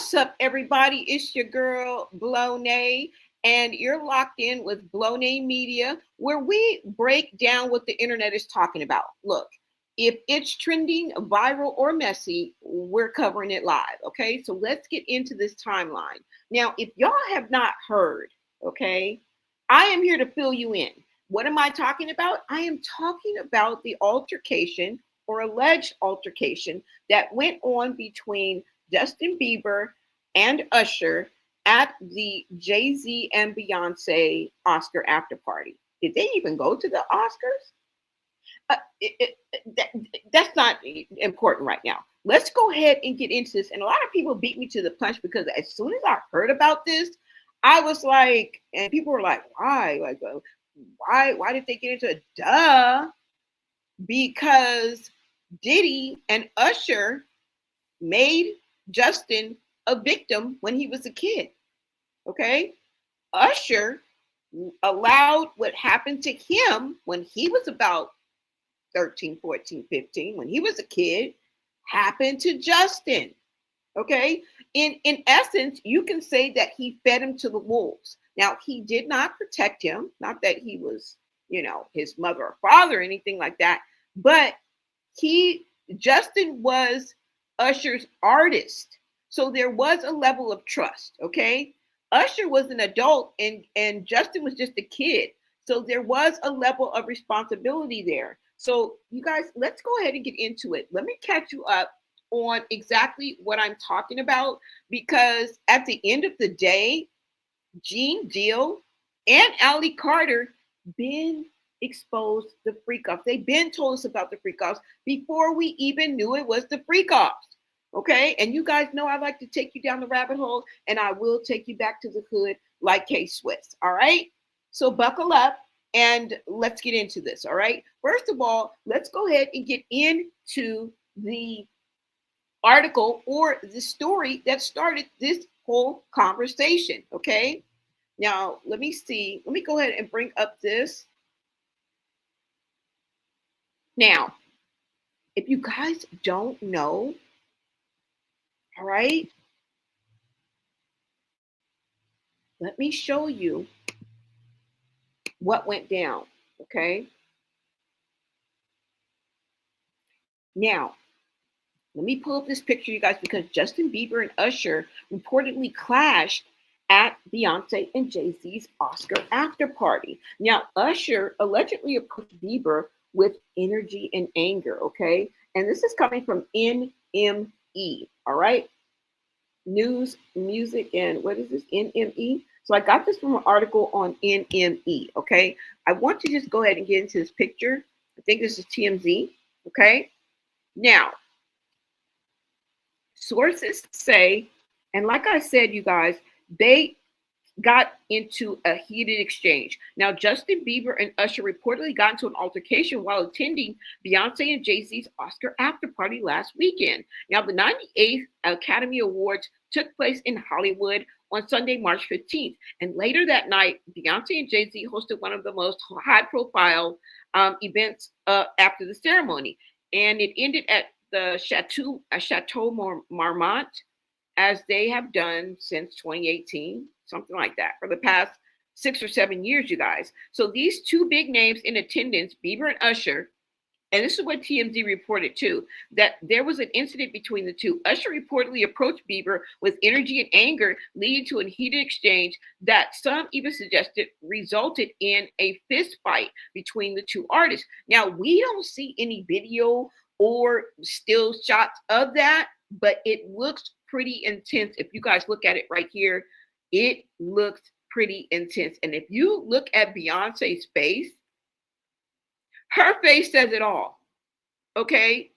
What's up, everybody? It's your girl, Blonay, and you're locked in with Blonay Media, where we break down what the internet is talking about. Look, if it's trending, viral, or messy, we're covering it live. Okay, so let's get into this timeline. Now, if y'all have not heard, okay, I am here to fill you in. What am I talking about? I am talking about the altercation or alleged altercation that went on between Justin Bieber and Usher at the Jay-Z and Beyonce Oscar after party. Did they even go to the Oscars? That's not important right now. Let's go ahead and get into this. And a lot of people beat me to the punch because as soon as I heard about this, I was like, and people were like, why? Like, why did they get into it? Duh. Because Diddy and Usher made Justin a victim when he was a kid. Okay. Usher allowed what happened to him when he was about 13, 14, 15, when he was a kid, happened to Justin. Okay. In essence, you can say that he fed him to the wolves. Now, he did not protect him, not that he was, his mother or father or anything like that, but Justin was Usher's artist. So there was a level of trust, okay? Usher was an adult and Justin was just a kid. So there was a level of responsibility there. So you guys, let's go ahead and get into it. Let me catch you up on exactly what I'm talking about, because at the end of the day, Gene Deal and Ali Carter been exposed the freak offs. They've been told us about the freak offs before we even knew it was the freak offs. Okay. And you guys know I like to take you down the rabbit hole, and I will take you back to the hood like K Swiss. All right. So buckle up and let's get into this. All right. First of all, let's go ahead and get into the article or the story that started this whole conversation. Okay. Now, let me see. Let me go ahead and bring up this. Now, if you guys don't know, all right, let me show you what went down. Okay. Now, let me pull up this picture, you guys, because Justin Bieber and Usher reportedly clashed at Beyonce and Jay-Z's Oscar after party. Now, Usher allegedly approached Bieber with energy and anger, okay? And this is coming from NME, all right? News, music, and what is this? NME. So I got this from an article on NME, okay? I want to just go ahead and get into this picture. I think this is TMZ, okay? Now, sources say, and like I said, you guys, they got into a heated exchange. Now, Justin Bieber and Usher reportedly got into an altercation while attending Beyonce and Jay-Z's Oscar after party last weekend. Now, the 98th Academy Awards took place in Hollywood on Sunday, March 15th. And later that night, Beyonce and Jay-Z hosted one of the most high-profile events after the ceremony. And it ended at the Chateau Marmont, as they have done since 2018, something like that, for the past 6 or 7 years, you guys. So these two big names in attendance, Bieber and Usher, and this is what TMZ reported too, that there was an incident between the two. Usher reportedly approached Bieber with energy and anger, leading to a heated exchange that some even suggested resulted in a fist fight between the two artists. Now, we don't see any video or still shots of that, but it looks pretty intense. If you guys look at it right here, it looks pretty intense. And if you look at Beyonce's face, her face says it all. Okay.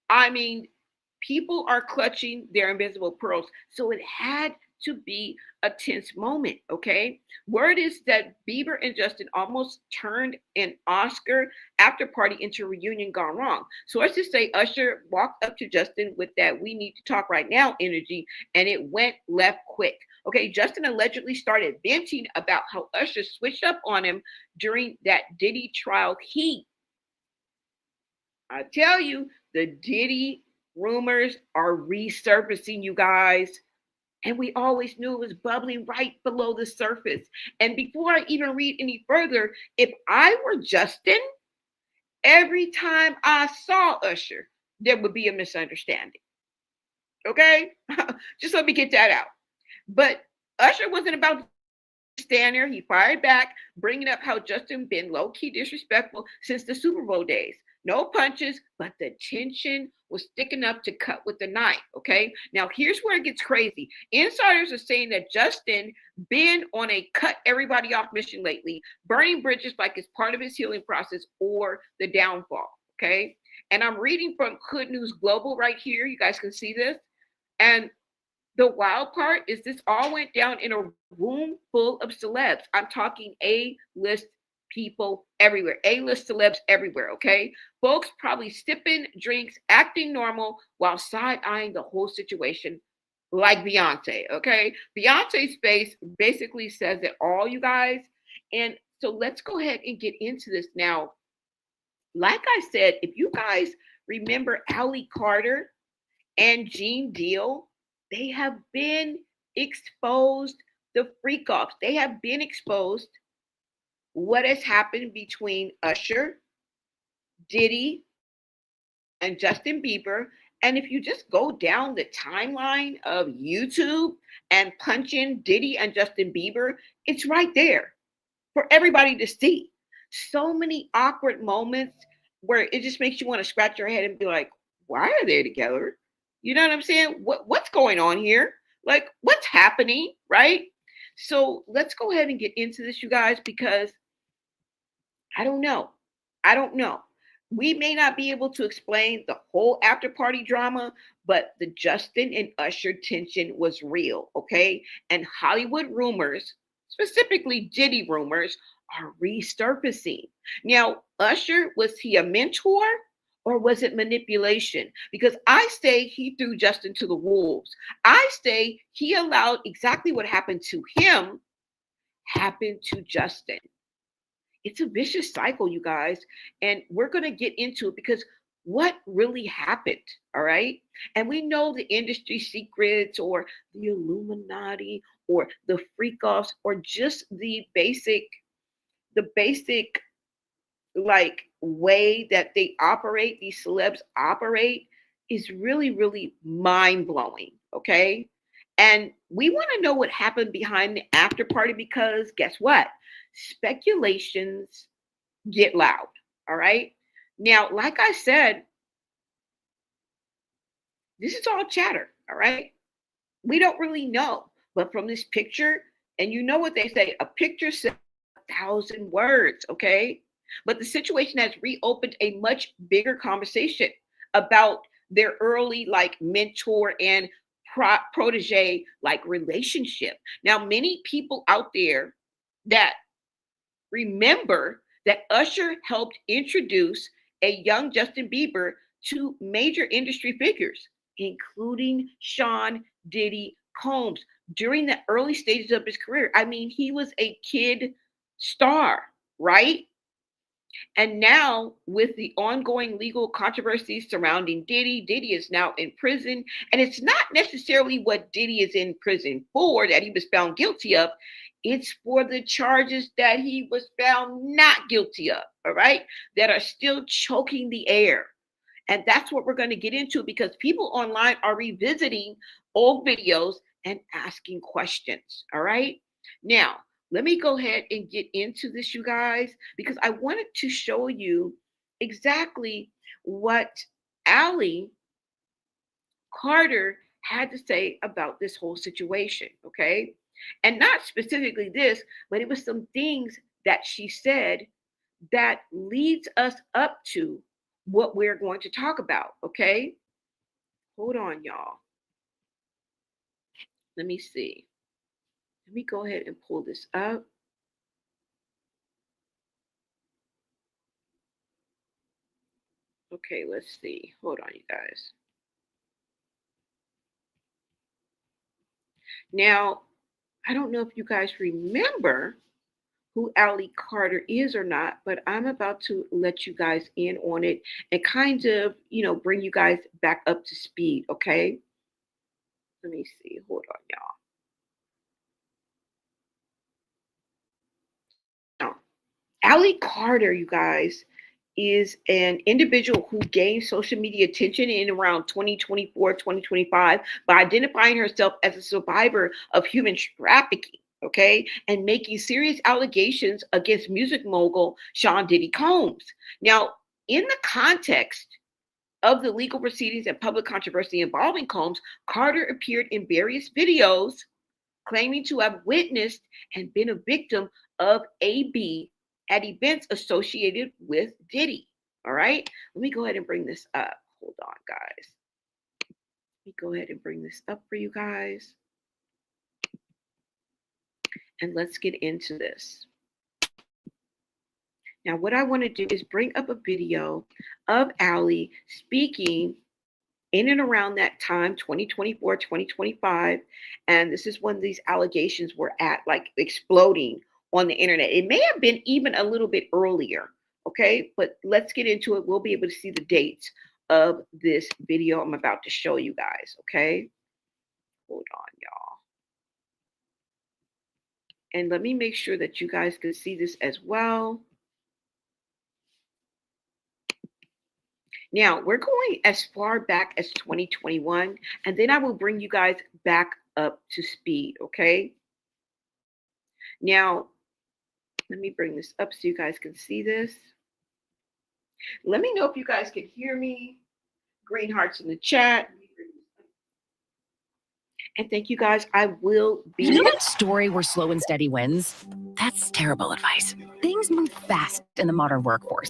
I mean, people are clutching their invisible pearls. So it had to be a tense moment. Okay. Word is that Bieber and Justin almost turned an Oscar after party into a reunion gone wrong. So let's just say Usher walked up to Justin with that "we need to talk right now" energy, and it went left quick. Okay. Justin allegedly started venting about how Usher switched up on him during that Diddy trial heat. I tell you, the Diddy rumors are resurfacing, you guys. And we always knew it was bubbling right below the surface. And before I even read any further, if I were Justin, every time I saw Usher, there would be a misunderstanding. Okay? Just let me get that out. But Usher wasn't about to stand there. He fired back, bringing up how Justin been low key disrespectful since the Super Bowl days. No punches, but the tension was thick enough to cut with the knife. Okay. Now here's where it gets crazy. Insiders are saying that Justin been on a cut everybody off mission lately, burning bridges like it's part of his healing process or the downfall. Okay. And I'm reading from Hood News Global right here. You guys can see this. And the wild part is this all went down in a room full of celebs. I'm talking A-list people everywhere, A-list celebs everywhere, okay? Folks probably sipping drinks, acting normal while side-eyeing the whole situation like Beyonce, okay? Beyonce's face basically says it all, you guys. And so let's go ahead and get into this now. Like I said, if you guys remember Allie Carter and Gene Deal, they have been exposed, the freak offs. They have been exposed what has happened between Usher, Diddy, and Justin Bieber. And if you just go down the timeline of YouTube and punch in Diddy and Justin Bieber, it's right there for everybody to see. So many awkward moments where it just makes you want to scratch your head and be like, why are they together? You know what I'm saying? What's going on here? Like, what's happening, right? So let's go ahead and get into this, you guys, because I don't know. I don't know. We may not be able to explain the whole after party drama, but the Justin and Usher tension was real, okay? And Hollywood rumors, specifically Diddy rumors, are resurfacing. Now, Usher, was he a mentor or was it manipulation? Because I say he threw Justin to the wolves. I say he allowed exactly what happened to him happen to Justin. It's a vicious cycle, you guys. And we're going to get into it because what really happened, all right? And we know the industry secrets or the Illuminati or the freak offs or just the basic like way that they operate, these celebs operate, is really, really mind blowing. Okay. And we want to know what happened behind the after party because guess what? Speculations get loud. All right. Now, like I said, this is all chatter. All right. We don't really know. But from this picture, and you know what they say, a picture says 1,000 words. Okay. But the situation has reopened a much bigger conversation about their early like mentor and protege like relationship. Now, many people out there that remember that Usher helped introduce a young Justin Bieber to major industry figures, including Sean Diddy Combs during the early stages of his career. I mean, he was a kid star, right? And now, with the ongoing legal controversies surrounding Diddy, Diddy is now in prison. And it's not necessarily what Diddy is in prison for that he was found guilty of, it's for the charges that he was found not guilty of, all right, that are still choking the air. And that's what we're going to get into because people online are revisiting old videos and asking questions, all right? Now, let me go ahead and get into this, you guys, because I wanted to show you exactly what Allie Carter had to say about this whole situation, okay? And not specifically this, but it was some things that she said that leads us up to what we're going to talk about, okay? Hold on, y'all. Let me see. Let me go ahead and pull this up. Okay, let's see. Hold on, you guys. Now, I don't know if you guys remember who Allie Carter is or not, but I'm about to let you guys in on it and kind of, bring you guys back up to speed, okay? Let me see. Hold on, y'all. Allie Carter, you guys, is an individual who gained social media attention in around 2024, 2025 by identifying herself as a survivor of human trafficking, okay, and making serious allegations against music mogul Sean Diddy Combs. Now, in the context of the legal proceedings and public controversy involving Combs, Carter appeared in various videos claiming to have witnessed and been a victim of AB at events associated with Diddy. All right, let me go ahead and bring this up. Hold on, guys. Let me go ahead and bring this up for you guys. And let's get into this. Now, what I want to do is bring up a video of Allie speaking in and around that time, 2024, 2025. And this is when these allegations were at like exploding on the internet. It may have been even a little bit earlier. Okay. But let's get into it. We'll be able to see the dates of this video I'm about to show you guys. Okay. Hold on, y'all. And let me make sure that you guys can see this as well. Now, we're going as far back as 2021, and then I will bring you guys back up to speed, okay? Now, let me bring this up so you guys can see this. Let me know if you guys can hear me. Green hearts in the chat. And thank you guys. I will be. You know that story where slow and steady wins? That's terrible advice. Things move fast in the modern workforce.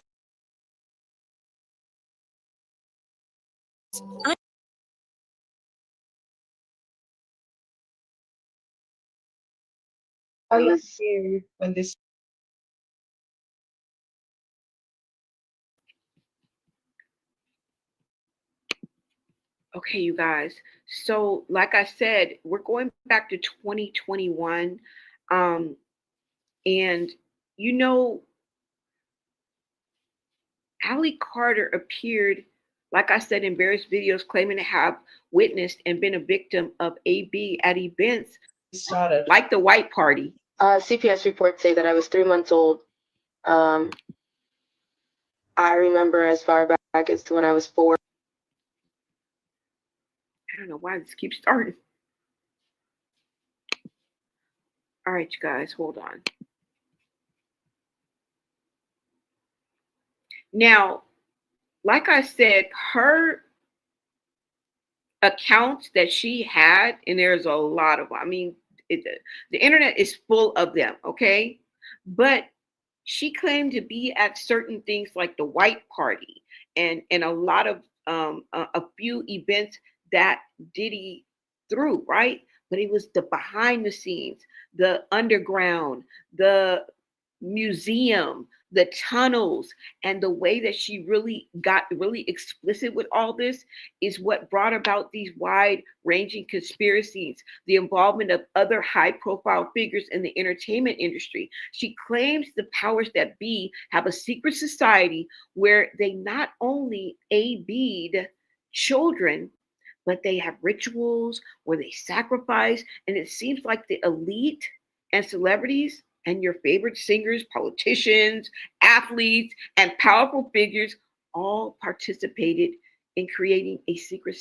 I was here when this. Okay, you guys. So, like I said, we're going back to 2021. And, you know, Allie Carter appeared, like I said, in various videos claiming to have witnessed and been a victim of AB at events like the White Party. CPS reports say that I was 3 months old. I remember as far back as to when I was 4. I don't know why this keeps starting. All right, you guys, hold on. Now, like I said, her accounts that she had, and there's a lot of them. I mean, the internet is full of them, okay? But she claimed to be at certain things like the White Party and a lot of a few events that Diddy threw, right? But it was the behind the scenes, the underground, the museum, the tunnels, and the way that she really got really explicit with all this is what brought about these wide ranging conspiracies, the involvement of other high profile figures in the entertainment industry. She claims the powers that be have a secret society where they not only AB'd children, but they have rituals where they sacrifice. And it seems like the elite and celebrities and your favorite singers, politicians, athletes, and powerful figures all participated in creating a secret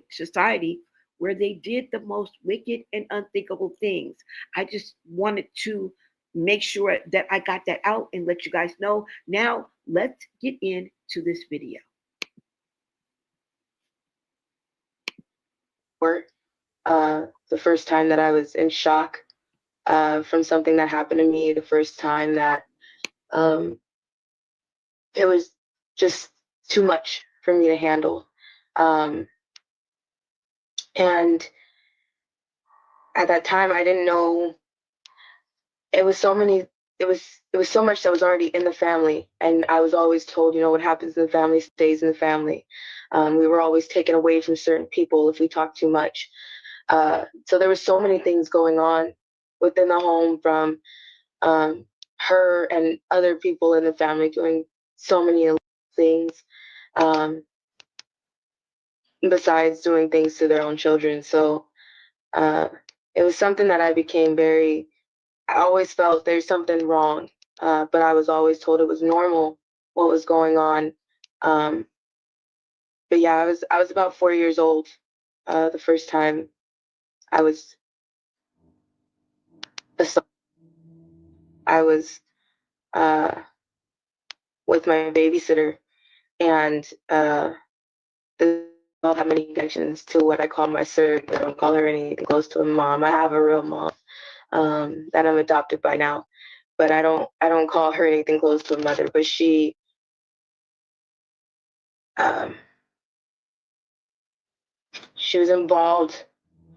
society where they did the most wicked and unthinkable things. I just wanted to make sure that I got that out and let you guys know. Now, let's get into this video. The first time that I was in shock from something that happened to me, the first time that it was just too much for me to handle. And at that time, I didn't know it was so many. It was so much that was already in the family, and I was always told, you know, what happens in the family stays in the family. We were always taken away from certain people if we talked too much. So there was so many things going on within the home from her and other people in the family doing so many things besides doing things to their own children. So it was something that I always felt there's something wrong. but I was always told it was normal what was going on. Um, but yeah, I was about 4 years old the first time I was assaulted. I was uh, with my babysitter, and this all have many connections to what I call my surrogate. I don't call her anything close to a mom. I have a real mom that I'm adopted by now, but I don't call her anything close to a mother. But um, she was involved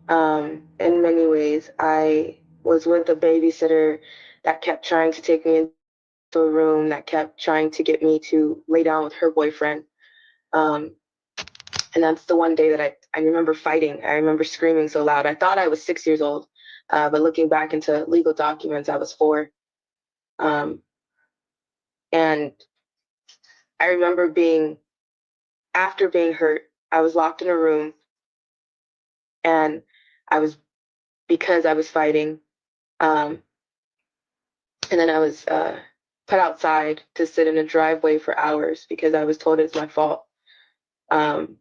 in many ways. I was with a babysitter that kept trying to take me into a room, that kept trying to get me to lay down with her boyfriend. Um, and that's the one day that I remember fighting. I remember screaming so loud. I thought I was 6 years old, but looking back into legal documents, I was 4. Um, and I remember after being hurt, I was locked in a room, and I was, because I was fighting, um, and then I was put outside to sit in a driveway for hours because I was told it's my fault. Um,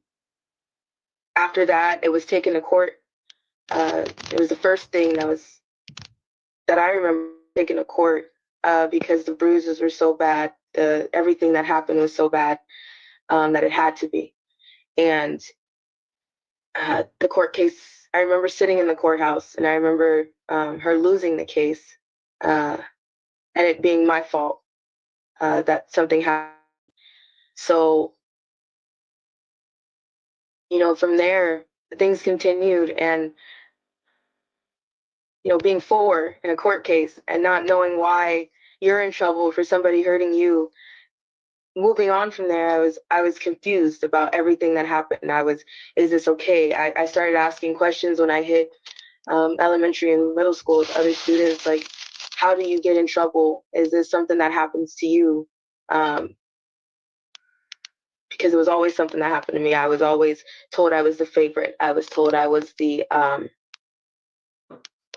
After that, it was taken to court. It was the first thing that I remember taken to court because the bruises were so bad. Everything that happened was so bad that it had to be. And the court case, I remember sitting in the courthouse, and I remember her losing the case, uh, and it being my fault that something happened. So, from there, things continued, and being 4 in a court case and not knowing why you're in trouble for somebody hurting you. Moving on from there, I was confused about everything that happened. Is this okay? I started asking questions when I hit elementary and middle school with other students, like, how do you get in trouble? Is this something that happens to you? Um, because it was always something that happened to me. I was always told I was the favorite. I was told I was the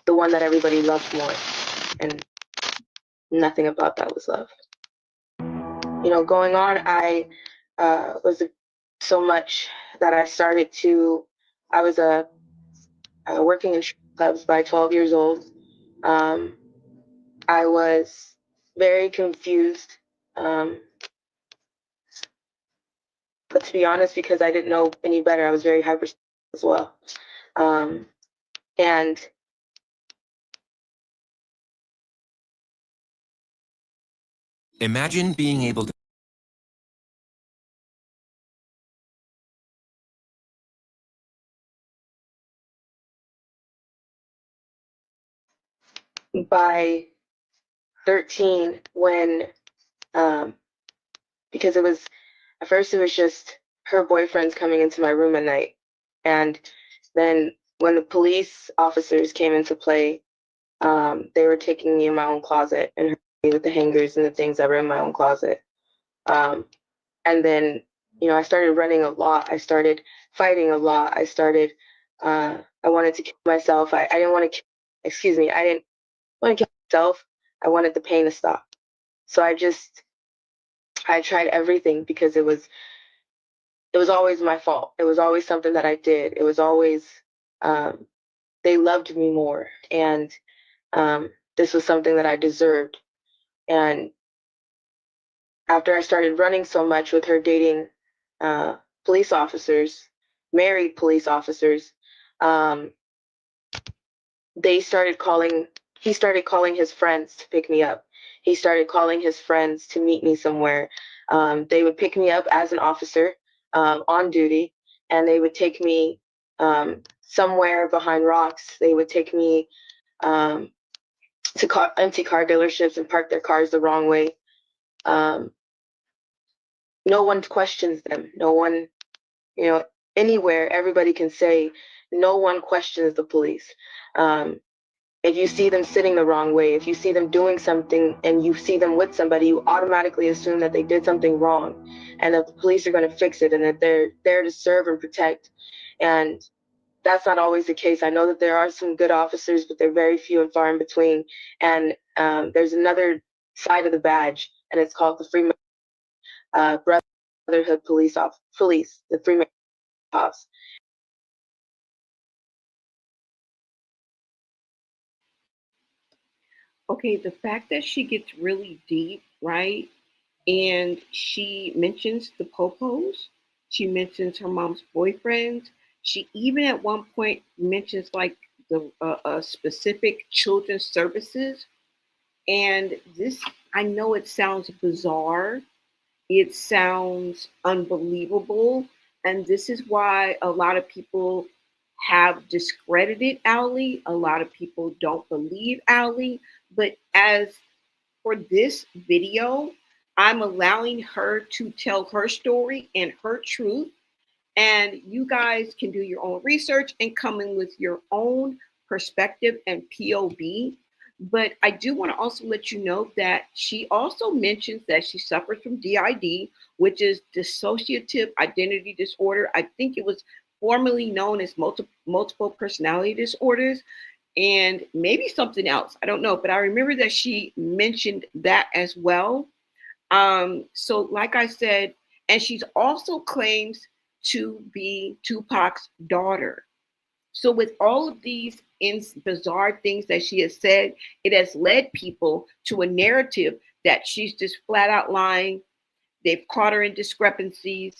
one that everybody loved more, and nothing about that was love. Going on, I was so much that I was working in strip clubs by 12 years old. Um, I was very confused, um, but to be honest, because I didn't know any better, I was very hyper as well. Um, and Imagine being able to by 13, when um, because at first it was just her boyfriends coming into my room at night, and then when the police officers came into play, they were taking me in my own closet and hurting me with the hangers and the things that were in my own closet. Um, and then, I started running a lot. I started fighting a lot. I wanted to kill myself. I didn't want to, excuse me, I didn't want to kill myself. I wanted the pain to stop. So I tried everything because it was always my fault. It was always something that I did. It was always, um, they loved me more. And this was something that I deserved. And after I started running so much with her dating uh, police officers, married police officers, um, they started calling, he started calling his friends to pick me up. He started calling his friends to meet me somewhere. They would pick me up as an officer on duty, and they would take me somewhere behind rocks. They would take me um, to empty car dealerships and park their cars the wrong way. Um, no one questions them. No one, you know, anywhere, everybody can say, no one questions the police. Um, if you see them sitting the wrong way, if you see them doing something and you see them with somebody, you automatically assume that they did something wrong and that the police are going to fix it and that they're there to serve and protect. And that's not always the case. I know that there are some good officers, but they're very few and far in between. And there's another side of the badge, and it's called the Brotherhood Police, the Freemasons Office. Okay, the fact that she gets really deep, right? And she mentions the popos, she mentions her mom's boyfriend. She even at one point mentions like the specific children's services. And this, I know it sounds bizarre, it sounds unbelievable. And this is why a lot of people have discredited Owly. A lot of people don't believe Owly. But as for this video, I'm allowing her to tell her story and her truth. And you guys can do your own research and come in with your own perspective and POV. But I do want to also let you know that she also mentions that she suffers from DID, which is dissociative identity disorder. I think it was formerly known as multiple personality disorders and maybe something else. I don't know, but I remember that she mentioned that as well. So, like I said, and she's also claims to be Tupac's daughter. So, with all of these bizarre things that she has said, it has led people to a narrative that she's just flat out lying. They've caught her in discrepancies,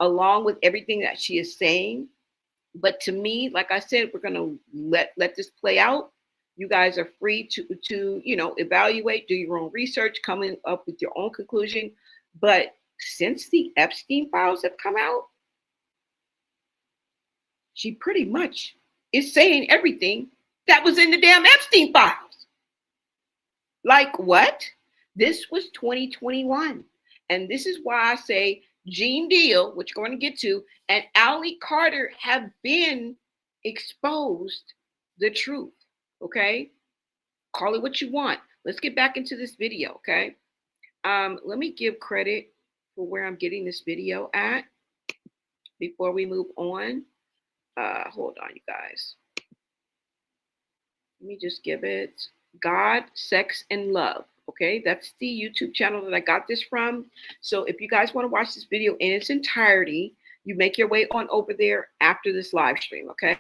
along with everything that she is saying. But to me, like I said, we're gonna let this play out. You guys are free to evaluate, do your own research, coming up with your own conclusion. But since the Epstein files have come out, she pretty much is saying everything that was in the damn Epstein files. Like what? This was 2021. And this is why I say Gene Deal, which we're going to get to, and Ally Carter have been exposed the truth. Okay? Call it what you want. Let's get back into this video, okay? Let me give credit for where I'm getting this video at before we move on. Hold on, you guys. Let me just give it God, Sex, and Love. Okay, that's the YouTube channel that I got this from. So if you guys want to watch this video in its entirety, you make your way on over there after this live stream. Okay.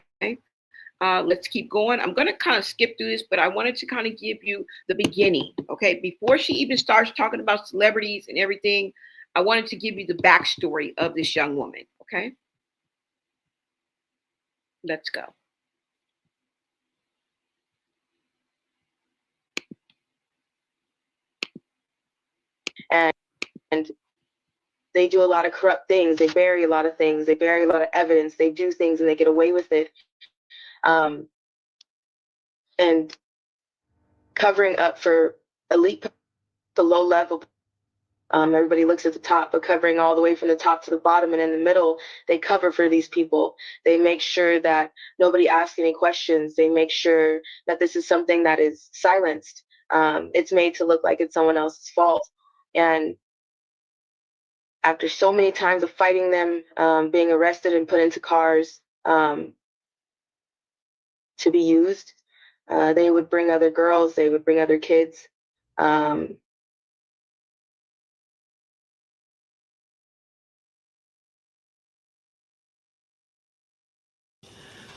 Let's keep going. I'm going to kind of skip through this, but I wanted to kind of give you the beginning. Okay. Before she even starts talking about celebrities and everything, I wanted to give you the backstory of this young woman. Okay. Let's go. And they do a lot of corrupt things. They bury a lot of things. They bury a lot of evidence. They do things and they get away with it. And covering up for elite, the low level. Everybody looks at the top, but covering all the way from the top to the bottom and in the middle, they cover for these people. They make sure that nobody asks any questions. They make sure that this is something that is silenced. It's made to look like it's someone else's fault. And after so many times of fighting them, being arrested and put into cars to be used, they would bring other girls, they would bring other kids.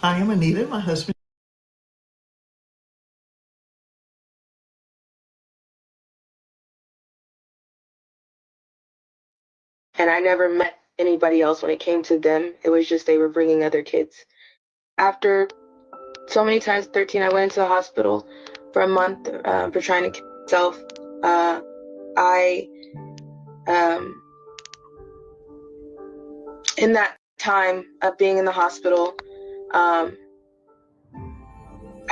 I am Anita, my husband. And I never met anybody else when it came to them. It was just they were bringing other kids. After so many times, 13, I went into the hospital for a month for trying to kill myself. In that time of being in the hospital, I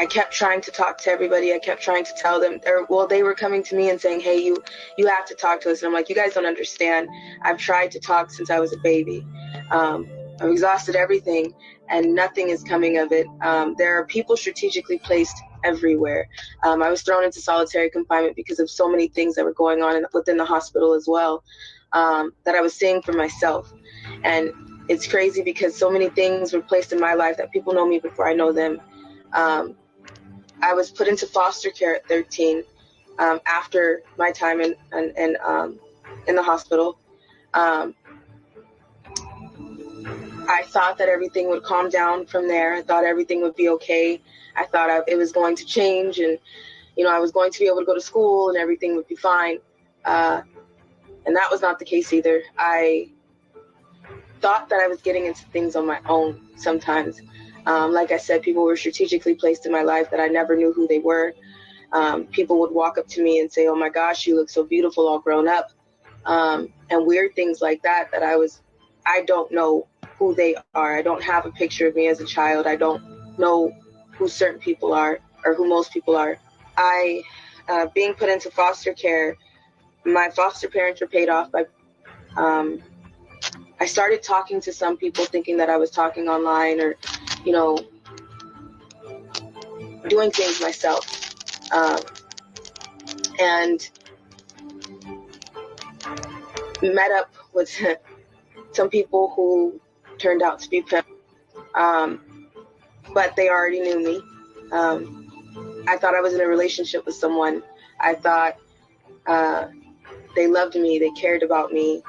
kept trying to talk to everybody. I kept trying to tell them, they were coming to me and saying, hey, you have to talk to us. And I'm like, you guys don't understand. I've tried to talk since I was a baby. I've exhausted everything and nothing is coming of it. There are people strategically placed everywhere. I was thrown into solitary confinement because of so many things that were going on within the hospital as well, that I was seeing for myself. And it's crazy because so many things were placed in my life that people know me before I know them. I was put into foster care at 13. after my time in the hospital. I thought that everything would calm down from there. I thought everything would be okay. I thought it was going to change, and I was going to be able to go to school and everything would be fine. And that was not the case either. I thought that I was getting into things on my own sometimes. Like I said, people were strategically placed in my life that I never knew who they were. People would walk up to me and say, "Oh my gosh, you look so beautiful all grown up." And weird things like that I don't know who they are. I don't have a picture of me as a child. I don't know who certain people are or who most people are. Being put into foster care, my foster parents were paid off by, I started talking to some people thinking that I was talking online or, doing things myself. And met up with some people who turned out to be pimps, but they already knew me. I thought I was in a relationship with someone. I thought they loved me, they cared about me,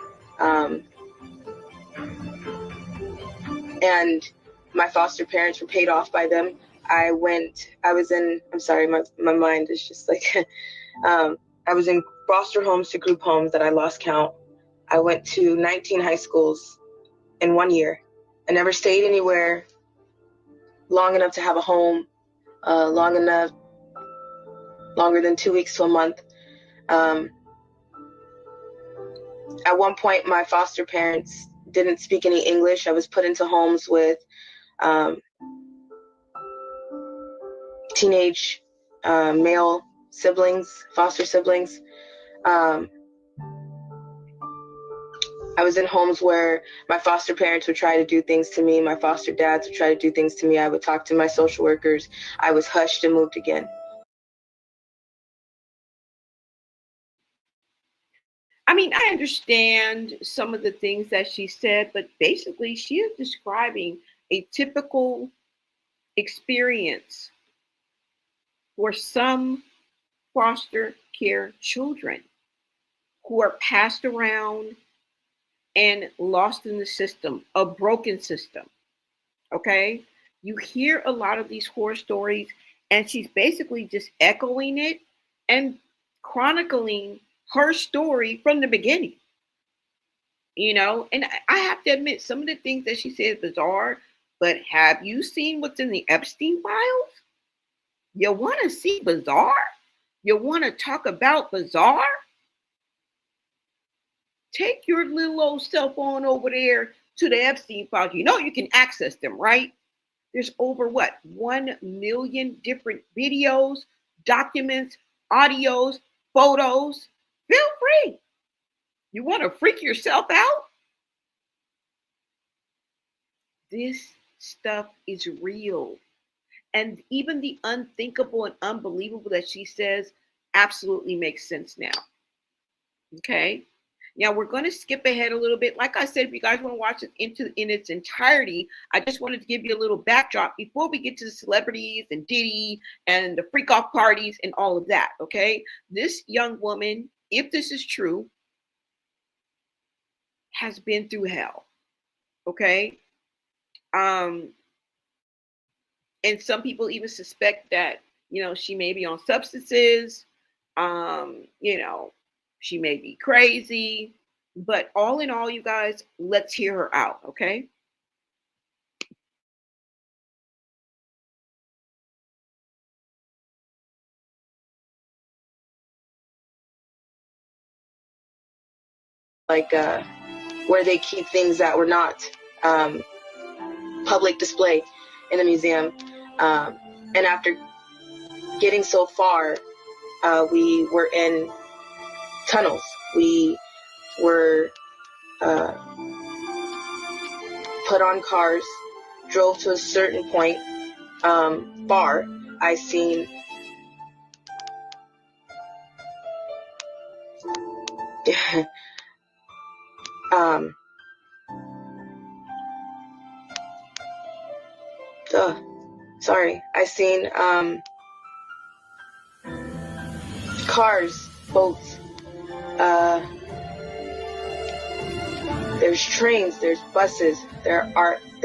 and my foster parents were paid off by them. I'm sorry, my mind is just like, I was in foster homes to group homes that I lost count. I went to 19 high schools in 1 year. I never stayed anywhere long enough to have a home, longer than 2 weeks to a month. At one point, my foster parents didn't speak any English. I was put into homes with teenage male siblings, foster siblings. I was in homes where my foster parents would try to do things to me. My foster dads would try to do things to me. I would talk to my social workers. I was hushed and moved again. I mean, I understand some of the things that she said, but basically, she is describing a typical experience for some foster care children who are passed around and lost in the system, a broken system. Okay. You hear a lot of these horror stories, and she's basically just echoing it and chronicling her story from the beginning. And I have to admit, some of the things that she said is bizarre, but have you seen what's in the Epstein files? You want to see bizarre? You want to talk about bizarre? Take your little old cell phone over there to the Epstein files. You know you can access them, right? There's over what, 1 million different videos, documents, audios, photos. Feel free. You want to freak yourself out? This stuff is real. And even the unthinkable and unbelievable that she says absolutely makes sense now. Okay. Now we're going to skip ahead a little bit. Like I said, if you guys want to watch it in its entirety, I just wanted to give you a little backdrop before we get to the celebrities and Diddy and the freak off parties and all of that. Okay. This young woman, if this is true, has been through hell. Okay. And some people even suspect that, she may be on substances, she may be crazy. But all in all, you guys, let's hear her out, okay? Like where they keep things that were not public display in the museum. And after getting so far, we were in tunnels. We were put on cars, drove to a certain point, far. I seen sorry, I seen cars, boats, there's trains, there's buses, there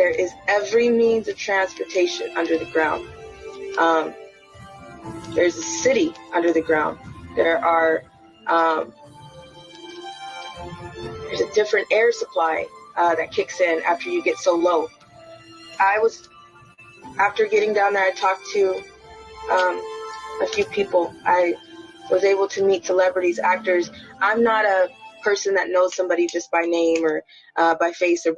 is every means of transportation under the ground. There's a city under the ground. There's a different air supply that kicks in after you get so low. After getting down there, I talked to a few people. I was able to meet celebrities, actors. I'm not a person that knows somebody just by name or by face or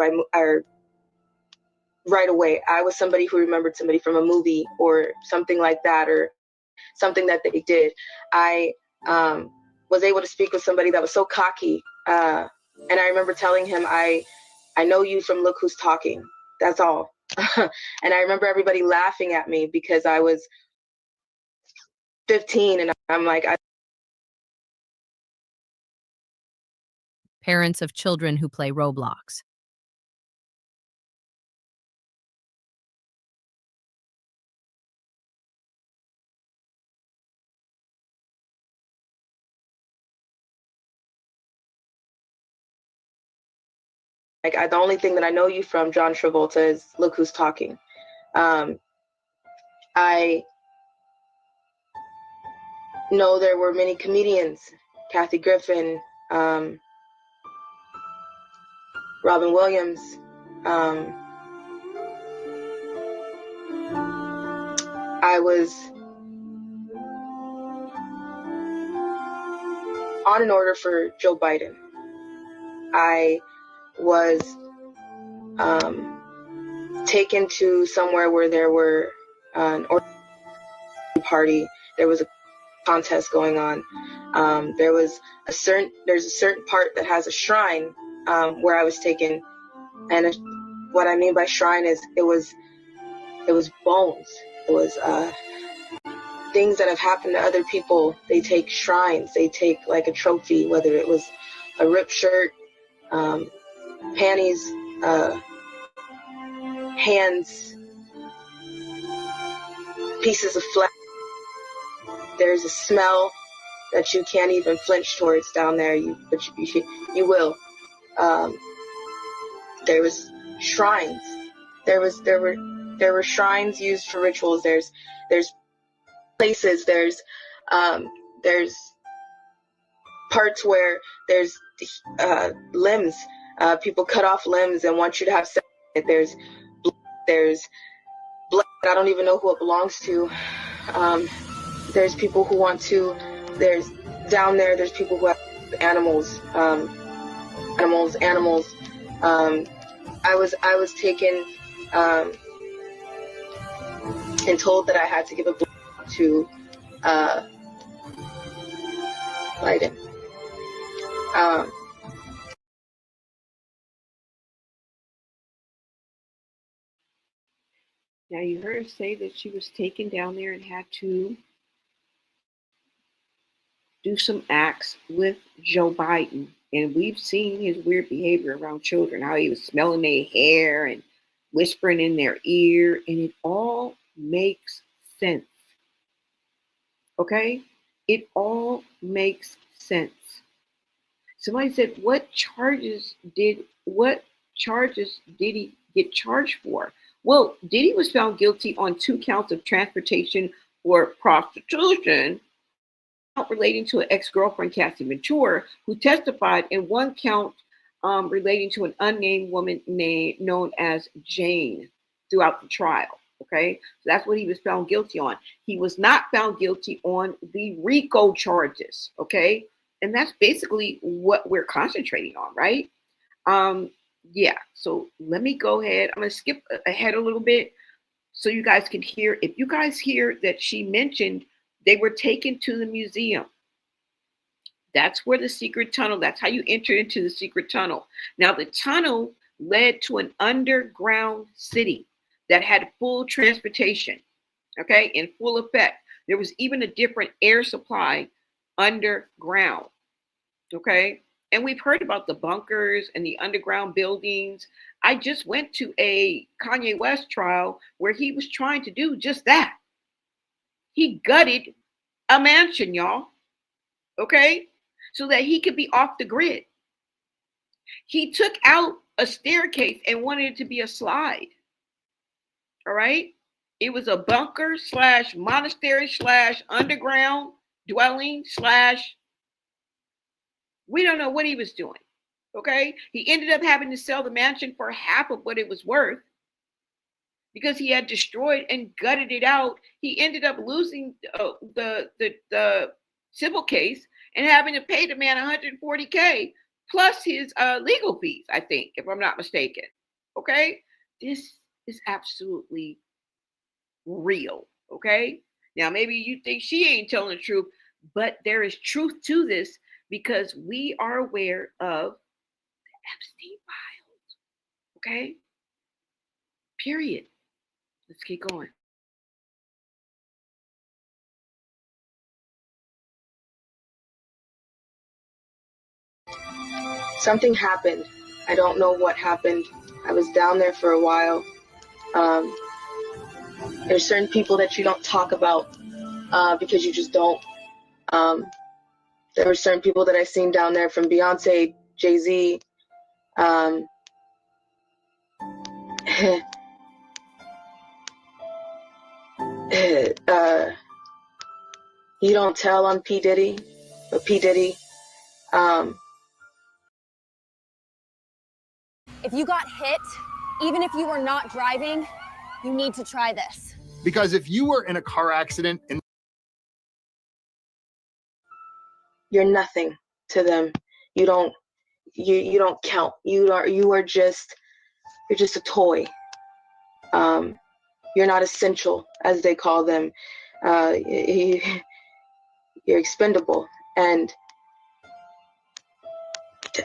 right away. I was somebody who remembered somebody from a movie or something like that, or something that they did. I was able to speak with somebody that was so cocky, and I remember telling him, I know you from Look Who's Talking. That's all. And I remember everybody laughing at me because I was 15, and I'm like, Parents of children who play Roblox. the only thing that I know you from, John Travolta, is Look Who's Talking. I know there were many comedians, Kathy Griffin, Robin Williams. I was on an order for Joe Biden. I was taken to somewhere where there were an party. There was a contest going on. There's a certain part that has a shrine where I was taken, and what I mean by shrine is it was bones. It was things that have happened to other people. They take shrines. They take like a trophy, whether it was a ripped shirt, panties, hands, pieces of flesh. There's a smell that you can't even flinch towards down there. You will. There was shrines. There were shrines used for rituals. There's places. There's parts where there's limbs. People cut off limbs and want you to have sex. There's blood. I don't even know who it belongs to. There's people who want to. There's people who have animals. I was taken and told that I had to give a blood to Biden. Now you heard her say that she was taken down there and had to do some acts with Joe Biden. And we've seen his weird behavior around children, how he was smelling their hair and whispering in their ear, and it all makes sense. Okay? It all makes sense. Somebody said, what charges did he get charged for? Well, Diddy was found guilty on 2 counts of transportation for prostitution relating to an ex-girlfriend, Cassie Ventura, who testified, in 1 count relating to an unnamed woman known as Jane throughout the trial. Okay, so that's what he was found guilty on. He was not found guilty on the RICO charges. Okay, and that's basically what we're concentrating on, right? Yeah, so let me go ahead. I'm going to skip ahead a little bit so you guys can hear. If you guys hear that she mentioned they were taken to the museum, that's where the secret tunnel, that's how you enter into the secret tunnel. Now, the tunnel led to an underground city that had full transportation, okay, in full effect. There was even a different air supply underground, okay? And we've heard about the bunkers and the underground buildings. I just went to a Kanye West trial where he was trying to do just that. He gutted a mansion, y'all. okay, so that he could be off the grid. He took out a staircase and wanted it to be a slide. All right. It was a bunker slash monastery slash underground dwelling slash, we don't know what he was doing. Okay. He ended up having to sell the mansion for half of what it was worth because he had destroyed and gutted it out. He ended up losing the civil case and having to pay the man $140K plus his legal fees, I think, if I'm not mistaken. Okay. This is absolutely real. Okay. Now, maybe you think she ain't telling the truth, but there is truth to this because we are aware of the Epstein files. Okay. Period. Let's keep going. Something happened. I don't know what happened. I was down there for a while. There's certain people that you don't talk about because you just don't. There were certain people that I seen down there, from Beyonce, Jay-Z. You don't tell on P. Diddy, but P. Diddy. If you got hit, even if you were not driving, you need to try this. Because if you were in a car accident and you're nothing to them. You don't count. You're just a toy. You're not essential, as they call them. You're expendable. And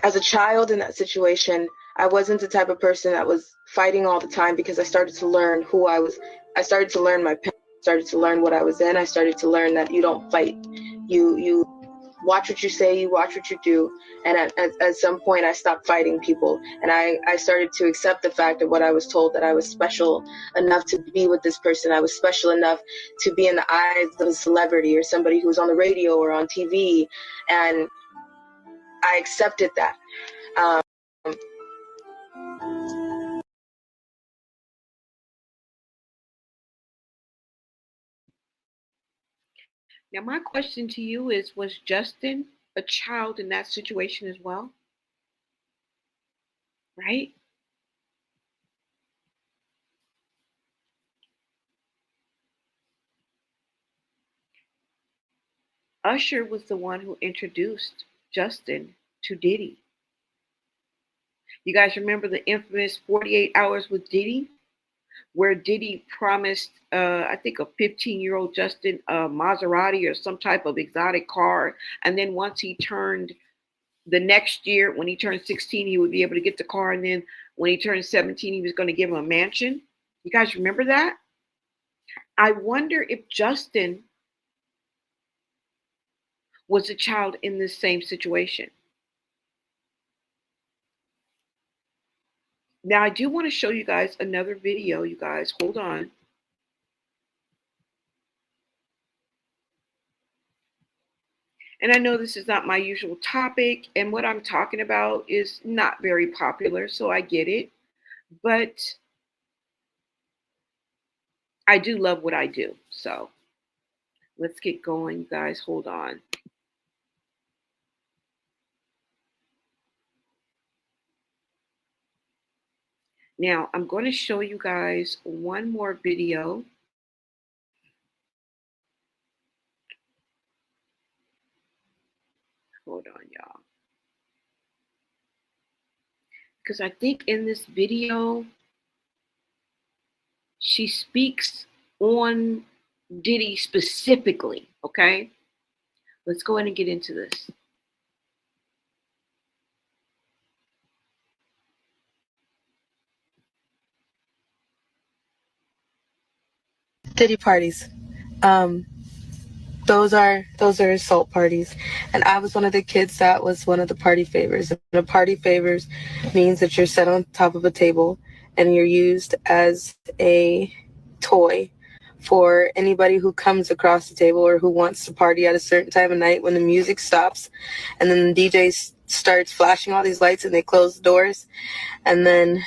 as a child in that situation, I wasn't the type of person that was fighting all the time because I started to learn who I was. I started to learn my pain, started to learn what I was in. I started to learn that you don't fight. You watch what you say, you watch what you do. And at some point I stopped fighting people, and I started to accept the fact of what I was told, that I was special enough to be with this person. I was special enough to be in the eyes of a celebrity or somebody who was on the radio or on TV. And I accepted that. Now, my question to you is, was Justin a child in that situation as well? Right? Usher was the one who introduced Justin to Diddy. You guys remember the infamous 48 Hours with Diddy, where Diddy promised, I think, a 15-year-old Justin a Maserati or some type of exotic car. And then once he turned the next year, when he turned 16, he would be able to get the car. And then when he turned 17, he was going to give him a mansion. You guys remember that? I wonder if Justin was a child in this same situation. Now, I do want to show you guys another video, you guys. Hold on. And I know this is not my usual topic, and what I'm talking about is not very popular, so I get it. But I do love what I do. So let's get going, you guys. Hold on. Now, I'm going to show you guys one more video. Hold on, y'all. Because I think in this video, she speaks on Diddy specifically, okay? Let's go ahead and get into this. Diddy parties. Those are assault parties. And I was one of the kids that was one of the party favors. And a party favors means that you're set on top of a table and you're used as a toy for anybody who comes across the table or who wants to party at a certain time of night, when the music stops and then the DJ starts flashing all these lights and they close the doors, and then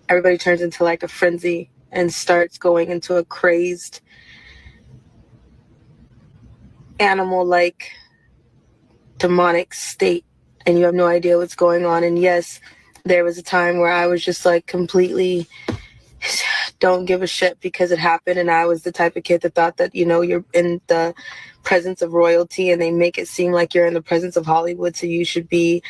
everybody turns into like a frenzy and starts going into a crazed animal-like demonic state, and you have no idea what's going on. And yes, there was a time where I was just like completely don't give a shit because it happened, and I was the type of kid that thought that, you know, you're in the presence of royalty and they make it seem like you're in the presence of Hollywood, so you should be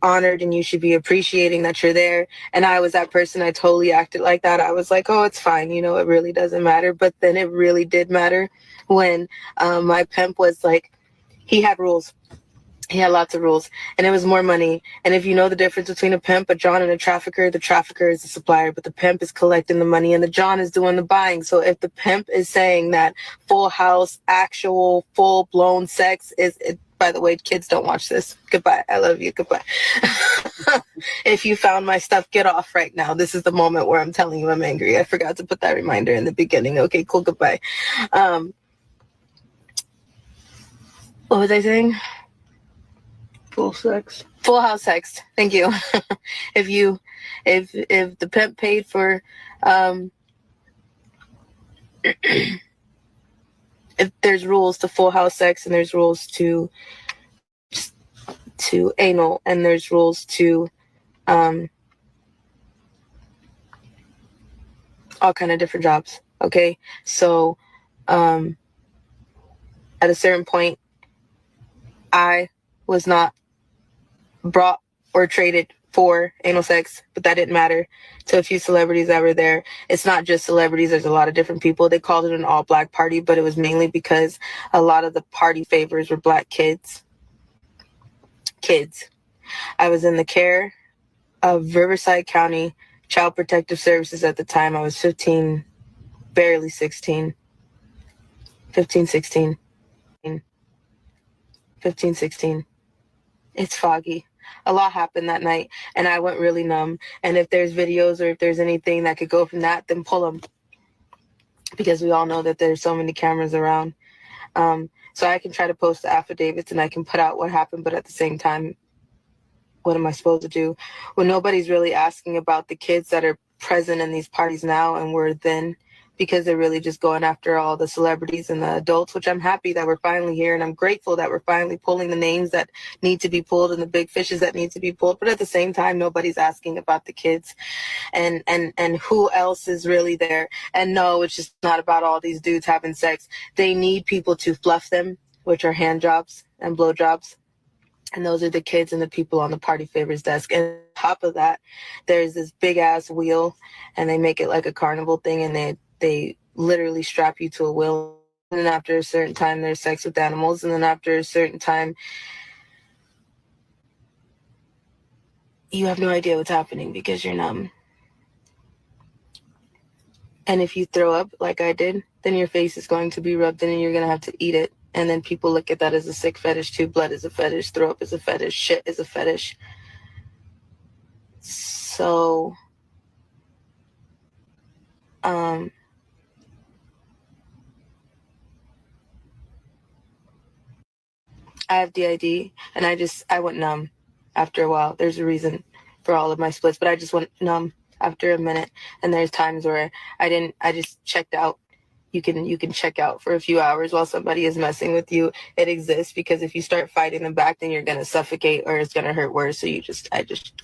honored and you should be appreciating that you're there. And I was that person. I totally acted like that. I was like, oh, it's fine, you know, it really doesn't matter. But then it really did matter when my pimp was like, he had rules. He had lots of rules, and it was more money. And if you know the difference between a pimp, a John, and a trafficker, the trafficker is the supplier, but the pimp is collecting the money and the John is doing the buying. So if the pimp is saying that full house, actual full blown sex is, by the way, kids, don't watch this. Goodbye. I love you. Goodbye. If you found my stuff, get off right now. This is the moment where I'm telling you I'm angry. I forgot to put that reminder in the beginning. Okay, cool. Goodbye. What was I saying? Full house sex. Thank you. if the pimp paid for if there's rules to full house sex, and there's rules to anal, and there's rules to all kind of different jobs. Okay, so at a certain point, I was not brought or traded for anal sex, but that didn't matter to a few celebrities that were there. It's not just celebrities, there's a lot of different people. They called it an all black party, but it was mainly because a lot of the party favors were black kids. I was in the care of Riverside County Child Protective Services at the time. I was 15, barely 16. 15, 16. 15, 16. It's foggy. A lot happened that night, and I went really numb. And if there's videos or if there's anything that could go from that, then pull them, because we all know that there's so many cameras around. So I can try to post the affidavits and I can put out what happened, but at the same time, what am I supposed to do when nobody's really asking about the kids that are present in these parties now and were then, because they're really just going after all the celebrities and the adults, which I'm happy that we're finally here, and I'm grateful that we're finally pulling the names that need to be pulled and the big fishes that need to be pulled. But at the same time, nobody's asking about the kids and who else is really there. And no, it's just not about all these dudes having sex. They need people to fluff them, which are hand jobs and blow jobs. And those are the kids and the people on the party favors desk. And on top of that, there's this big ass wheel, and they make it like a carnival thing, and they literally strap you to a wheel. And then after a certain time, there's sex with animals. And then after a certain time, you have no idea what's happening because you're numb. And if you throw up like I did, then your face is going to be rubbed in and you're going to have to eat it. And then people look at that as a sick fetish too. Blood is a fetish. Throw up is a fetish. Shit is a fetish. So, I have DID, and I went numb after a while. There's a reason for all of my splits, but I just went numb after a minute. And there's times where I just checked out. You can check out for a few hours while somebody is messing with you. It exists, because if you start fighting them back, then you're going to suffocate or it's going to hurt worse. So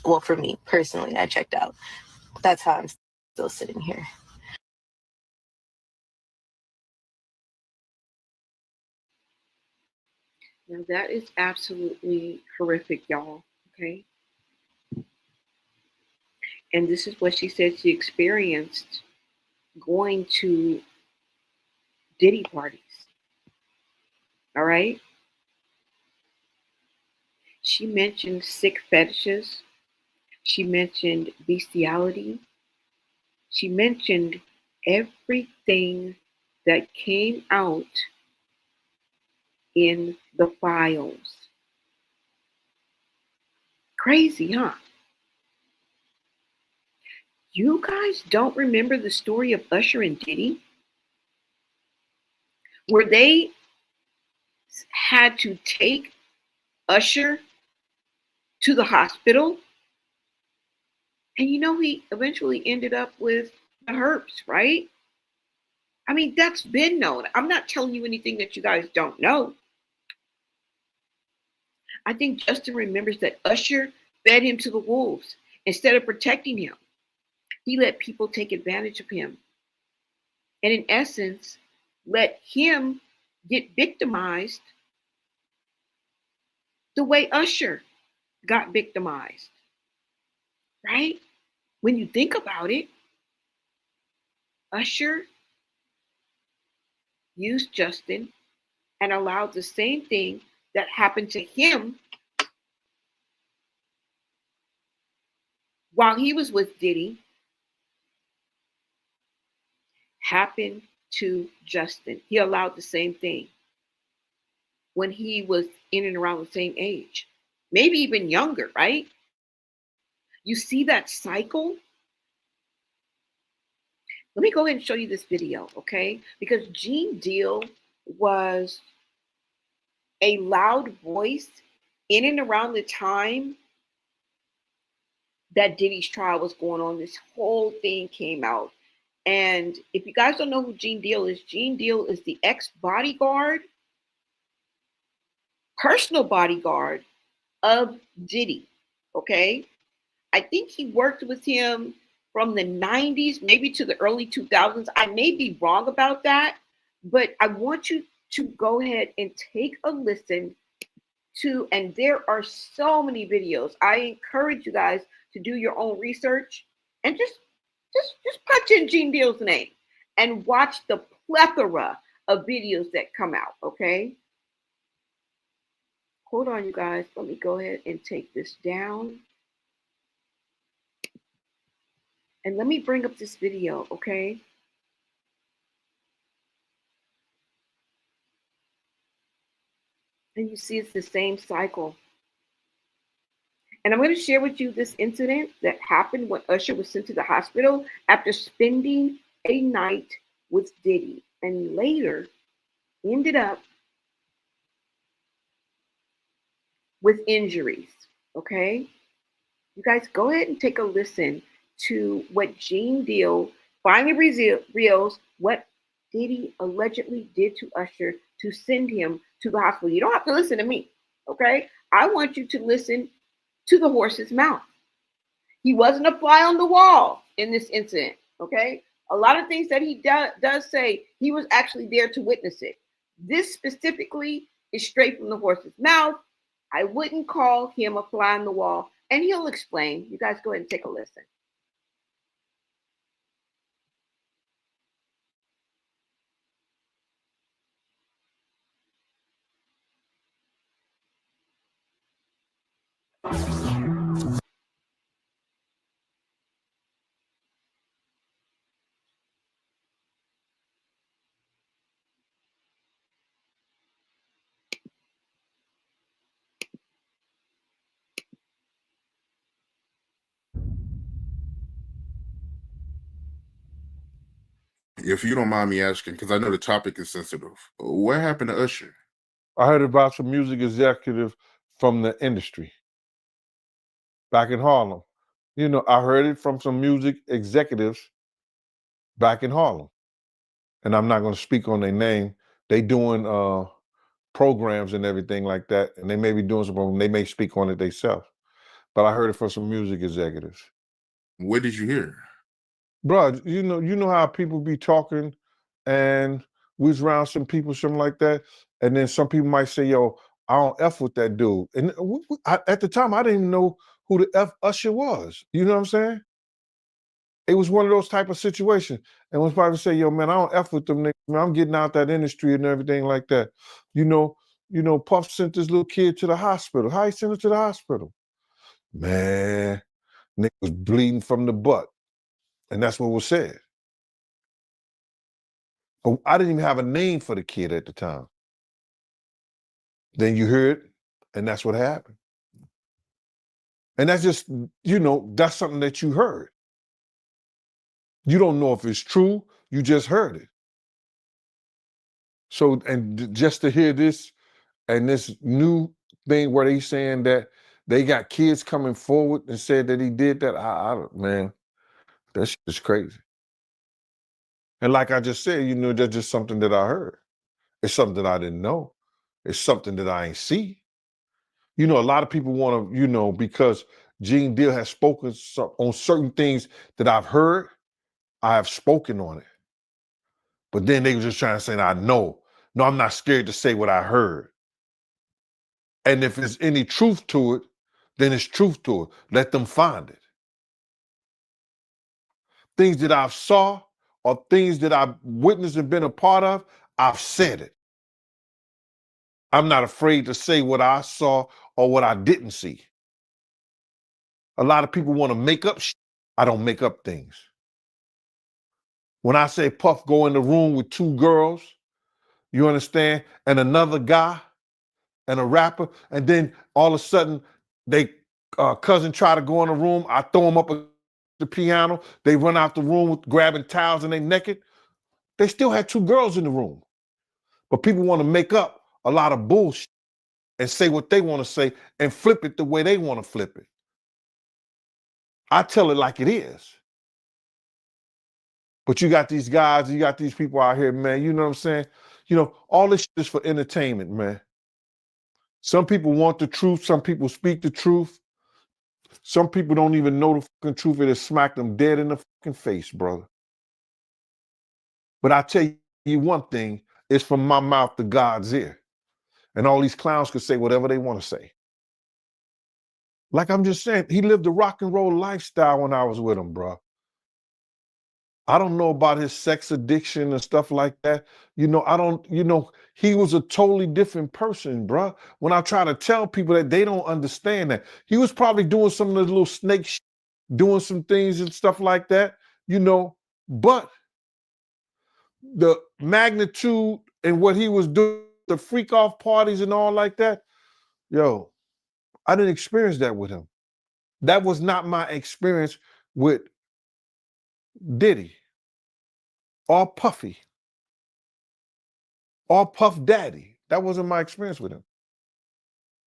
well, for me personally, I checked out. That's how I'm still sitting here. Now that is absolutely horrific, y'all. Okay. And this is what she said she experienced going to Diddy parties. All right. She mentioned sick fetishes. She mentioned bestiality. She mentioned everything that came out in the files. Crazy, huh? You guys don't remember the story of Usher and Diddy? Where they had to take Usher to the hospital. And he eventually ended up with the herpes, right? I mean, that's been known. I'm not telling you anything that you guys don't know. I think Justin remembers that Usher fed him to the wolves instead of protecting him. He let people take advantage of him. And in essence, let him get victimized the way Usher got victimized, right? When you think about it, Usher used Justin and allowed the same thing that happened to him while he was with Diddy happen to Justin. He allowed the same thing when he was in and around the same age, maybe even younger, right? You see that cycle? Let me go ahead and show you this video, okay? Because Gene Deal was a loud voice in and around the time that Diddy's trial was going on. This whole thing came out. And if you guys don't know who Gene Deal is the ex-bodyguard, personal bodyguard of Diddy, okay? I think he worked with him from the 90s, maybe to the early 2000s. I may be wrong about that, but I want you to go ahead and take a listen to, and there are so many videos. I encourage you guys to do your own research and just punch in Gene Deal's name and watch the plethora of videos that come out, okay? Hold on, you guys. Let me go ahead and take this down. And let me bring up this video, okay? And you see it's the same cycle. And I'm going to share with you this incident that happened when Usher was sent to the hospital after spending a night with Diddy and later ended up with injuries, okay? You guys go ahead and take a listen to what Gene Deal finally reveals what Diddy allegedly did to Usher to send him to the hospital. You don't have to listen to me, okay? I want you to listen to the horse's mouth. He wasn't a fly on the wall in this incident, okay? A lot of things that he does say, he was actually there to witness it. This specifically is straight from the horse's mouth. I wouldn't call him a fly on the wall, and he'll explain. You guys go ahead and take a listen. If you don't mind me asking, because I know the topic is sensitive, what happened to Usher? I heard about some music executive from the industry back in Harlem. You know, I heard it from some music executives back in Harlem. And I'm not going to speak on their name. They doing programs and everything like that. And they may be doing some, they may speak on it themselves. But I heard it from some music executives. What did you hear? Bro, you know how people be talking and we was around some people, something like that. And then some people might say, yo, I don't F with that dude. And at the time, I didn't even know who the F Usher was. You know what I'm saying? It was one of those type of situations. And when somebody say, yo, man, I don't F with them niggas, man, I'm getting out that industry and everything like that. You know, Puff sent this little kid to the hospital. How he sent her to the hospital? Man, nigga was bleeding from the butt. And that's what was said. But I didn't even have a name for the kid at the time. Then you hear it, and that's what happened. And that's just, that's something that you heard. You don't know if it's true. You just heard it. So, and just to hear this and this new thing where they saying that they got kids coming forward and said that he did that, man, that shit is crazy. And like I just said, that's just something that I heard. It's something that I didn't know. It's something that I ain't see. A lot of people want to, because Gene Deal has spoken on certain things that I've heard, I have spoken on it. But then they were just trying to say, I know. No, I'm not scared to say what I heard. And if there's any truth to it, then it's truth to it. Let them find it. Things that I've saw or things that I've witnessed and been a part of, I've said it. I'm not afraid to say what I saw or what I didn't see. A lot of people want to make up shit. I don't make up things. When I say Puff go in the room with two girls, you understand, and another guy and a rapper, and then all of a sudden they cousin try to go in the room, I throw them up at the piano, they run out the room with grabbing towels and they naked. They still had two girls in the room. But people want to make up a lot of bullshit and say what they want to say and flip it the way they want to flip it. I tell it like it is. But you got these guys, you got these people out here, man, you know what I'm saying? All this shit is for entertainment, man. Some people want the truth. Some people speak the truth. Some people don't even know the fucking truth. It'll smack them dead in the fucking face, brother. But I tell you one thing, it's from my mouth to God's ear. And all these clowns can say whatever they want to say. Like I'm just saying, he lived a rock and roll lifestyle when I was with him, bro. I don't know about his sex addiction and stuff like that. I don't, he was a totally different person, bro. When I try to tell people that, they don't understand that. He was probably doing some of the little snake shit, doing some things and stuff like that, but the magnitude and what he was doing, the freak off parties and all like that, yo, I didn't experience that with him. That was not my experience with Diddy or Puffy or Puff Daddy. That wasn't my experience with him.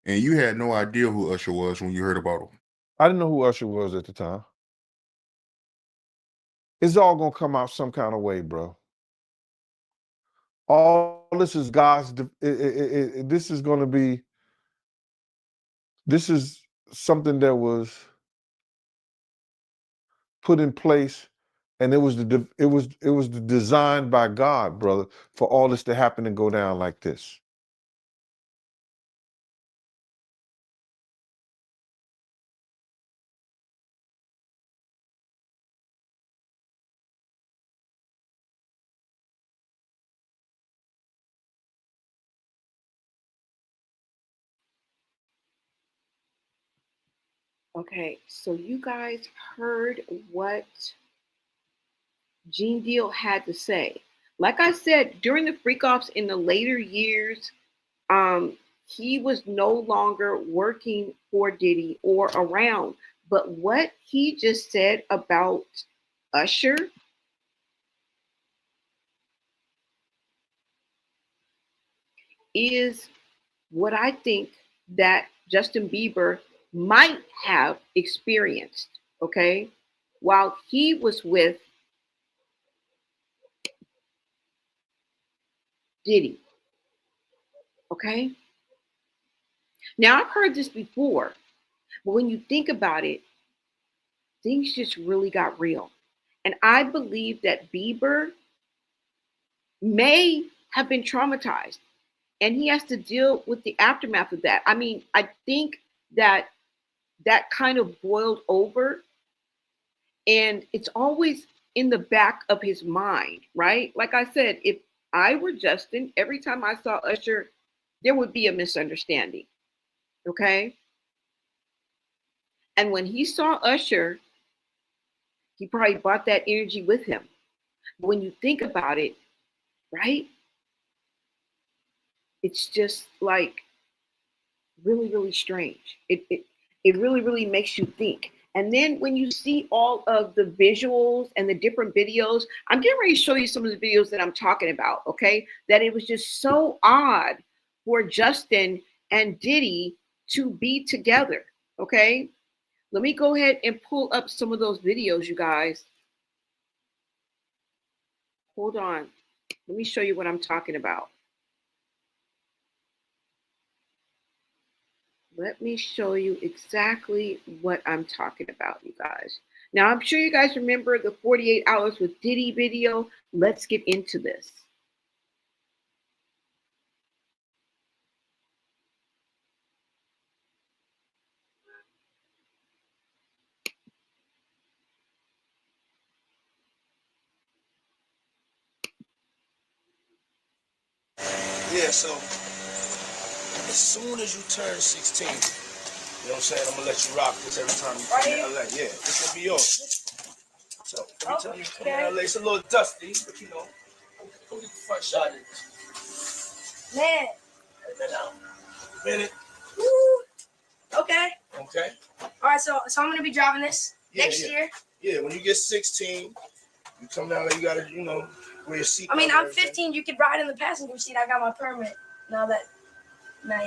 And you had no idea who Usher was when you heard about him. I didn't know who Usher was at the time. It's all gonna come out some kind of way, bro. All this is God's. This is gonna be. This is something that was put in place, and it was the design by God, brother, for all this to happen and go down like this. Okay, so you guys heard what Gene Deal had to say. Like I said, during the freak offs in the later years, he was no longer working for Diddy or around. But what he just said about Usher is what I think that Justin Bieber might have experienced, okay, while he was with Diddy, okay? Now, I've heard this before, but when you think about it, things just really got real. And I believe that Bieber may have been traumatized and he has to deal with the aftermath of that. I mean, I think that that kind of boiled over and it's always in the back of his mind, right? Like I said, if I were Justin, every time I saw Usher, there would be a misunderstanding, okay? And when he saw Usher, he probably brought that energy with him. But when you think about it, right? It's just like really, really strange. It really, really makes you think. And then when you see all of the visuals and the different videos, I'm getting ready to show you some of the videos that I'm talking about, okay? That it was just so odd for Justin and Diddy to be together, okay? Let me go ahead and pull up some of those videos, you guys. Hold on. Let me show you what I'm talking about. Let me show you exactly what I'm talking about, you guys. Now, I'm sure you guys remember the 48 hours with Diddy video. Let's get into this. Yeah, so as soon as you turn 16, you know what I'm saying, I'm gonna let you rock this every time you come to LA. Yeah, this will be yours. So every time you come to LA, it's a little dusty, but you know, go get the front shot of this. Man. Minute. Woo. Okay. Okay. All right, so I'm gonna be driving this next year. Yeah, when you get 16, you come down there, you gotta, you know, wear your seat. I mean, I'm 15. You could ride in the passenger seat. I got my permit. Not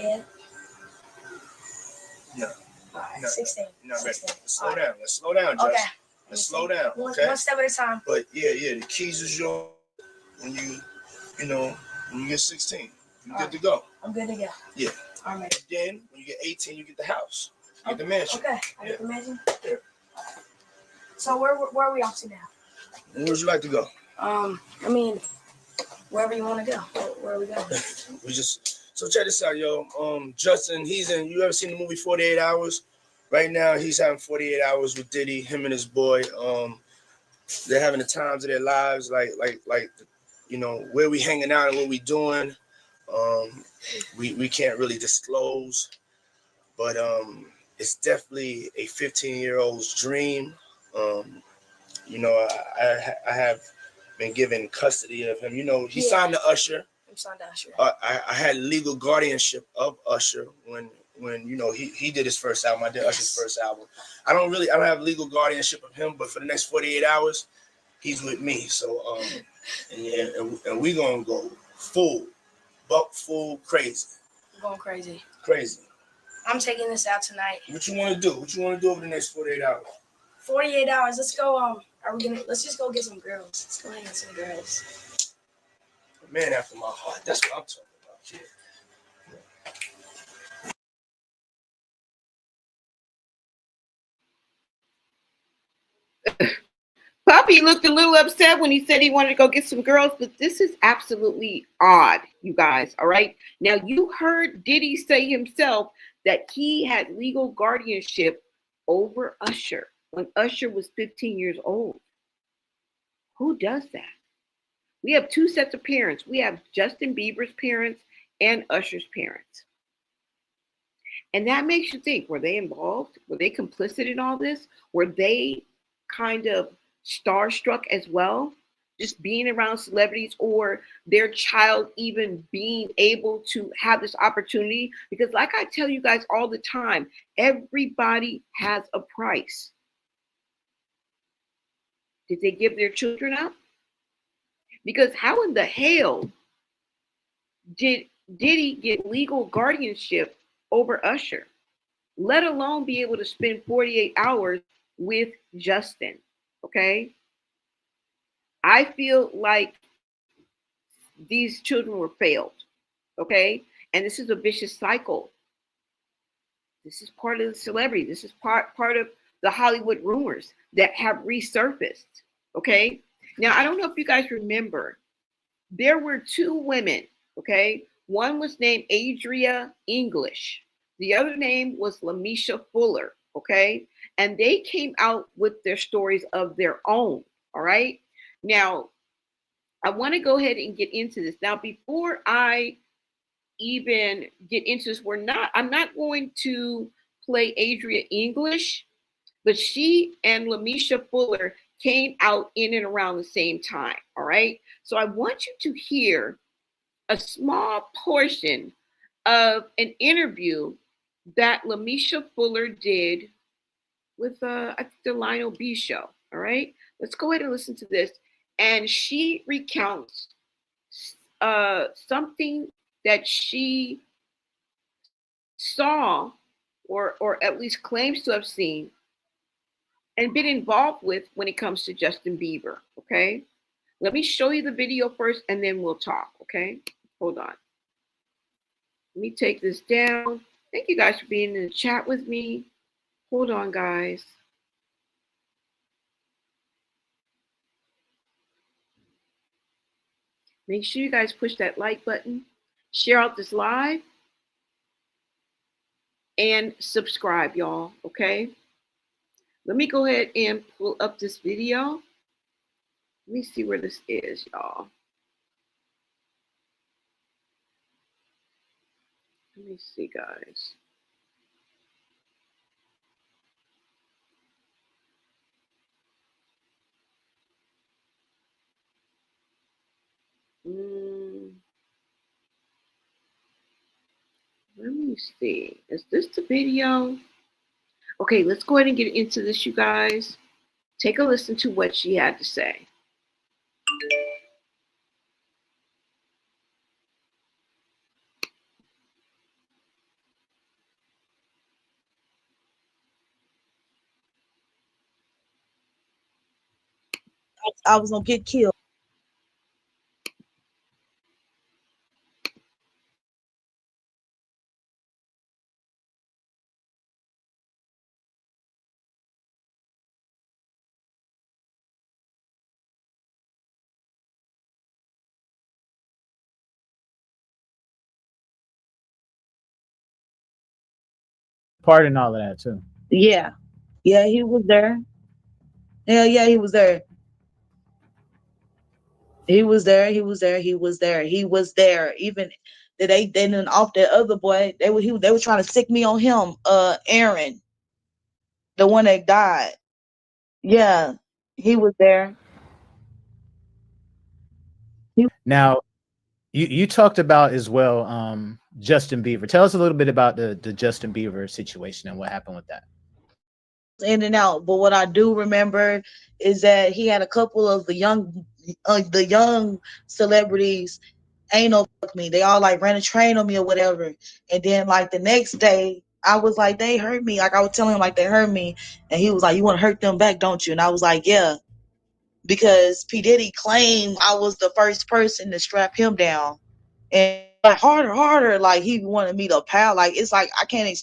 yet. No. All right, No. 16. You're not ready. 16. Let's slow down. Let's slow down, Josh. Okay. Let's slow down. Okay. One step at a time. But yeah, the keys is yours when you get 16. You good to go. I'm good to go. Yeah. All right. Then when you get 18, you get the house. You get the mansion. Okay. I get the mansion. Yeah. So where are we off to now? And where would you like to go? I mean, wherever you want to go. Where are we going? So check this out, yo. Justin, you ever seen the movie 48 Hours? Right now, he's having 48 hours with Diddy, him and his boy. They're having the times of their lives, like, you know, where we hanging out and what we doing. We can't really disclose, but it's definitely a 15-year-old's dream. You know, I have been given custody of him. You know, he signed to Usher. I'm signed to Usher. I had legal guardianship of Usher when you know he did his first album. I did Usher's first album. I don't have legal guardianship of him, but for the next 48 hours, he's with me. So and we gonna go full crazy. I'm going crazy. Crazy. I'm taking this out tonight. What you want to do? What you want to do over the next 48 hours? 48 hours. Let's go. Let's just go get some girls. Let's go get some girls. A man after my heart. That's what I'm talking about. Puppy looked a little upset when he said he wanted to go get some girls, but this is absolutely odd, you guys. All right. Now, you heard Diddy say himself that he had legal guardianship over Usher when Usher was 15 years old. Who does that? We have two sets of parents. We have Justin Bieber's parents and Usher's parents. And that makes you think, were they involved? Were they complicit in all this? Were they kind of starstruck as well, just being around celebrities, or their child even being able to have this opportunity? Because like I tell you guys all the time, everybody has a price. Did they give their children up? Because how in the hell did Diddy get legal guardianship over Usher, let alone be able to spend 48 hours with Justin? Okay. I feel like these children were failed. Okay. And this is a vicious cycle. This is part of the celebrity. This is part of the Hollywood rumors that have resurfaced. Okay. Now, I don't know if you guys remember, there were two women. Okay. One was named Adria English. The other name was Lamisha Fuller. Okay. And they came out with their stories of their own. All right. Now, I want to go ahead and get into this. Now, before I even get into this, I'm not going to play Adria English, but she and Lamisha Fuller came out in and around the same time. All right. So I want you to hear a small portion of an interview that Lamisha Fuller did with I think the Lionel B show. All right, let's go ahead and listen to this. And she recounts something that she saw, or at least claims to have seen and been involved with when it comes to Justin Bieber. Okay, let me show you the video first, and then we'll talk. Okay, hold on. Let me take this down. Thank you guys for being in the chat with me. Hold on, guys. Make sure you guys push that like button, share out this live, and subscribe, y'all. Okay. Let me go ahead and pull up this video. Let me see where this is, y'all. Let me see, guys. Let me see. Is this the video? Okay, let's go ahead and get into this, you guys. Take a listen to what she had to say. I was gonna get killed. Part and all of that too. Yeah. Yeah, he was there. Hell yeah, he was there. He was there. He was there. He was there. He was there. Even they didn't off that other boy. They were trying to sick me on him. Aaron, the one that died. Yeah, he was there. Now, you talked about as well Justin Bieber. Tell us a little bit about the Justin Bieber situation and what happened with that. In and out, but what I do remember is that he had a couple of the young celebrities ain't no fuck me. They all like ran a train on me or whatever. And then like the next day, I was like, they hurt me. Like I was telling him like they hurt me, and he was like, you want to hurt them back, don't you? And I was like, yeah, because P Diddy claimed I was the first person to strap him down, and like harder, harder. Like he wanted me to pal. Like it's like I can't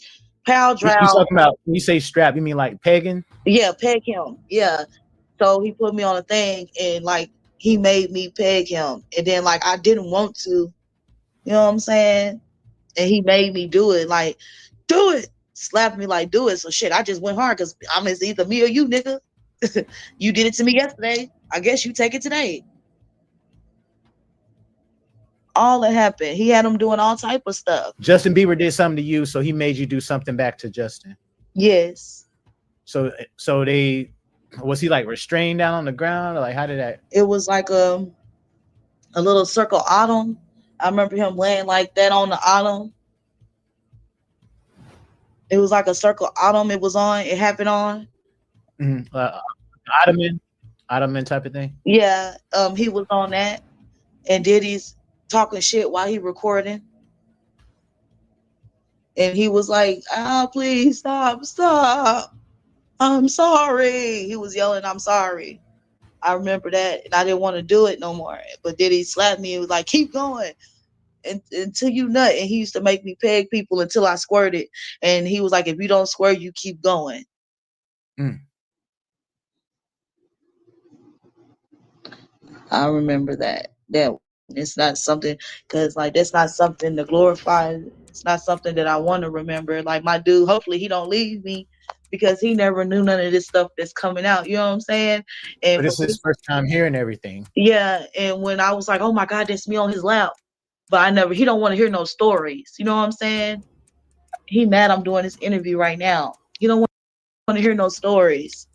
pal You drown. talking about when you say strap, you mean like pegging? Yeah, peg him. Yeah. So he put me on a thing, and like he made me peg him, and then like I didn't want to, you know what I'm saying? And he made me do it. Like, do it. Slapped me like, do it. So shit, I just went hard because it's either me or you, nigga. You did it to me yesterday. I guess you take it today. All that happened. He had him doing all type of stuff. Justin Bieber did something to you, so he made you do something back to Justin. Yes. So they was he like restrained down on the ground, or like how did that? It was like a little circle autumn. I remember him laying like that on the autumn. It was like a circle autumn. It was on. It happened on. Mm-hmm. Ottoman type of thing. Yeah. He was on that, and Diddy's talking shit while he recording. And he was like, please stop. I'm sorry. He was yelling, I'm sorry. I remember that, and I didn't want to do it no more. But Diddy slapped me and was like, keep going until you nut. And he used to make me peg people until I squirted. And he was like, if you don't squirt, you keep going. I remember that. That it's not something, because like that's not something to glorify. It's not something that I want to remember. Like my dude, hopefully he don't leave me, because he never knew none of this stuff that's coming out. You know what I'm saying? And But it's his first time hearing everything. yeah, and when I was like, oh my God, that's me on his lap. But he don't want to hear no stories. You know what I'm saying? He mad I'm doing this interview right now. He don't want to hear no stories.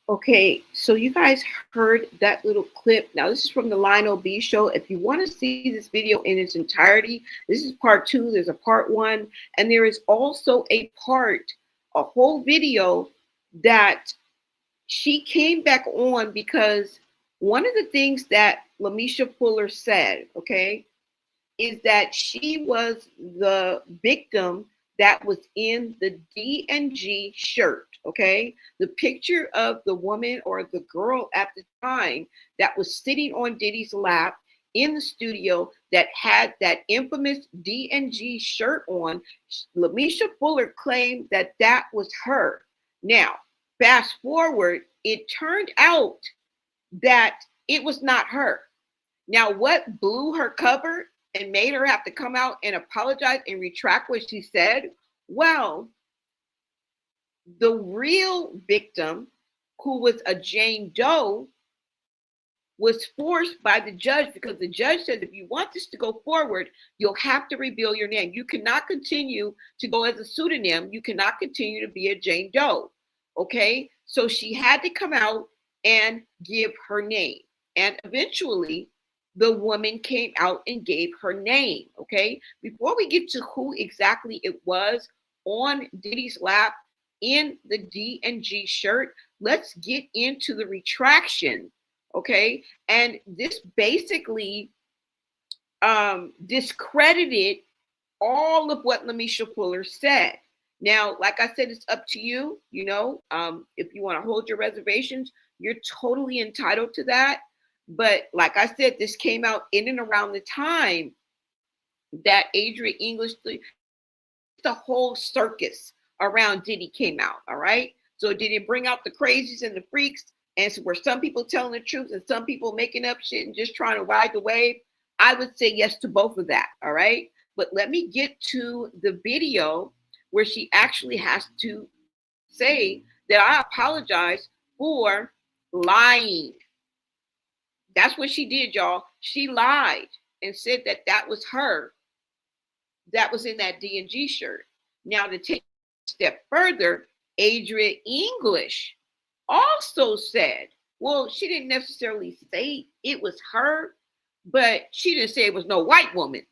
Okay, so you guys heard that little clip. Now, this is from the Lionel B show. If you want to see this video in its entirety, this is part 2. There's a part 1, and there is also a whole video that she came back on because one of the things that Lamisha Fuller said, okay, is that she was the victim that was in the D&G shirt, okay? The picture of the woman or the girl at the time that was sitting on Diddy's lap in the studio that had that infamous D&G shirt on, Lamisha Fuller claimed that that was her. Now, fast forward, it turned out that it was not her. Now, what blew her cover and made her have to come out and apologize and retract what she said? Well, the real victim, who was a Jane Doe, was forced by the judge, because the judge said, if you want this to go forward, you'll have to reveal your name. You cannot continue to go as a pseudonym. You cannot continue to be a Jane Doe. Okay? So she had to come out and give her name. And eventually, the woman came out and gave her name. Okay? Before we get to who exactly it was on Diddy's lap in the D&G shirt, let's get into the retraction. Okay, and this basically discredited all of what Lamisha Fuller said. Now, like I said, it's up to you. You know, if you want to hold your reservations, you're totally entitled to that. But like I said, this came out in and around the time that Adria English, the whole circus around Diddy came out. All right. So did it bring out the crazies and the freaks? And so were some people telling the truth and some people making up shit and just trying to ride the wave? I would say yes to both of that. All right. But let me get to the video where she actually has to say that I apologize for lying. That's what she did, y'all. She lied and said that that was her that was in that D&G shirt. Now, to take a step further, Adria English also said, well, she didn't necessarily say it was her, but she didn't say it was no white woman.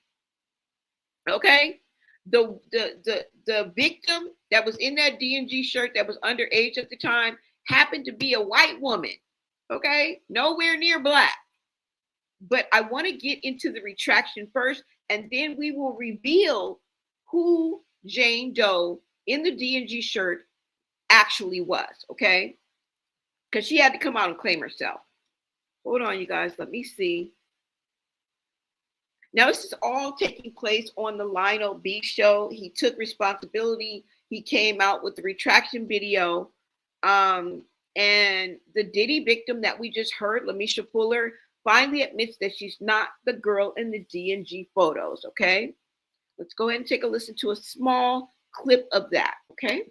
Okay? The victim that was in that D&G shirt that was underage at the time happened to be a white woman. Okay? Nowhere near black. But I want to get into the retraction first, and then we will reveal who Jane Doe in the D&G shirt actually was, okay? Because she had to come out and claim herself. Hold on, you guys. Let me see. Now, this is all taking place on the Lionel B show. He took responsibility. He came out with the retraction video. And the Diddy victim that we just heard, Lamisha Fuller, finally admits that she's not the girl in the D&G photos, okay? Let's go ahead and take a listen to a small clip of that, okay?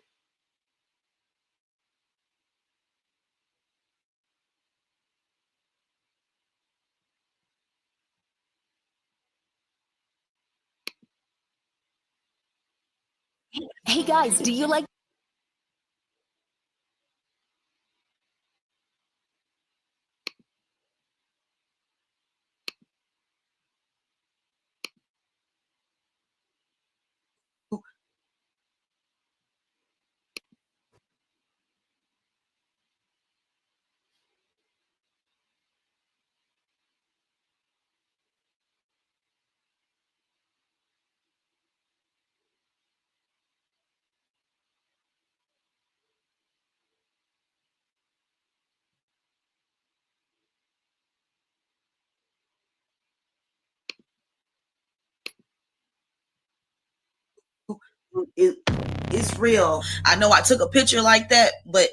Hey guys, do you like it's real. I know I took a picture like that, but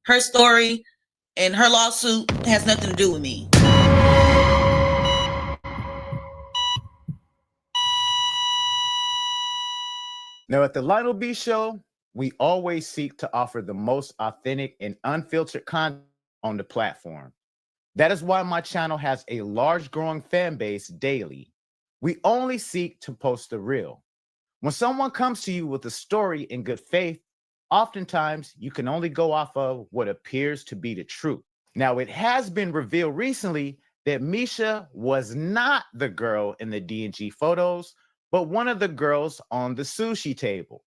her story and her lawsuit has nothing to do with me. Now, at the Lionel B show, we always seek to offer the most authentic and unfiltered content on the platform. That is why my channel has a large growing fan base daily. We only seek to post the real. When someone comes to you with a story in good faith, Oftentimes, you can only go off of what appears to be the truth. Now, it has been revealed recently that Misha was not the girl in the D&G photos, but one of the girls on the sushi table.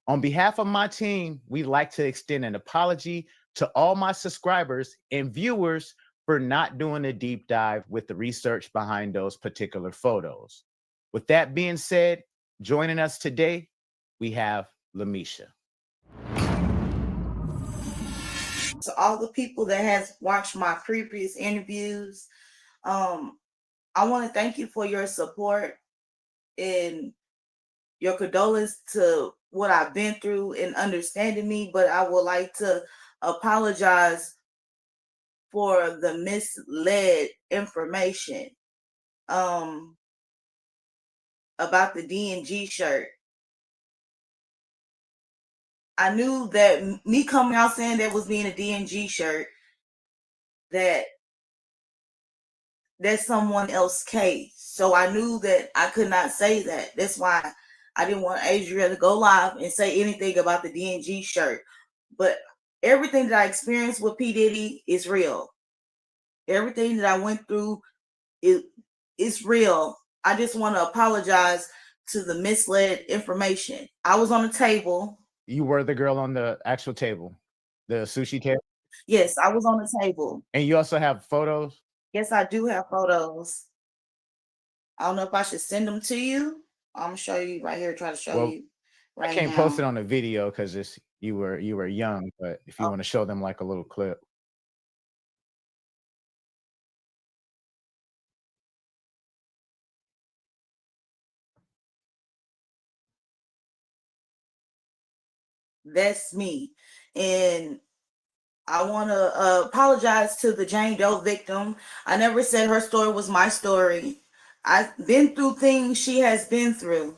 On behalf of my team, we'd like to extend an apology to all my subscribers and viewers for not doing a deep dive with the research behind those particular photos. With that being said, joining us today, we have Lamisha. To all the people that has watched my previous interviews, I want to thank you for your support and your condolence to what I've been through and understanding me, but I would like to apologize for the misled information about the D&G shirt. I knew that me coming out saying that was being a D&G shirt, that's someone else's case. So I knew that I could not say that. That's why I didn't want Adria to go live and say anything about the D&G shirt. But everything that I experienced with P. Diddy is real. Everything that I went through is real. I just want to apologize to the misled information. I was on the table. You were the girl on the actual table, the sushi table? Yes, I was on the table. And you also have photos? Yes, I do have photos. I don't know if I should send them to you. I'm gonna show you right here. Try to show you right now. I can't post it on the video because it's you were young, but if you want to show them like a little clip. That's me. And I want to apologize to the Jane Doe victim. I never said her story was my story. I've been through things she has been through,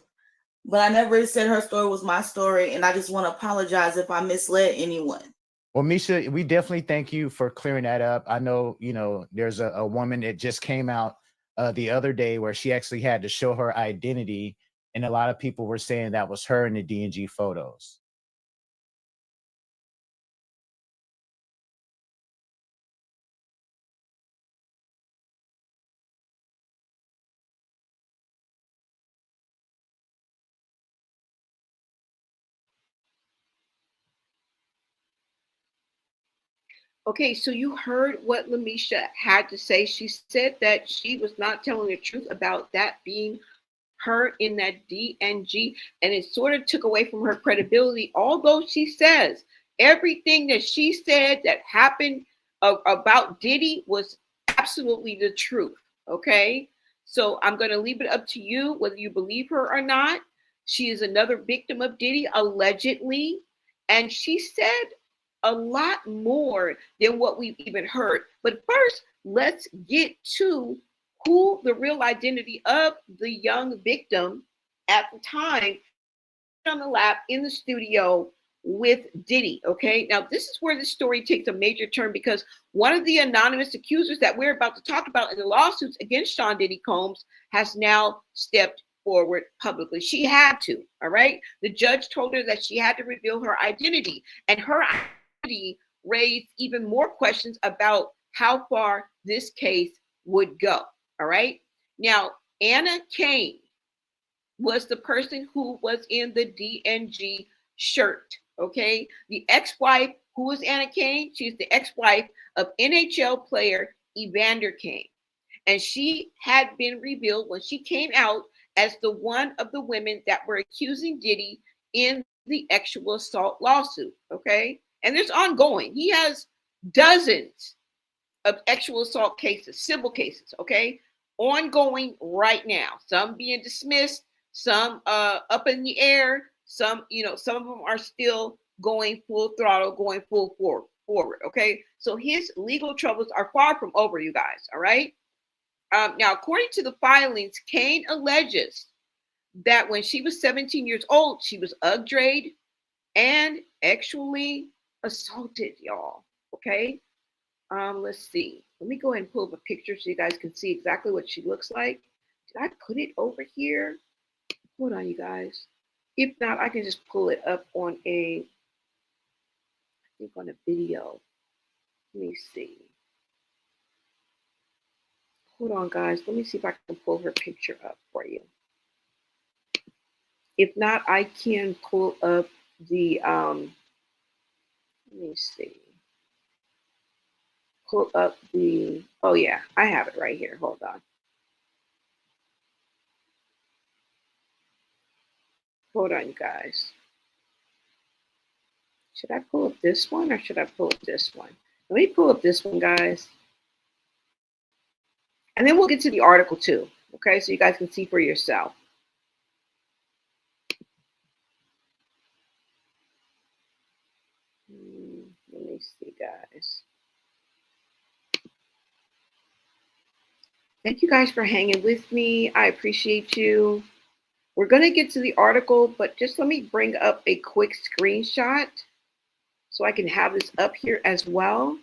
but I never said her story was my story. And I just want to apologize if I misled anyone. Well, Misha, we definitely thank you for clearing that up. I know, there's a woman that just came out the other day where she actually had to show her identity. And a lot of people were saying that was her in the D&G photos. Okay, so you heard what Lamisha had to say. She said that she was not telling the truth about that being her in that D&G, and it sort of took away from her credibility. Although she says everything that she said that happened about Diddy was absolutely the truth. Okay, so I'm going to leave it up to you whether you believe her or not. She is another victim of Diddy, allegedly, and she said a lot more than what we've even heard. But first, let's get to who the real identity of the young victim at the time on the lap in the studio with Diddy. Okay, now this is where the story takes a major turn because one of the anonymous accusers that we're about to talk about in the lawsuits against Sean Diddy Combs has now stepped forward publicly. She had to. All right, the judge told her that she had to reveal her identity, and her identity raised even more questions about how far this case would go. All right. Now, Anna Kane was the person who was in the D&G shirt. Okay. The ex-wife, who was Anna Kane? She's the ex-wife of NHL player Evander Kane. And she had been revealed when she came out as the one of the women that were accusing Diddy in the sexual assault lawsuit. Okay. And there's ongoing. He has dozens of sexual assault cases, civil cases, okay, ongoing right now. Some being dismissed, some up in the air, some, some of them are still going full throttle, going full forward, okay? So his legal troubles are far from over, you guys, all right? Now, according to the filings, Kane alleges that when she was 17 years old, she was updraged and actually assaulted, y'all, okay? Let's see. Let me go ahead and pull up a picture so you guys can see exactly what she looks like. Did I put it over here? Hold on, you guys. If not, I can just pull it up on a think on a video. Let me see. Hold on, guys. Let me see if I can pull her picture up for you. If not, I can pull up the, let me see. Pull up the, oh yeah, I have it right here. Hold on. Hold on, you guys. Should I pull up this one or should I pull up this one? Let me pull up this one, guys. And then we'll get to the article too, okay? So you guys can see for yourself. Let me see, guys. Thank you guys for hanging with me. I appreciate you. We're going to get to the article, but just let me bring up a quick screenshot so I can have this up here as well.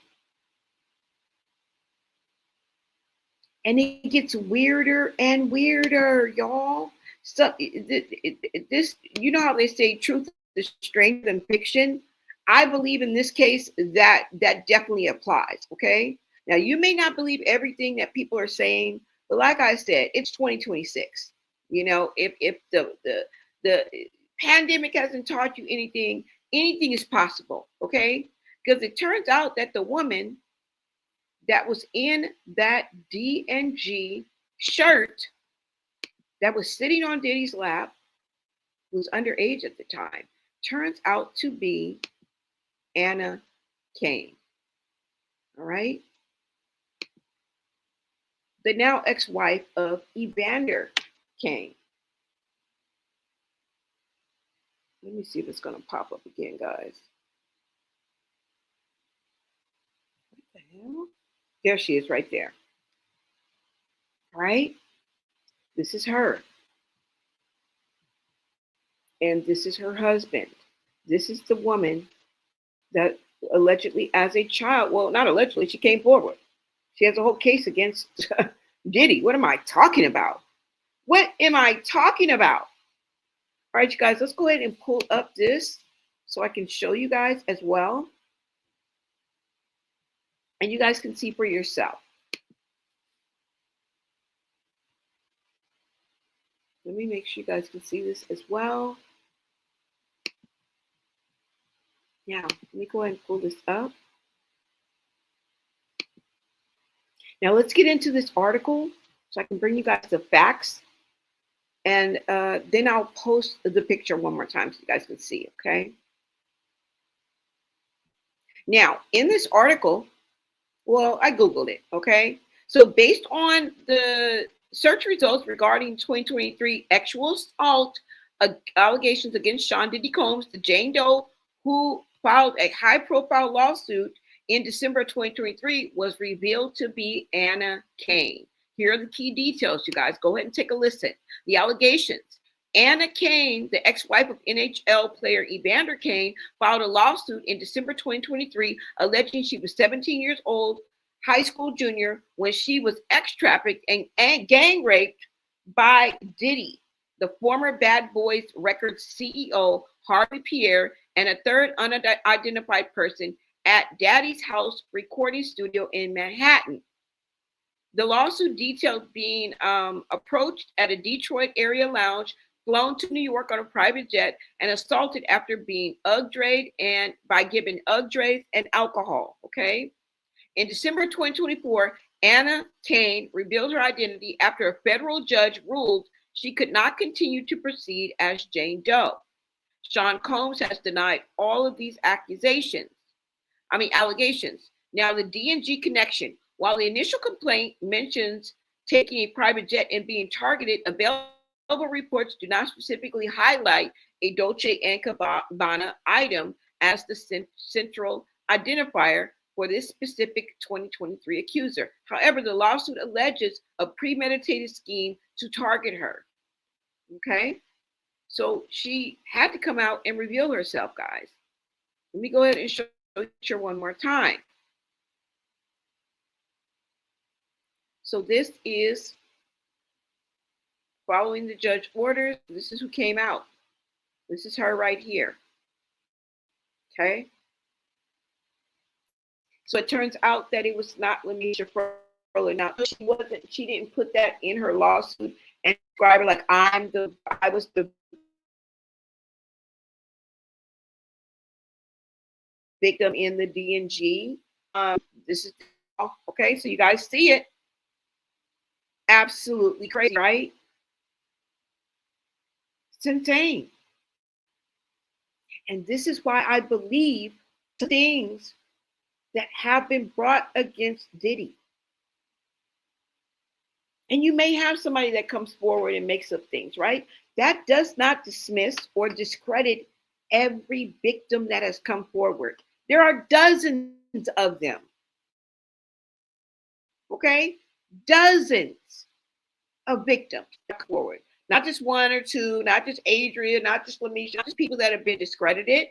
And it gets weirder and weirder, y'all. So this, you know how they say truth is stranger than fiction? I believe in this case that definitely applies, okay? Now, you may not believe everything that people are saying, but like I said, it's 2026. You know, if the pandemic hasn't taught you anything, anything is possible, okay? Because it turns out that the woman that was in that D&G shirt that was sitting on Diddy's lap, who was underage at the time, turns out to be Anna Kane. All right. The now ex-wife of Evander Kane. Let me see if it's going to pop up again, guys. What the hell? There she is right there. All right. This is her. And this is her husband. This is the woman that allegedly as a child, well, not allegedly, she came forward. She has a whole case against Diddy. What am I talking about? What am I talking about? All right, you guys, let's go ahead and pull up this so I can show you guys as well. And you guys can see for yourself. Let me make sure you guys can see this as well. Yeah, let me go ahead and pull this up. Now let's get into this article so I can bring you guys the facts. And then I'll post the picture one more time so you guys can see, okay? Now, in this article, well, I Googled it, okay? So based on the search results regarding 2023 sexual assault allegations against Sean Diddy Combs, the Jane Doe who filed a high-profile lawsuit in December 2023 was revealed to be Anna Kane. Here are the key details, you guys. Go ahead and take a listen. The allegations. Anna Kane, the ex-wife of NHL player Evander Kane, filed a lawsuit in December 2023 alleging she was 17 years old, high school junior, when she was ex-trafficked and gang raped by Diddy, the former Bad Boys Records CEO, Harvey Pierre, and a third unidentified person at Daddy's House recording studio in Manhattan. The lawsuit detailed being approached at a Detroit area lounge, flown to New York on a private jet, and assaulted after being UGG-drayed and by giving UGG-drays and alcohol, okay? In December 2024, Anna Kane revealed her identity after a federal judge ruled she could not continue to proceed as Jane Doe. Sean Combs has denied all of these allegations. Now, the D&G connection. While the initial complaint mentions taking a private jet and being targeted, available reports do not specifically highlight a Dolce & Gabbana item as the central identifier for this specific 2023 accuser. However, the lawsuit alleges a premeditated scheme to target her. Okay? So she had to come out and reveal herself, guys. Let me go ahead and show you one more time. So this is following the judge orders. This is who came out. This is her right here. Okay. So it turns out that it was not Lamisha Furlan. Now she didn't put that in her lawsuit and describe her like I was the victim in the D&G. This is okay, so you guys see it. Absolutely crazy, right? It's insane. And this is why I believe the things that have been brought against Diddy. And you may have somebody that comes forward and makes up things, right? That does not dismiss or discredit every victim that has come forward. There are dozens of them. Okay? Dozens of victims forward. Not just one or two, not just Adria, not just Lamisha, not just people that have been discredited.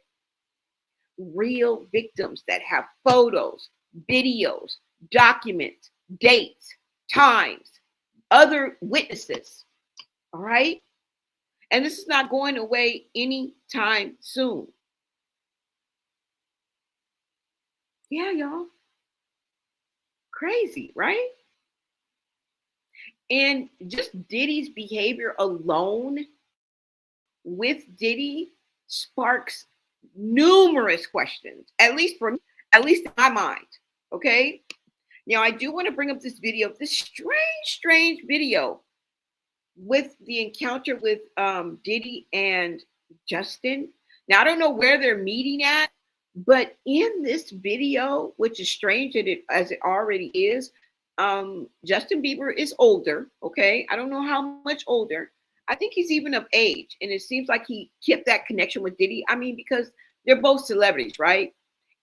Real victims that have photos, videos, documents, dates, times, other witnesses. All right? And this is not going away anytime soon. Yeah, y'all. Crazy, right? And just Diddy's behavior alone with Diddy sparks numerous questions, at least in my mind. Okay. Now I do want to bring up this video, this strange video with the encounter with Diddy and Justin. Now I don't know where they're meeting at, but in this video, which is strange as it already is, Justin Bieber is older. Okay, I don't know how much older. I think he's even of age, and it seems like he kept that connection with Diddy. I mean, because they're both celebrities, right?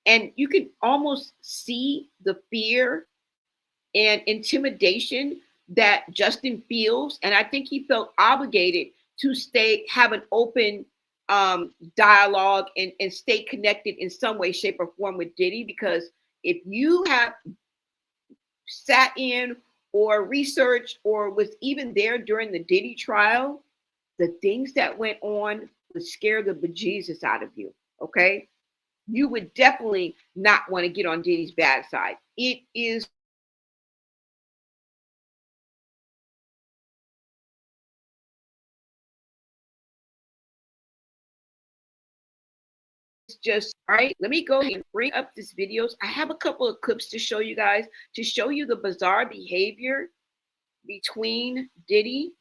And you can almost see the fear and intimidation that Justin feels, and I think he felt obligated to have an open dialogue and stay connected in some way, shape, or form with Diddy, because if you have sat in or researched or was even there during the Diddy trial, the things that went on would scare the bejesus out of you. Okay, you would definitely not want to get on Diddy's bad side. It is just all right. Let me go ahead and bring up these videos. I have a couple of clips to show you guys, to show you the bizarre behavior between Diddy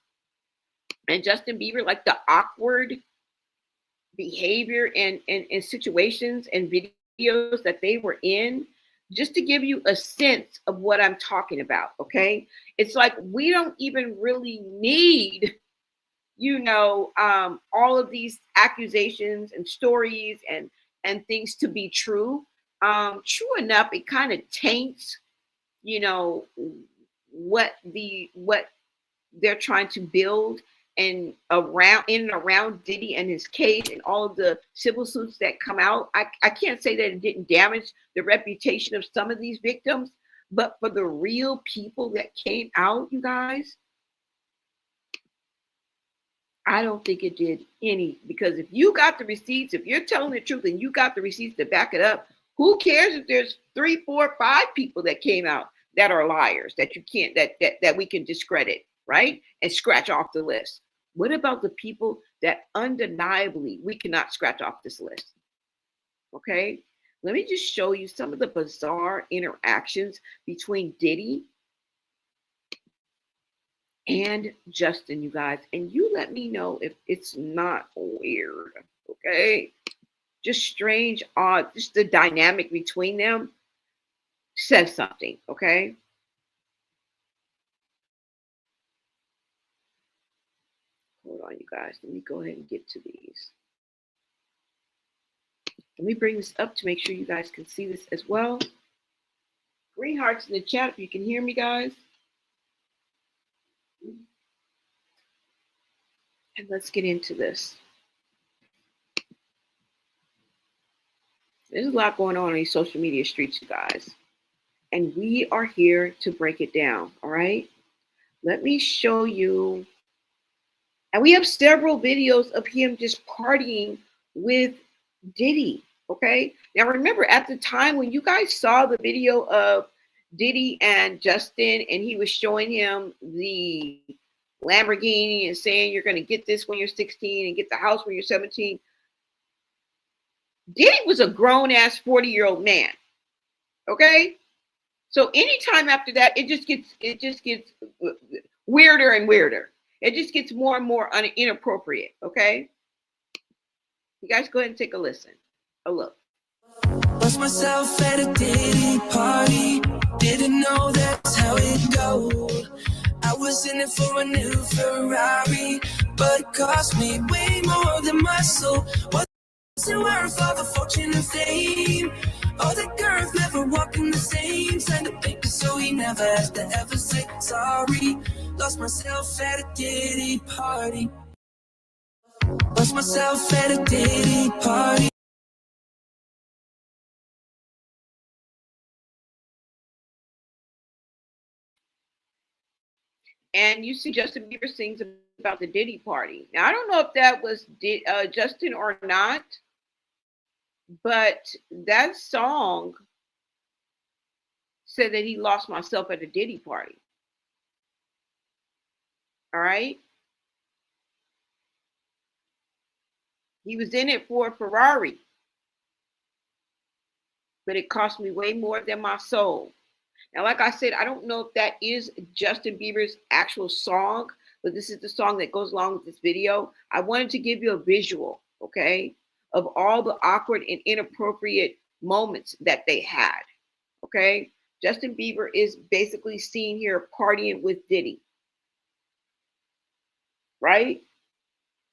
and Justin Bieber, like the awkward behavior and situations and videos that they were in, just to give you a sense of what I'm talking about. Okay, it's like we don't even really need, all of these accusations and stories and things to be true. True enough, it kind of taints, what they're trying to build and in and around Diddy and his case and all of the civil suits that come out. I can't say that it didn't damage the reputation of some of these victims, but for the real people that came out, you guys, I don't think it did any, because if you got the receipts, if you're telling the truth and you got the receipts to back it up, who cares if there's 3, 4, 5 people that came out that are liars that you can't, that we can discredit, right? And scratch off the list. What about the people that undeniably we cannot scratch off this list? Okay, let me just show you some of the bizarre interactions between Diddy and Justin, you guys, and you let me know if it's not weird. Okay, just strange, odd, just the dynamic between them says something. Okay, hold on, you guys, let me go ahead and get to these. Let me bring this up to make sure you guys can see this as well. Green hearts in the chat if you can hear me, guys. And let's get into this. There's a lot going on these social media streets, you guys. And we are here to break it down, all right? Let me show you. And we have several videos of him just partying with Diddy. Okay. Now remember, at the time when you guys saw the video of Diddy and Justin, and he was showing him the Lamborghini and saying you're going to get this when you're 16 and get the house when you're 17. Diddy was a grown ass 40-year-old man. Okay. So anytime after that, it just gets weirder and weirder. It just gets more and more inappropriate. Okay. You guys go ahead and take a listen. A look. Lost myself at a Diddy party. Didn't know that's how it goes. I was in it for a new Ferrari, but it cost me way more than my soul. What's it worth all the fortune and fame? All the girls never walking the same. Signed a paper so he never has to ever say sorry. Lost myself at a Diddy party. Lost myself at a Diddy party. And you see Justin Bieber sings about the Diddy party. Now, I don't know if that was Justin or not, but that song said that he lost myself at the Diddy party. All right. He was in it for a Ferrari, but it cost me way more than my soul. Now, like I said, I don't know if that is Justin Bieber's actual song, but this is the song that goes along with this video. I wanted to give you a visual, okay, of all the awkward and inappropriate moments that they had, okay? Justin Bieber is basically seen here partying with Diddy, right?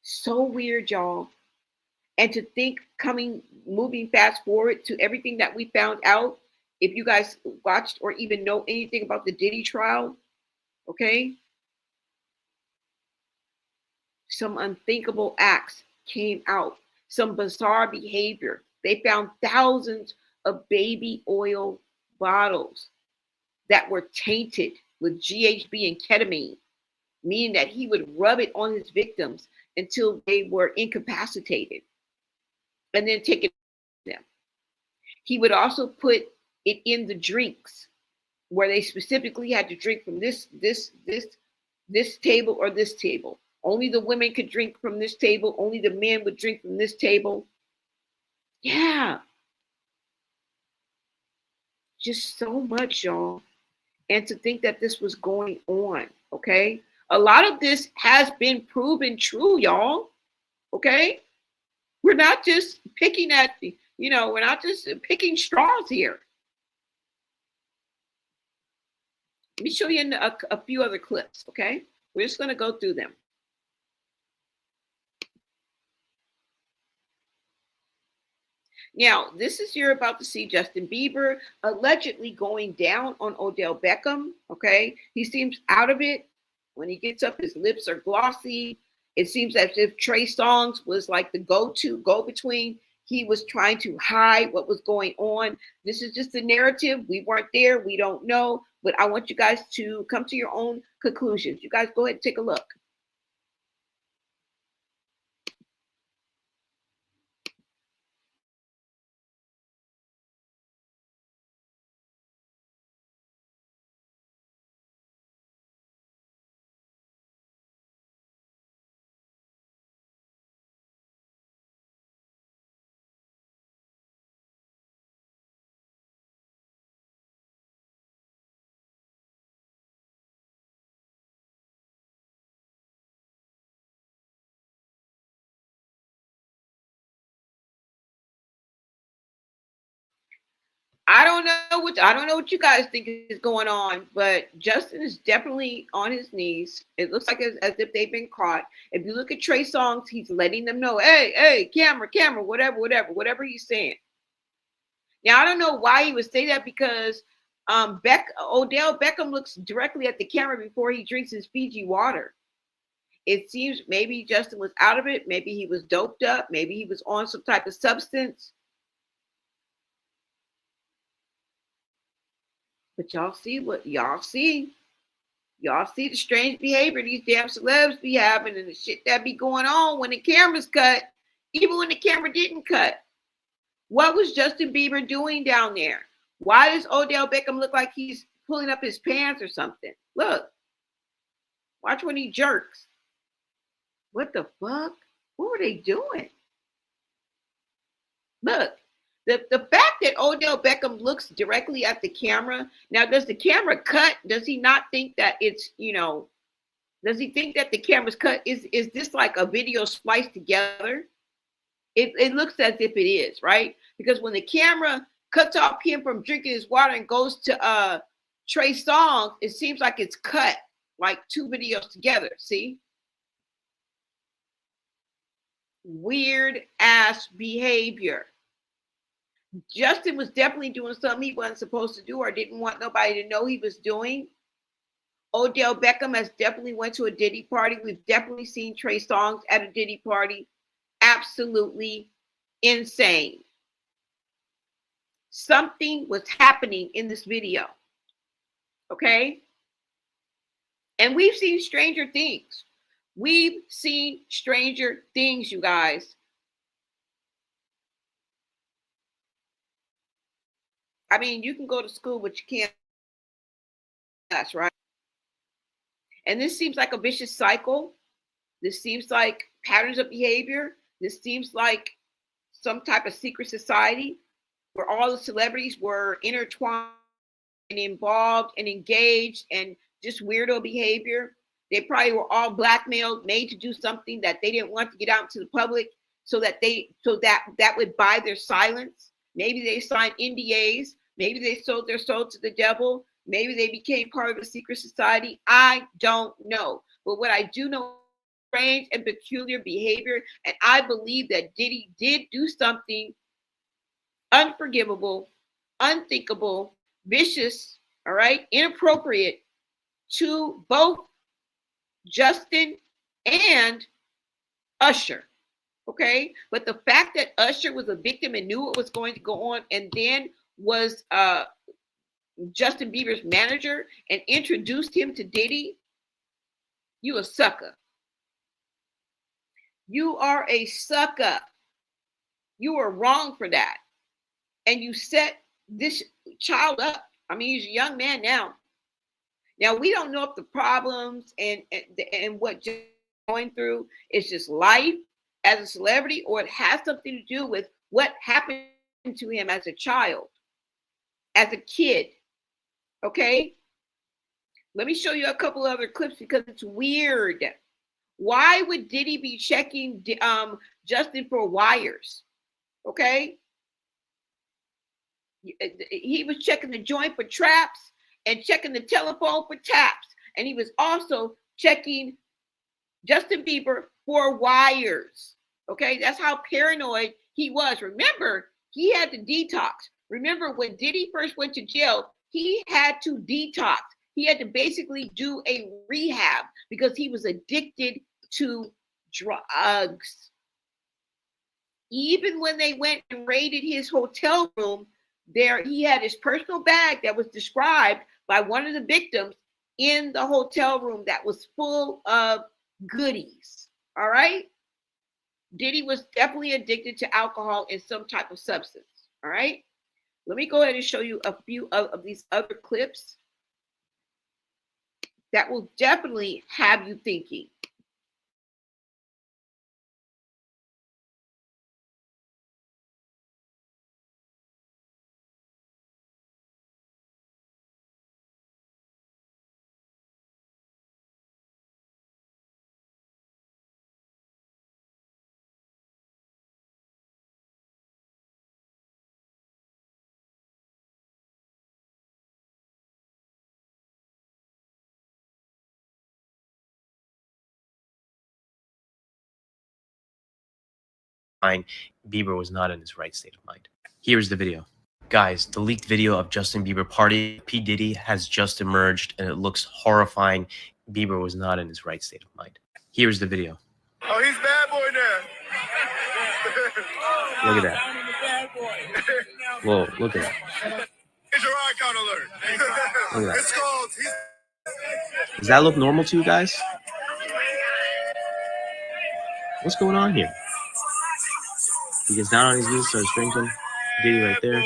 So weird, y'all. And to think moving fast forward to everything that we found out, if you guys watched or even know anything about the Diddy trial, okay, some unthinkable acts came out, some bizarre behavior. They found thousands of baby oil bottles that were tainted with GHB and ketamine, meaning that he would rub it on his victims until they were incapacitated and then take it from them. He would also put it in the drinks where they specifically had to drink from this table or this table. Only the women could drink from this table. Only the men would drink from this table. Yeah. Just so much, y'all. And to think that this was going on, okay? A lot of this has been proven true, y'all. Okay? We're not just picking at, we're not just picking straws here. Let me show you a few other clips, okay? We're just going to go through them. Now, this is you're about to see Justin Bieber allegedly going down on Odell Beckham, okay? He seems out of it. When he gets up, his lips are glossy. It seems as if Trey Songz was like the go-between. He was trying to hide what was going on. This is just a narrative. We weren't there. We don't know. But I want you guys to come to your own conclusions. You guys go ahead and take a look. I don't know what you guys think is going on, but Justin is definitely on his knees. It looks like as if they've been caught. If you look at Trey Songz, he's letting them know, hey, camera, whatever he's saying. Now I don't know why he would say that, because Odell Beckham looks directly at the camera before he drinks his Fiji water. It seems maybe Justin was out of it, maybe he was doped up, maybe he was on some type of substance. But y'all see the strange behavior these damn celebs be having and the shit that be going on when the camera's cut, even when the camera didn't cut. What was Justin Bieber doing down there? Why does Odell Beckham look like he's pulling up his pants or something? Look. Watch when he jerks. What the fuck? What were they doing? Look. The fact that Odell Beckham looks directly at the camera. Now, does the camera cut? Does he not think that it's, does he think that the camera's cut? Is this like a video spliced together? It looks as if it is, right? Because when the camera cuts off him from drinking his water and goes to Trey Songz, it seems like it's cut like two videos together. See? Weird ass behavior. Justin was definitely doing something he wasn't supposed to do or didn't want nobody to know he was doing. Odell Beckham has definitely went to a Diddy party. We've definitely seen Trey Songz at a Diddy party. Absolutely insane. Something was happening in this video. Okay? And we've seen stranger things. We've seen stranger things, you guys. I mean, you can go to school, but you can't. That's right. And this seems like a vicious cycle. This seems like patterns of behavior. This seems like some type of secret society where all the celebrities were intertwined and involved and engaged and just weirdo behavior. They probably were all blackmailed, made to do something that they didn't want to get out to the public so that that would buy their silence. Maybe they signed NDAs. Maybe they sold their soul to the devil. Maybe they became part of a secret society. I don't know. But what I do know, strange and peculiar behavior, and I believe that Diddy did do something unforgivable, unthinkable, vicious, all right, inappropriate to both Justin and Usher. Okay, but the fact that Usher was a victim and knew what was going to go on and then was Justin Bieber's manager and introduced him to Diddy, you a sucker. You are a sucker. You are wrong for that. And you set this child up. I mean, he's a young man now. Now, we don't know if the problems and what Justin's going through is just life as a celebrity, or it has something to do with what happened to him as a child, as a kid. Okay? Let me show you a couple other clips because it's weird. Why would Diddy be checking Justin for wires? Okay? He was checking the joint for traps and checking the telephone for taps. And he was also checking Justin Bieber for wires. Okay, that's how paranoid he was. Remember, he had to detox. Remember, when Diddy first went to jail, he had to detox. He had to basically do a rehab because he was addicted to drugs. Even when they went and raided his hotel room, there he had his personal bag that was described by one of the victims in the hotel room that was full of goodies. All right? Diddy was definitely addicted to alcohol and some type of substance. All right? Let me go ahead and show you a few of these other clips that will definitely have you thinking. Bieber was not in his right state of mind. Here's the video. Guys, the leaked video of Justin Bieber party, P. Diddy, has just emerged and it looks horrifying. Bieber was not in his right state of mind. Here's the video. Oh, he's bad boy now. Look at that. Whoa, look at that. It's your icon alert. Look at that. It's called. Does that look normal to you guys? What's going on here? He gets down on his knees, starts drinking. Diddy right there.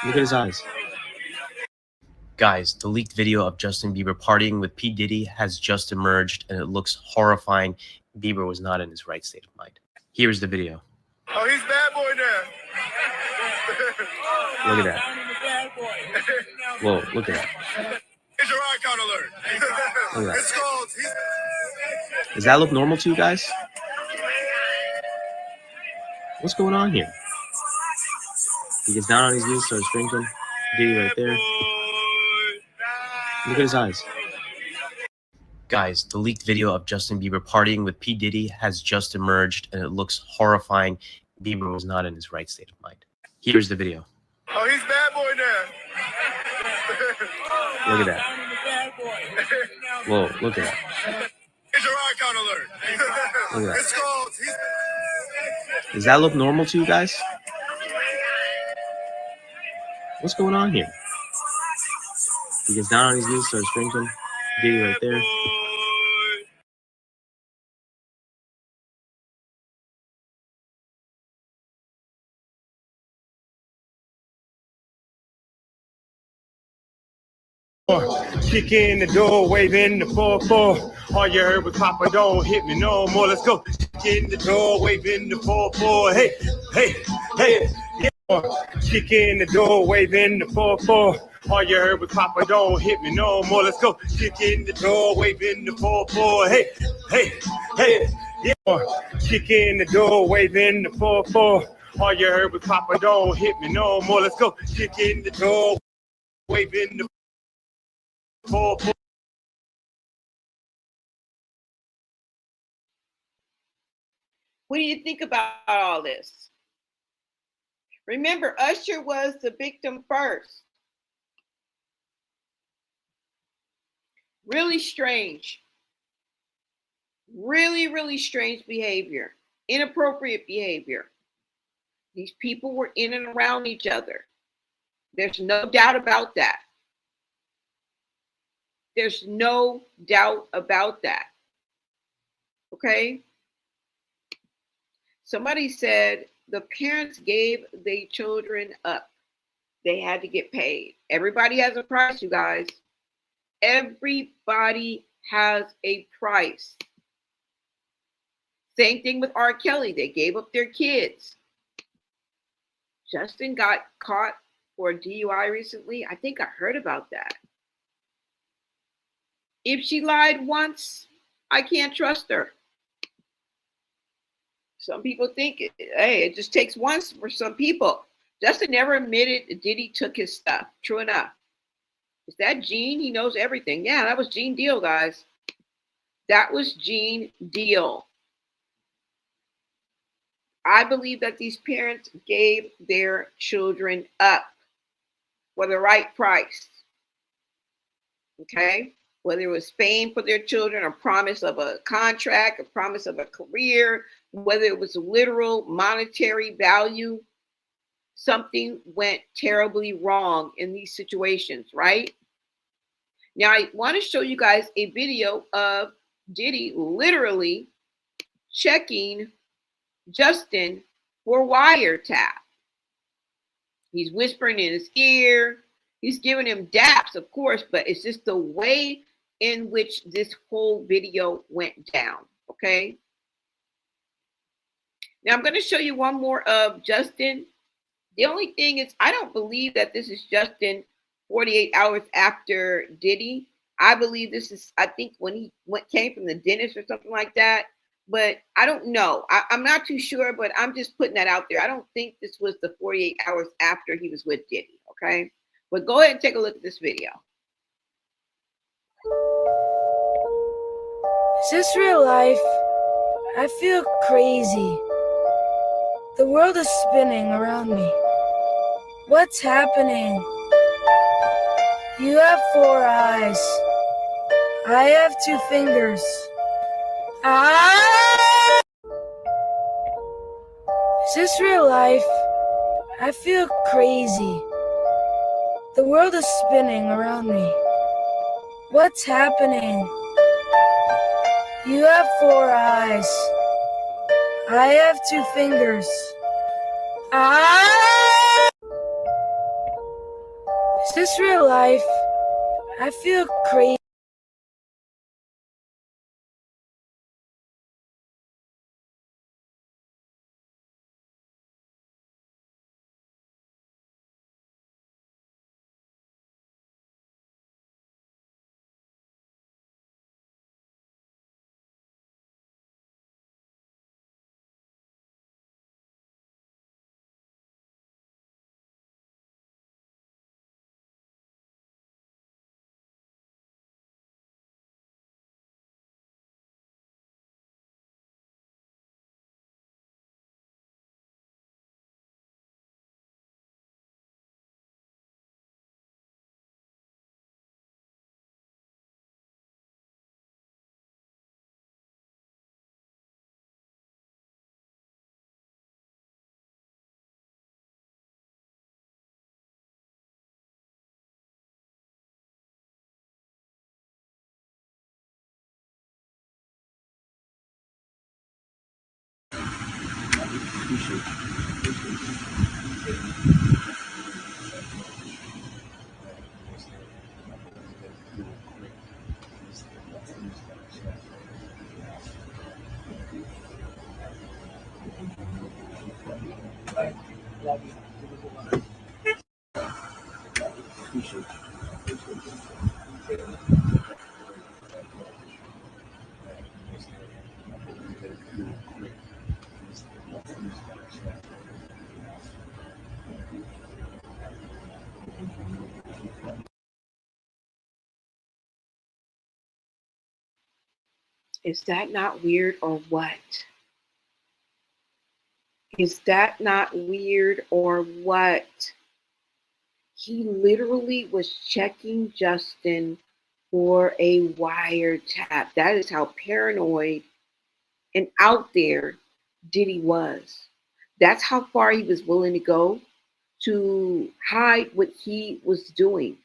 Look at his eyes. Guys, the leaked video of Justin Bieber partying with P. Diddy has just emerged, and it looks horrifying. Bieber was not in his right state of mind. Here's the video. Oh, he's bad boy now. Look at that. Whoa, look at that. It's your icon alert. Look at that. It's called. Does that look normal to you guys? What's going on here? He gets down on his knees, starts drinking. Diddy right there. Look at his eyes. Guys, the leaked video of Justin Bieber partying with P. Diddy has just emerged, and it looks horrifying. Bieber was not in his right state of mind. Here's the video. Oh, he's bad boy now. Look at that. Whoa, look at that. It's your icon alert. Look at that. It's called. Does that look normal to you guys? What's going on here? He gets down on his knees, starts drinking. Diddy right there. Kick in the door, waving the 4-4. All you heard was Papa, don't hit me no more. Let's go. Kick in the door, waving the 4-4. Hey, hey, hey. Yeah. Kick in the door, waving the 4-4. All you heard was Papa, don't hit me no more. Let's go. Kick in the door, waving the 4-4. Hey, hey, hey. Yeah. Kick in the door, waving the 4-4. All you heard was Papa, don't hit me no more. Let's go. Kick in the door, waving the 4-4. What do you think about all this? Remember, Usher was the victim first. Really strange. Really, really strange behavior. Inappropriate behavior. These people were in and around each other. There's no doubt about that. There's no doubt about that. Okay? Somebody said the parents gave their children up. They had to get paid. Everybody has a price, you guys. Everybody has a price. Same thing with R. Kelly. They gave up their kids. Justin got caught for a DUI recently. I think I heard about that. If she lied once, I can't trust her. Some people think, hey, it just takes once for some people. Justin never admitted that Diddy took his stuff. True enough. Is that Gene? He knows everything. Yeah, that was Gene Deal, guys. That was Gene Deal. I believe that these parents gave their children up for the right price. Okay? Whether it was fame for their children, a promise of a contract, a promise of a career, whether it was literal monetary value, something went terribly wrong in these situations, right? Now, I want to show you guys a video of Diddy literally checking Justin for wiretap. He's whispering in his ear. He's giving him daps, of course, but it's just the way in which this whole video went down, okay? Now, I'm going to show you one more of Justin. The only thing is, I don't believe that this is Justin 48 hours after Diddy. I believe this is, I think, when he came from the dentist or something like that. But I don't know. I'm not too sure, but I'm just putting that out there. I don't think this was the 48 hours after he was with Diddy, okay? But go ahead and take a look at this video. Is this real life? I feel crazy. The world is spinning around me. What's happening? You have 4 eyes. I have 2 fingers. Ah! Is this real life? I feel crazy. The world is spinning around me. What's happening? You have 4 eyes. I have 2 fingers. Ah! Is this real life? I feel crazy. Is that not weird or what? Is that not weird or what? He literally was checking Justin for a wiretap. That is how paranoid and out there Diddy was. That's how far he was willing to go to hide what he was doing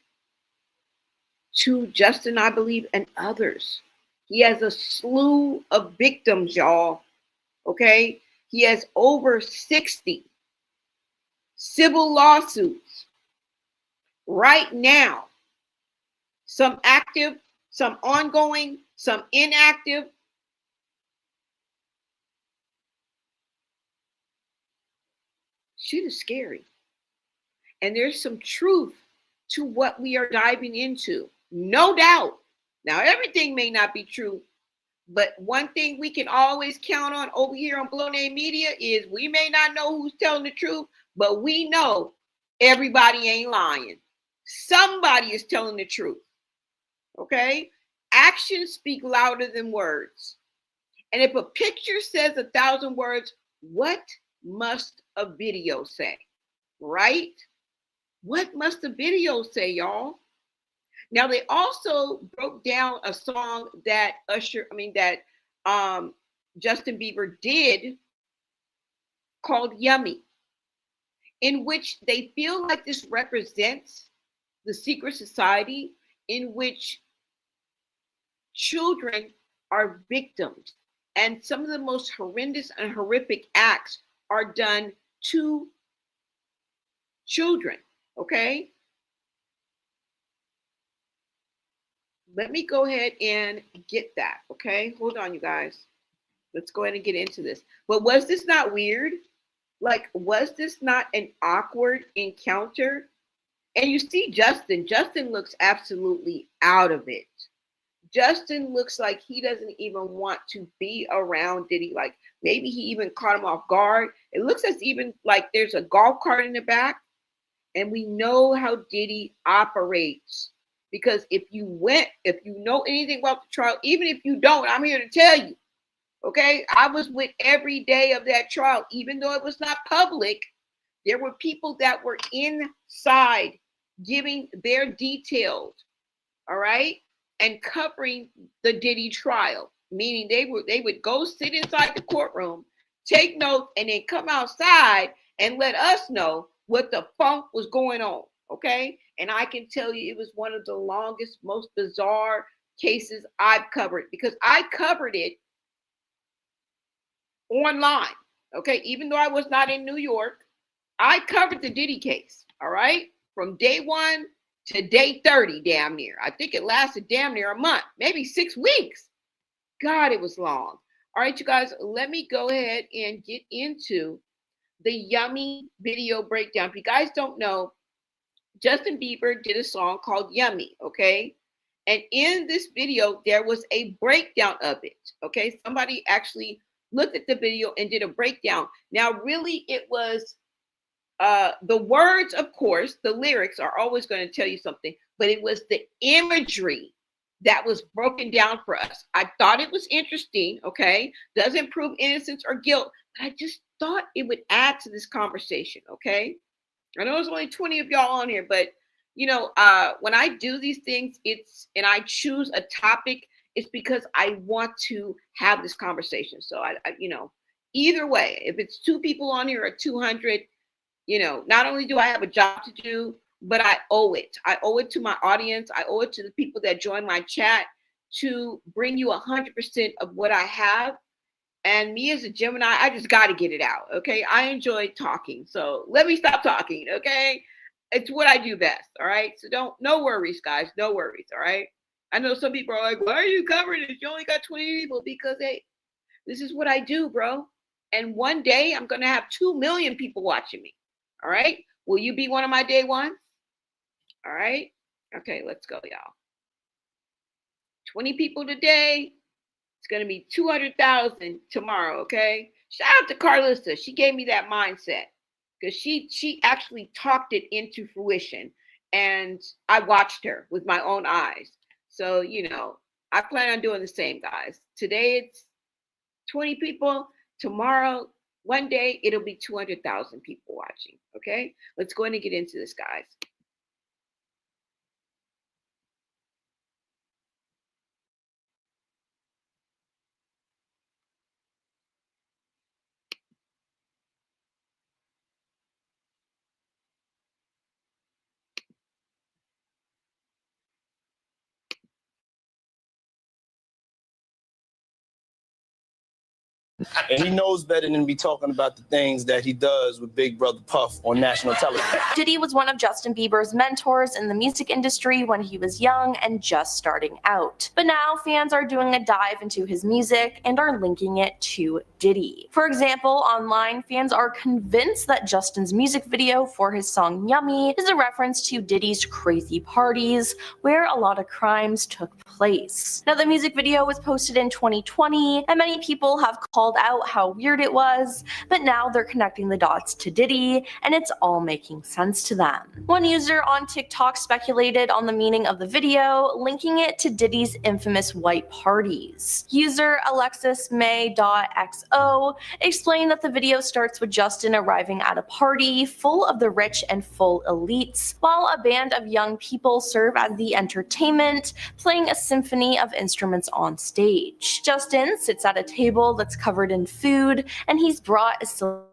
to Justin, I believe, and others. He has a slew of victims, y'all. Okay? He has over 60 civil lawsuits right now. Some active, some ongoing, some inactive. Shit is scary. And there's some truth to what we are diving into. No doubt. Now, everything may not be true, but one thing we can always count on over here on Blow Name Media is we may not know who's telling the truth, but we know everybody ain't lying. Somebody is telling the truth. Okay? Actions speak louder than words. And if a picture says 1,000 words, what must a video say? Right? What must the video say, y'all? Now they also broke down a song that Justin Bieber did called Yummy, in which they feel like this represents the secret society in which children are victims. And some of the most horrendous and horrific acts are done to children. Okay? Let me go ahead and get that. Okay? Hold on, you guys. Let's go ahead and get into this. But was this not weird? Like, was this not an awkward encounter? And you see Justin. Justin looks absolutely out of it. Justin looks like he doesn't even want to be around Diddy. Like maybe he even caught him off guard. It looks as even like there's a golf cart in the back. And we know how Diddy operates. Because if you know anything about the trial, even if you don't, I'm here to tell you. Okay, I was with every day of that trial, even though it was not public. There were people that were inside giving their details, all right, and covering the Diddy trial, meaning they would go sit inside the courtroom, take notes, and then come outside and let us know what the funk was going on, okay? And I can tell you it was one of the longest, most bizarre cases I've covered because I covered it online, okay? Even though I was not in New York, I covered the Diddy case, all right? From day 1 to day 30, damn near. I think it lasted damn near a month, maybe 6 weeks. God, it was long. All right, you guys, let me go ahead and get into the Yummy video breakdown. If you guys don't know, Justin Bieber did a song called Yummy, okay? And in this video, there was a breakdown of it, okay? Somebody actually looked at the video and did a breakdown. Now, really, it was the words, of course, the lyrics are always going to tell you something, but it was the imagery that was broken down for us. I thought it was interesting, okay? Doesn't prove innocence or guilt, but I just thought it would add to this conversation, okay? I know there's only 20 of y'all on here, but you know, when I do these things, and I choose a topic, it's because I want to have this conversation. So I you know, either way, if it's 2 people on here or 200, you know, not only do I have a job to do, but I owe it. I owe it to my audience. I owe it to the people that join my chat to bring you 100% of what I have. And me as a Gemini, I just got to get it out. Okay. I enjoy talking. So let me stop talking. Okay. It's what I do best. All right. So no worries, guys. No worries. All right. I know some people are like, why are you covering this? You only got 20 people. Because, hey, this is what I do, bro. And one day I'm going to have 2 million people watching me. All right. Will you be one of my day ones? All right. Okay. Let's go, y'all. 20 people today. It's going to be 200,000 tomorrow, okay? Shout out to Carlissa. She gave me that mindset because she actually talked it into fruition, and I watched her with my own eyes. So, you know, I plan on doing the same, guys. Today it's 20 people. Tomorrow, one day, it'll be 200,000 people watching, okay? Let's go ahead and get into this, guys. And he knows better than to be talking about the things that he does with Big Brother Puff on national television. Diddy was one of Justin Bieber's mentors in the music industry when he was young and just starting out. But now fans are doing a dive into his music and are linking it to Diddy. For example, online fans are convinced that Justin's music video for his song Yummy is a reference to Diddy's crazy parties where a lot of crimes took place. Now, the music video was posted in 2020 and many people have called out how weird it was, but now they're connecting the dots to Diddy and it's all making sense to them. One user on TikTok speculated on the meaning of the video, linking it to Diddy's infamous white parties. User AlexisMay.xo explained that the video starts with Justin arriving at a party full of the rich and full elites, while a band of young people serve as the entertainment, playing a symphony of instruments on stage. Justin sits at a table that's covered in food, and he's brought a silver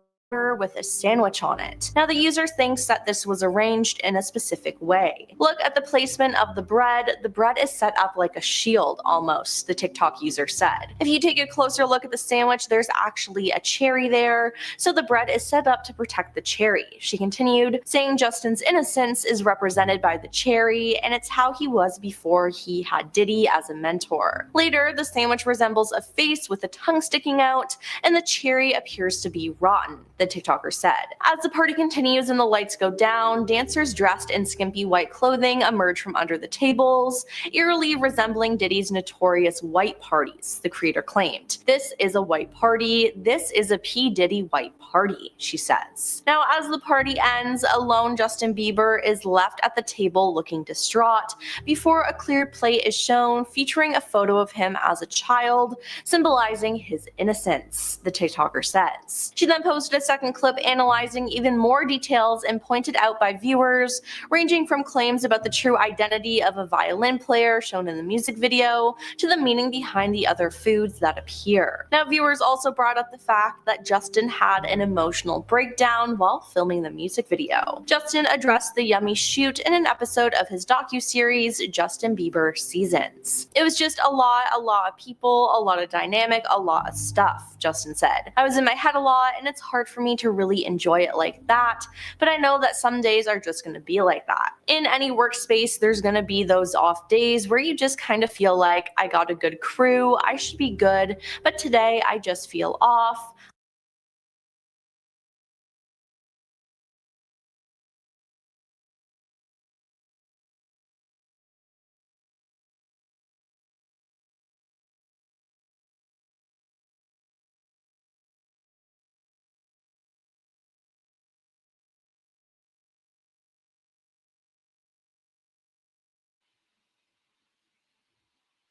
with a sandwich on it. Now, the user thinks that this was arranged in a specific way. Look at the placement of the bread. The bread is set up like a shield almost, the TikTok user said. If you take a closer look at the sandwich, there's actually a cherry there, so the bread is set up to protect the cherry. She continued, saying Justin's innocence is represented by the cherry, and it's how he was before he had Diddy as a mentor. Later, the sandwich resembles a face with a tongue sticking out, and the cherry appears to be rotten, the TikToker said. As the party continues and the lights go down, dancers dressed in skimpy white clothing emerge from under the tables, eerily resembling Diddy's notorious white parties, the creator claimed. This is a white party. This is a P. Diddy white party, she says. Now, as the party ends, a lone Justin Bieber is left at the table looking distraught before a clear plate is shown featuring a photo of him as a child, symbolizing his innocence, the TikToker says. She then posted a second clip analyzing even more details and pointed out by viewers, ranging from claims about the true identity of a violin player shown in the music video to the meaning behind the other foods that appear. Now, viewers also brought up the fact that Justin had an emotional breakdown while filming the music video. Justin addressed the Yummy shoot in an episode of his docuseries Justin Bieber Seasons. It was just a lot of people, a lot of dynamic, a lot of stuff, Justin said. I was in my head a lot and it's hard for for me to really enjoy it like that, but I know that some days are just gonna be like that. In any workspace, there's gonna be those off days where you just kind of feel like, I got a good crew, I should be good, but today I just feel off.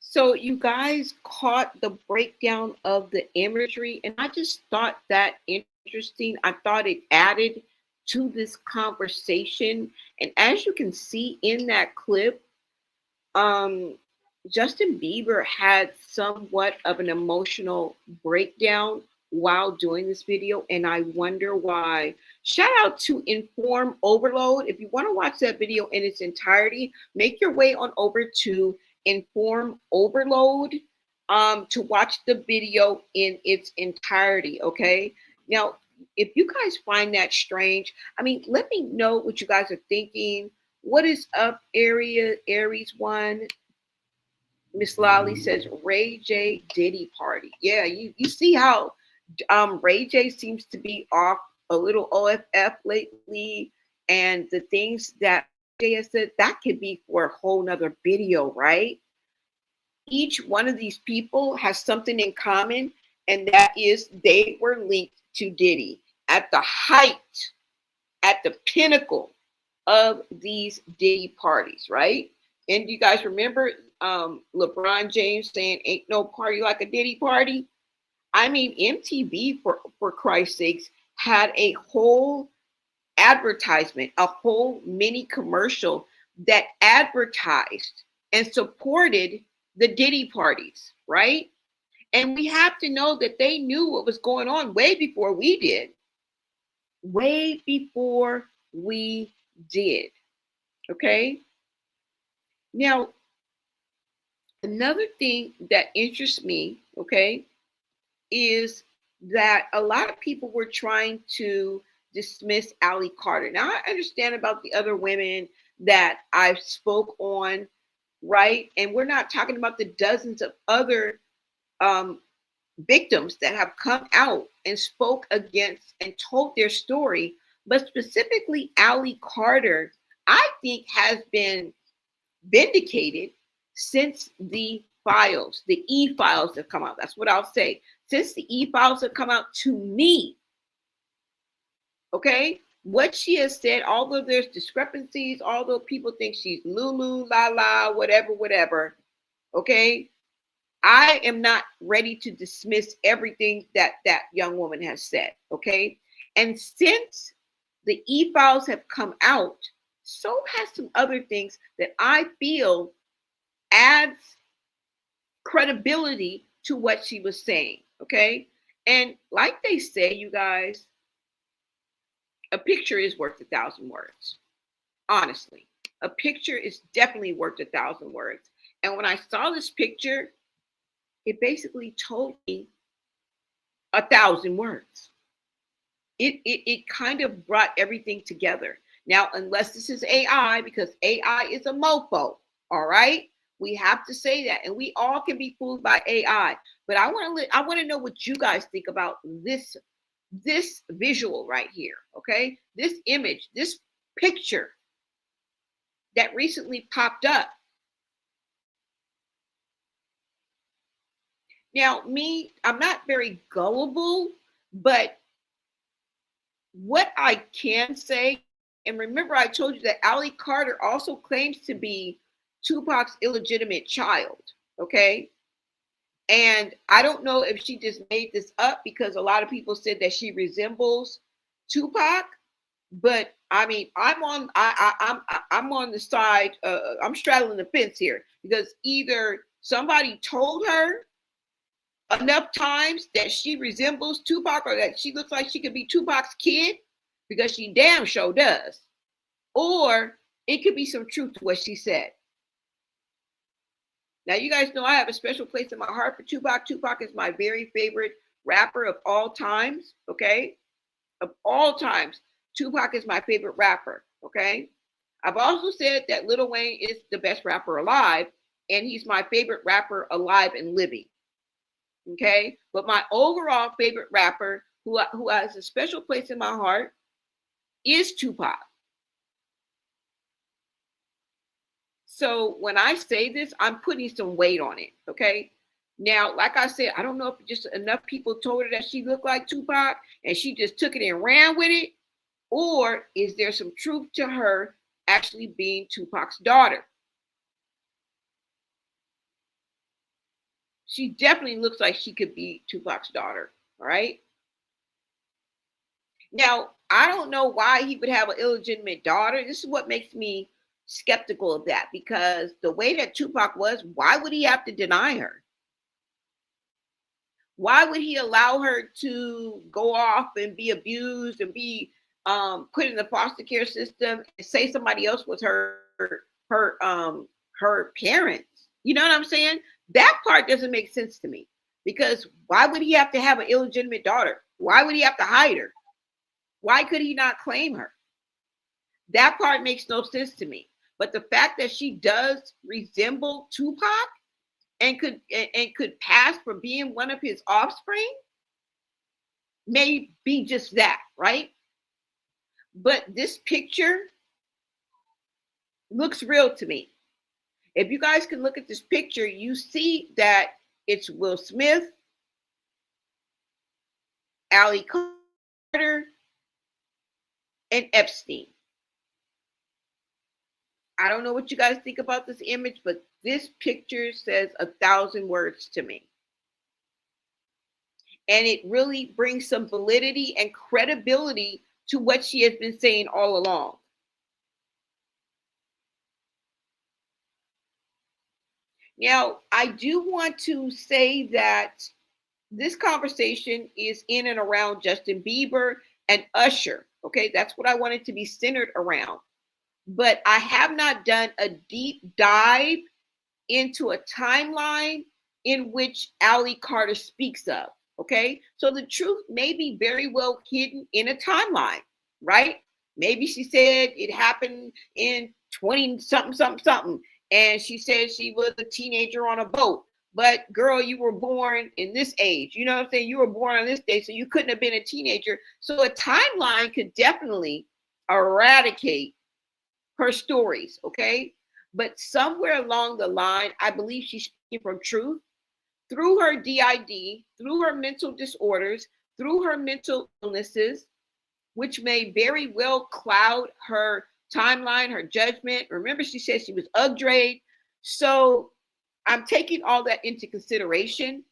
So you guys caught the breakdown of the imagery, and I just thought that interesting. I thought it added to this conversation. And as you can see in that clip, Justin Bieber had somewhat of an emotional breakdown while doing this video, and I wonder why. Shout out to Inform Overload. If you want to watch that video in its entirety, make your way on over to Inform Overload to watch the video in its entirety. Okay. Now, if you guys find that strange, I mean, let me know what you guys are thinking. What is up, Aries one? Miss Lolly says Ray J Diddy party. Yeah, you see how Ray J seems to be off a little OFF lately, and the things that Jay has said, that could be for a whole nother video, right? Each one of these people has something in common, and that is they were linked to Diddy at the height, at the pinnacle of these Diddy parties, right? And you guys remember LeBron James saying, ain't no party like a Diddy party? I mean, MTV, for Christ's sakes, had a whole advertisement, a whole mini commercial that advertised and supported the Diddy parties, right? And we have to know that they knew what was going on way before we did. Way before we did. Okay? Now, another thing that interests me, okay, is that a lot of people were trying to dismiss Allie Carter. Now, I understand about the other women that I spoke on, right? And we're not talking about the dozens of other victims that have come out and spoke against and told their story, but specifically Allie Carter, I think has been vindicated since the files, the e-files have come out. That's what I'll say. Since the e-files have come out to me, okay, what she has said, although there's discrepancies, although people think she's Lulu, la la, whatever, okay, I am not ready to dismiss everything that that young woman has said, okay? And since the e-files have come out, so has some other things that I feel adds credibility to what she was saying, okay? And like they say, you guys, a picture is worth 1,000 words. Honestly, a picture is definitely worth 1,000 words. And when I saw this picture, it basically told me 1,000 words. It kind of brought everything together. Now, unless this is AI, because AI is a mofo, all right? We have to say that, and we all can be fooled by AI. But I want to know what you guys think about this visual right here, okay? This image, this picture that recently popped up. Now, me, I'm not very gullible, but what I can say, and remember I told you that Allie Carter also claims to be Tupac's illegitimate child, okay? And I don't know if she just made this up because a lot of people said that she resembles Tupac, but I mean, I'm on the side, I'm straddling the fence here because either somebody told her enough times that she resembles Tupac or that she looks like she could be Tupac's kid, because she damn sure does, or it could be some truth to what she said. Now, you guys know I have a special place in my heart for Tupac. Tupac is my very favorite rapper of all times, okay? of all times, Tupac is my favorite rapper. Okay. I've also said that Lil Wayne is the best rapper alive, and he's my favorite rapper alive and living. Okay. But my overall favorite rapper who has a special place in my heart is Tupac. So when I say this, I'm putting some weight on it. Okay. Now, like I said, I don't know if just enough people told her that she looked like Tupac and she just took it and ran with it, or is there some truth to her actually being Tupac's daughter? She definitely looks like she could be Tupac's daughter. All right. Now, I don't know why he would have an illegitimate daughter. This is what makes me skeptical of that, because the way that Tupac was, why would he have to deny her? Why would he allow her to go off and be abused and be put in the foster care system and say somebody else was her parents? You know what I'm saying? That part doesn't make sense to me, because why would he have to have an illegitimate daughter? Why would he have to hide her? Why could he not claim her? That part makes no sense to me. But the fact that she does resemble Tupac and could pass for being one of his offspring may be just that, right? But this picture looks real to me. If you guys can look at this picture, you see that it's Will Smith, Ali Carter, and Epstein. I don't know what you guys think about this image, but this picture says 1,000 words to me. And it really brings some validity and credibility to what she has been saying all along. Now, I do want to say that this conversation is in and around Justin Bieber and Usher. Okay, that's what I want it to be centered around. But I have not done a deep dive into a timeline in which Ali Carter speaks of. Okay, so the truth may be very well hidden in a timeline, right? Maybe she said it happened in 20 something, something, something. And she said she was a teenager on a boat. But girl, you were born in this age. You know what I'm saying? You were born on this day, so you couldn't have been a teenager. So a timeline could definitely eradicate her stories, okay? But somewhere along the line, I believe she's speaking from truth through her DID, through her mental disorders, through her mental illnesses, which may very well cloud her timeline, her judgment. Remember, she said she was upgrade. So I'm taking all that into consideration.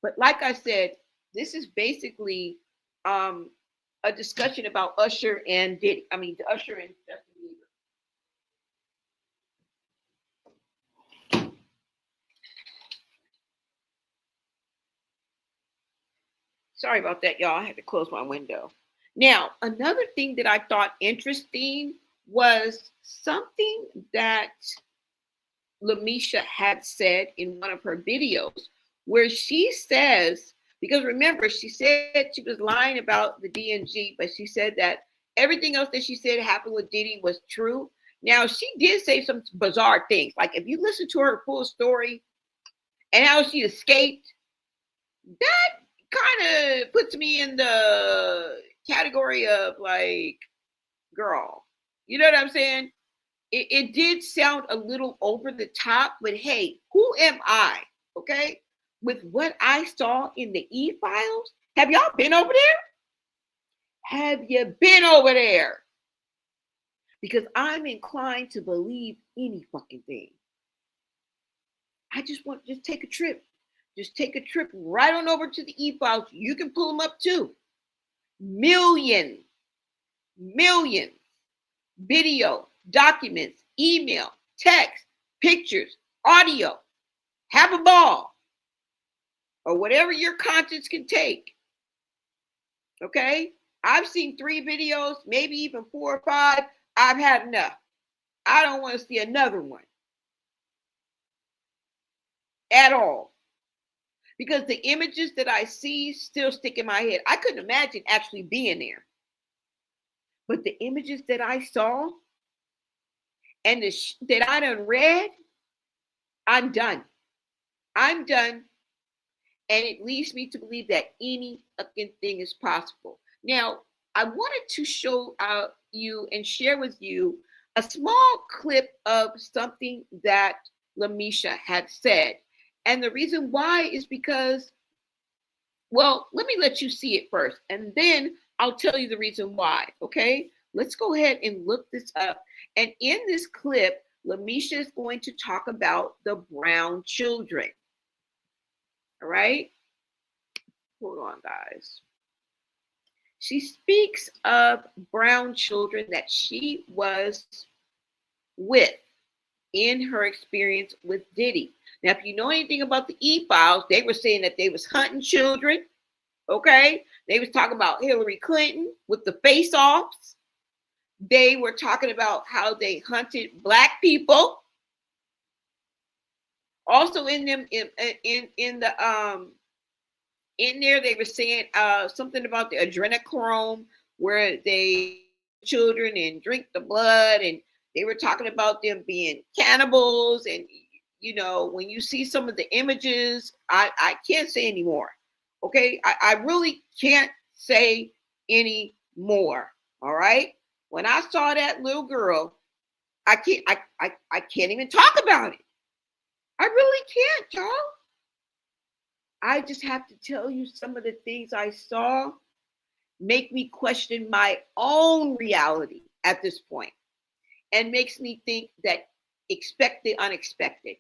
But like I said, this is basically a discussion about Usher and Diddy. I mean, Usher and Justin Bieber. Sorry about that, y'all. I had to close my window. Now, another thing that I thought interesting was something that Lamisha had said in one of her videos, where she says, because remember, she said she was lying about the DNG, but she said that everything else that she said happened with Diddy was true. Now, she did say some bizarre things. Like if you listen to her full story and how she escaped, that kind of puts me in the category of like, girl, you know what I'm saying? It did sound a little over the top, but hey, who am I? Okay, with what I saw in the e-files. Have y'all been over there? Have you been over there? Because I'm inclined to believe any fucking thing. I just take a trip. Just take a trip right on over to the e-files. You can pull them up too. Millions video, documents, email, text, pictures, audio. Have a ball, or whatever your conscience can take. Okay? I've seen 3 videos, maybe even 4 or 5. I've had enough. I don't want to see another one at all. because the images that I see still stick in my head. I couldn't imagine actually being there. But the images that I saw and that I done read, I'm done. I'm done. And it leads me to believe that any fucking thing is possible. Now, I wanted to show you and share with you a small clip of something that Lamisha had said. And the reason why is because, well, let me let you see it first, and then I'll tell you the reason why, okay? Let's go ahead and look this up. And in this clip, Lamisha is going to talk about the brown children. All right? Hold on, guys. She speaks of brown children that she was with in her experience with Diddy. Now, if you know anything about the E-Files, they were saying that they was hunting children, okay? They was talking about Hillary Clinton with the face-offs. They were talking about how they hunted Black people. Also in them, in there, they were saying something about the adrenochrome, where they children and drink the blood, and they were talking about them being cannibals. And you know, when you see some of the images, I can't say anymore. Okay, I really can't say any more. All right, when I saw that little girl, I can't even talk about it. I really can't, y'all. I just have to tell you, some of the things I saw make me question my own reality at this point, and makes me think that expect the unexpected.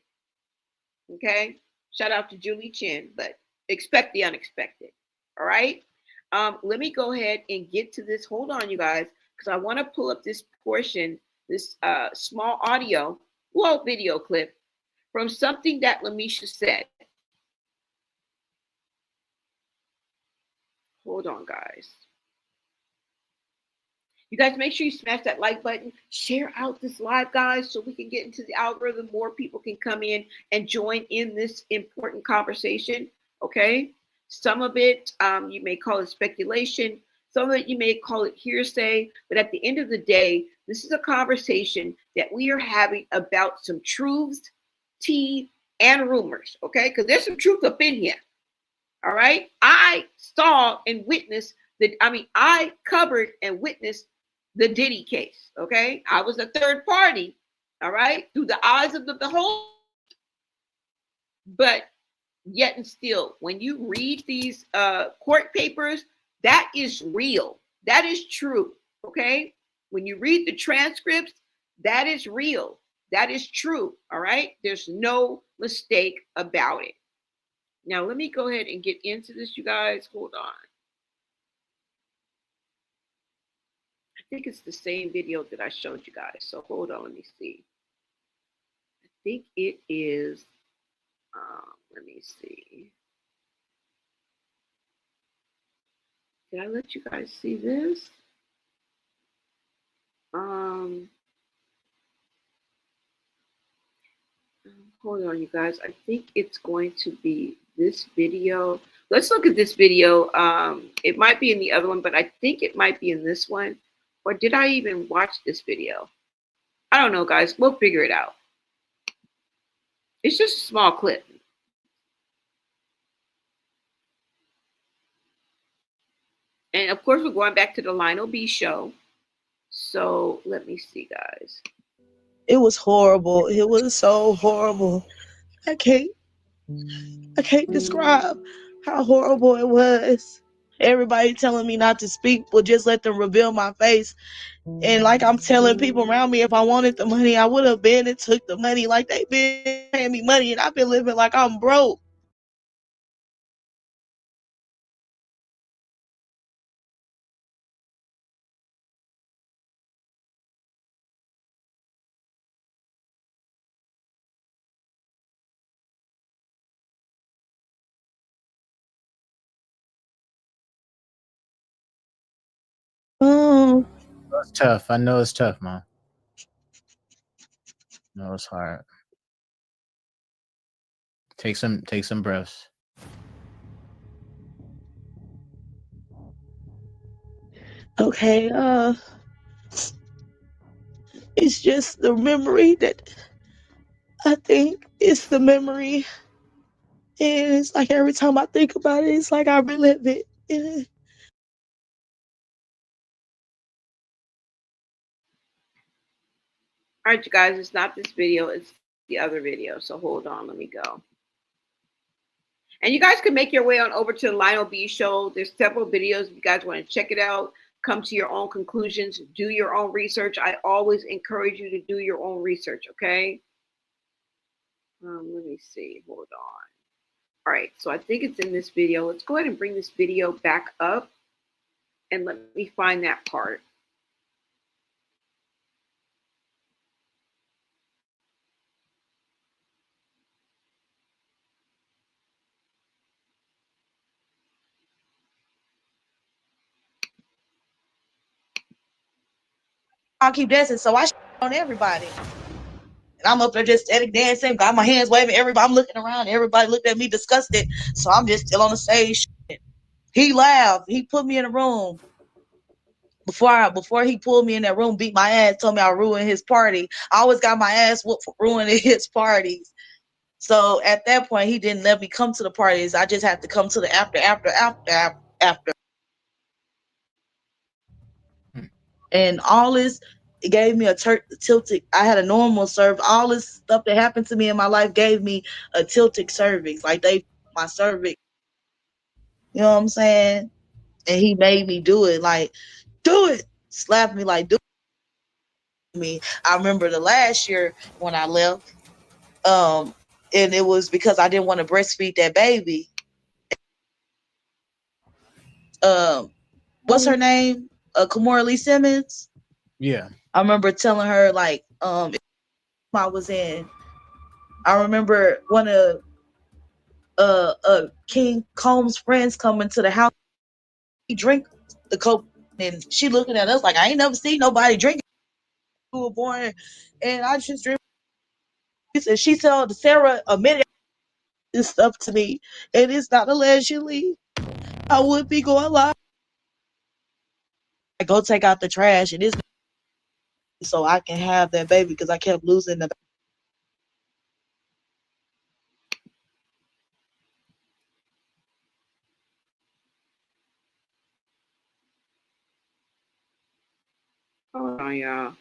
Okay, shout out to Julie Chin, but expect the unexpected. All right, let me go ahead and get to this. Hold on, you guys, because I want to pull up this portion, this small audio, well, video clip from something that Lamisha said. Hold on, guys. You guys make sure you smash that like button, share out this live, guys, so we can get into the algorithm. More people can come in and join in this important conversation, okay? Some of it, you may call it speculation. Some of it, you may call it hearsay. But at the end of the day, this is a conversation that we are having about some truths, tea, and rumors, okay? Because there's some truth up in here, all right? I saw and witnessed I covered and witnessed the Diddy case, okay? I was a third party, all right, through the eyes of the beholder. But yet and still, when you read these court papers, that is real. That is true, okay? When you read the transcripts, that is real. That is true, all right? There's no mistake about it. Now, let me go ahead and get into this, you guys. Hold on. I think it's the same video that I showed you guys. So hold on, let me see. I think it is, let me see. Did I let you guys see this? Hold on, you guys. I think it's going to be this video. Let's look at this video. It might be in the other one, but I think it might be in this one. Or did I even watch this video? I don't know, guys. We'll figure it out. It's just a small clip. And of course, we're going back to the Lionel B show. So let me see, guys. It was horrible. It was so horrible. I can't describe how horrible it was. Everybody telling me not to speak, but just let them reveal my face. And like I'm telling people around me, if I wanted the money, I would have been and took the money. Like they've been paying me money, and I've been living like I'm broke. Oh, It's tough. I know it's tough, Mom. No, it's hard. Take some breaths. Okay, it's just the memory that I think it's the memory. And it's like every time I think about it, it's like I relive it. All right, you guys, it's not this video, it's the other video. So hold on, let me go. And you guys can make your way on over to the Lionel B Show. There's several videos if you guys want to check it out. Come to your own conclusions. Do your own research. I always encourage you to do your own research, okay? Let me see. Hold on. All right, so I think it's in this video. Let's go ahead and bring this video back up. And let me find that part. I'll keep dancing, so I on everybody. And I'm up there just steady dancing, got my hands waving, everybody. I'm looking around, everybody looked at me disgusted. So I'm just still on the stage. He laughed. He put me in a room. Before he pulled me in that room, beat my ass, told me I ruined his party. I always got my ass whooped for ruining his parties. So at that point, he didn't let me come to the parties. I just had to come to the after. And all this, it gave me a tilted. I had a normal cervix. All this stuff that happened to me in my life gave me a tilted cervix. Like my cervix. You know what I'm saying? And he made me do it. Like, do it. Slapped me like, do it. Me. I remember the last year when I left. And it was because I didn't want to breastfeed that baby. What's her name? Kamora Lee Simmons. Yeah. I remember telling her like, I was in. I remember one of King Combs' friends coming to the house. He drink the coke, and she looking at us like I ain't never seen nobody drinking. We were born, and I just drink. She told Sarah a minute this stuff to me, and it's not allegedly. I would be going live. I go take out the trash, and it's so I can have that baby because I kept losing the. Hold on, y'all.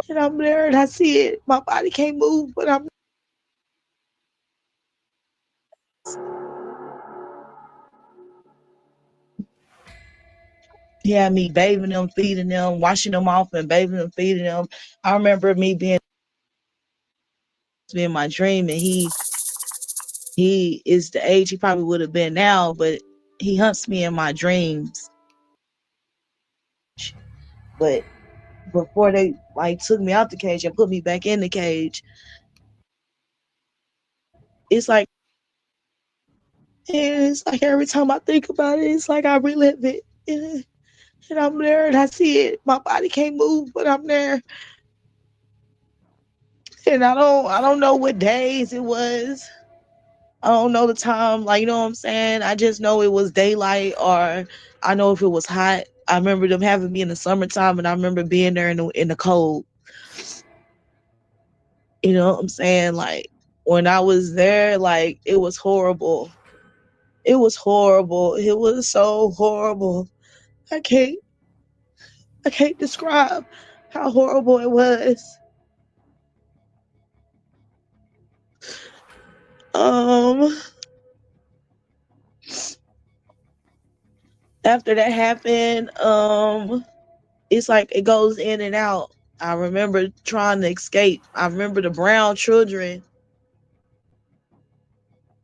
And I'm there and I see it. My body can't move, but I'm. He had me bathing them, feeding them, washing them off, and bathing them, feeding them. I remember me being in my dream, and he is the age he probably would have been now, but he hunts me in my dreams. But before they like took me out the cage and put me back in the cage, it's like every time I think about it, it's like I relive it. And I'm there and I see it. My body can't move, but I'm there. And I don't know what days it was. I don't know the time, like, you know what I'm saying? I just know it was daylight, or I know if it was hot. I remember them having me in the summertime, and I remember being there in the cold. You know what I'm saying? Like, when I was there, like, it was horrible. It was horrible. It was so horrible. I can't describe how horrible it was. After that happened, it's like it goes in and out. I remember trying to escape. I remember the brown children.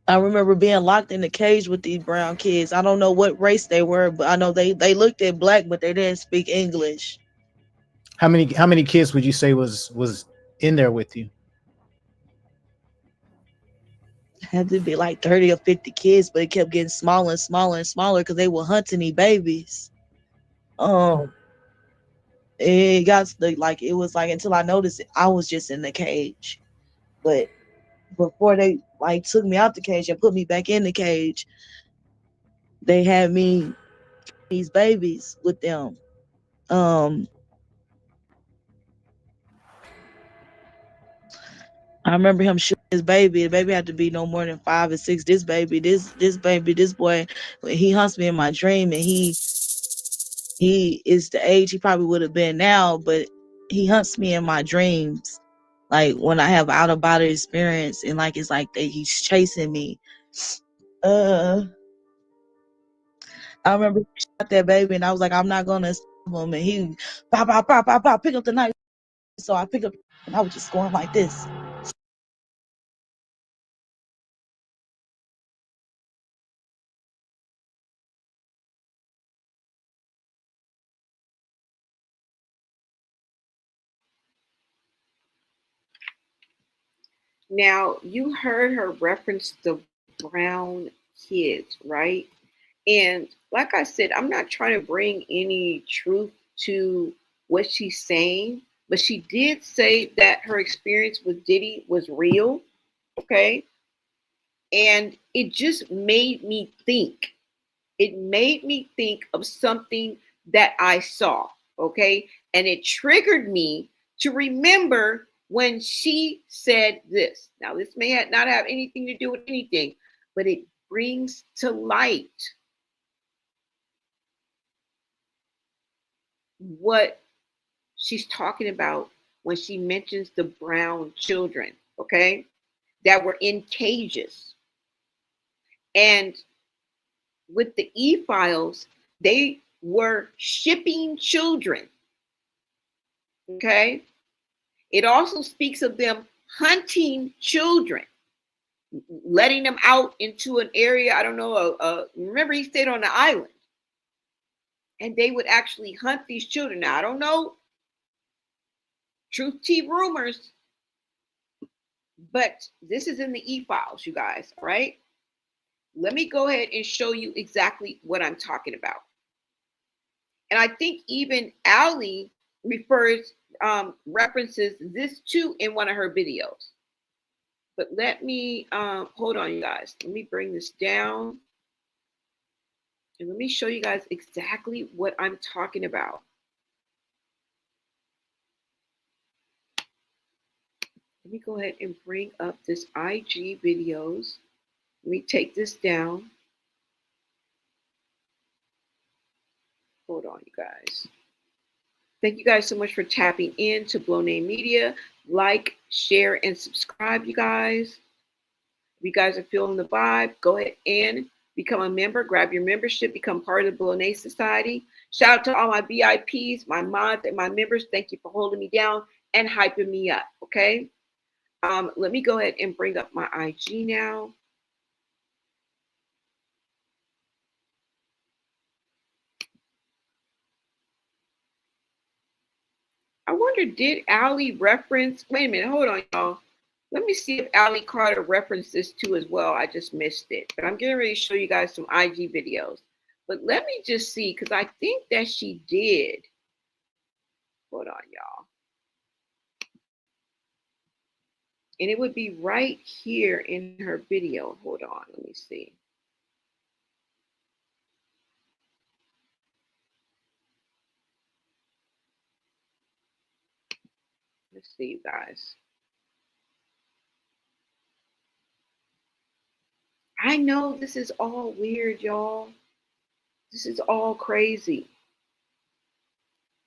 I remember being locked in the cage with these brown kids. I don't know what race they were, but I know they looked at black, but they didn't speak English. How many kids would you say was in there with you? had to be like 30 or 50 kids, but it kept getting smaller and smaller and smaller because they were hunting these babies. It got like it was like until I noticed it, I was just in the cage. But before they like took me out the cage and put me back in the cage, they had me these babies with them. I remember him shooting his baby. The baby had to be no more than 5 or 6. This baby, this boy, he hunts me in my dream, and he is the age he probably would have been now, but he hunts me in my dreams. Like when I have out of body experience, and like it's like he's chasing me. I remember he shot that baby, and I was like, I'm not gonna stop him, and he pop, pop, pop, pop, pop, pick up the knife. So I picked up, and I was just going like this. Now, you heard her reference the brown kids, right? And like I said, I'm not trying to bring any truth to what she's saying, but she did say that her experience with Diddy was real, okay? And it just made me think. It made me think of something that I saw, okay? And it triggered me to remember when she said this. Now, this may not have anything to do with anything, but it brings to light what she's talking about when she mentions the brown children, okay, that were in cages. And with the e-files, they were shipping children, okay? It also speaks of them hunting children, letting them out into an area, I don't know, remember he stayed on the island, and they would actually hunt these children. Now, I don't know, truth T rumors, but this is in the e-files, you guys, all right? Let me go ahead and show you exactly what I'm talking about. And I think even Ali references this too in one of her videos. But let me, hold on, you guys. Let me bring this down. And let me show you guys exactly what I'm talking about. Let me go ahead and bring up this IG videos. Let me take this down. Hold on, you guys. Thank you guys so much for tapping in to Bloné Media. Like, share, and subscribe, you guys. If you guys are feeling the vibe, go ahead and become a member. Grab your membership. Become part of the Bloné Society. Shout out to all my VIPs, my mods, and my members. Thank you for holding me down and hyping me up, okay? Let me go ahead and bring up my IG now. I wonder, did Ali reference, wait a minute, hold on, y'all. Let me see if Ali Carter referenced this too as well. I just missed it. But I'm getting ready to show you guys some IG videos. But let me just see, because I think that she did. Hold on, y'all. And it would be right here in her video. Hold on, let me see. Let's see, you guys. I know this is all weird, y'all. This is all crazy.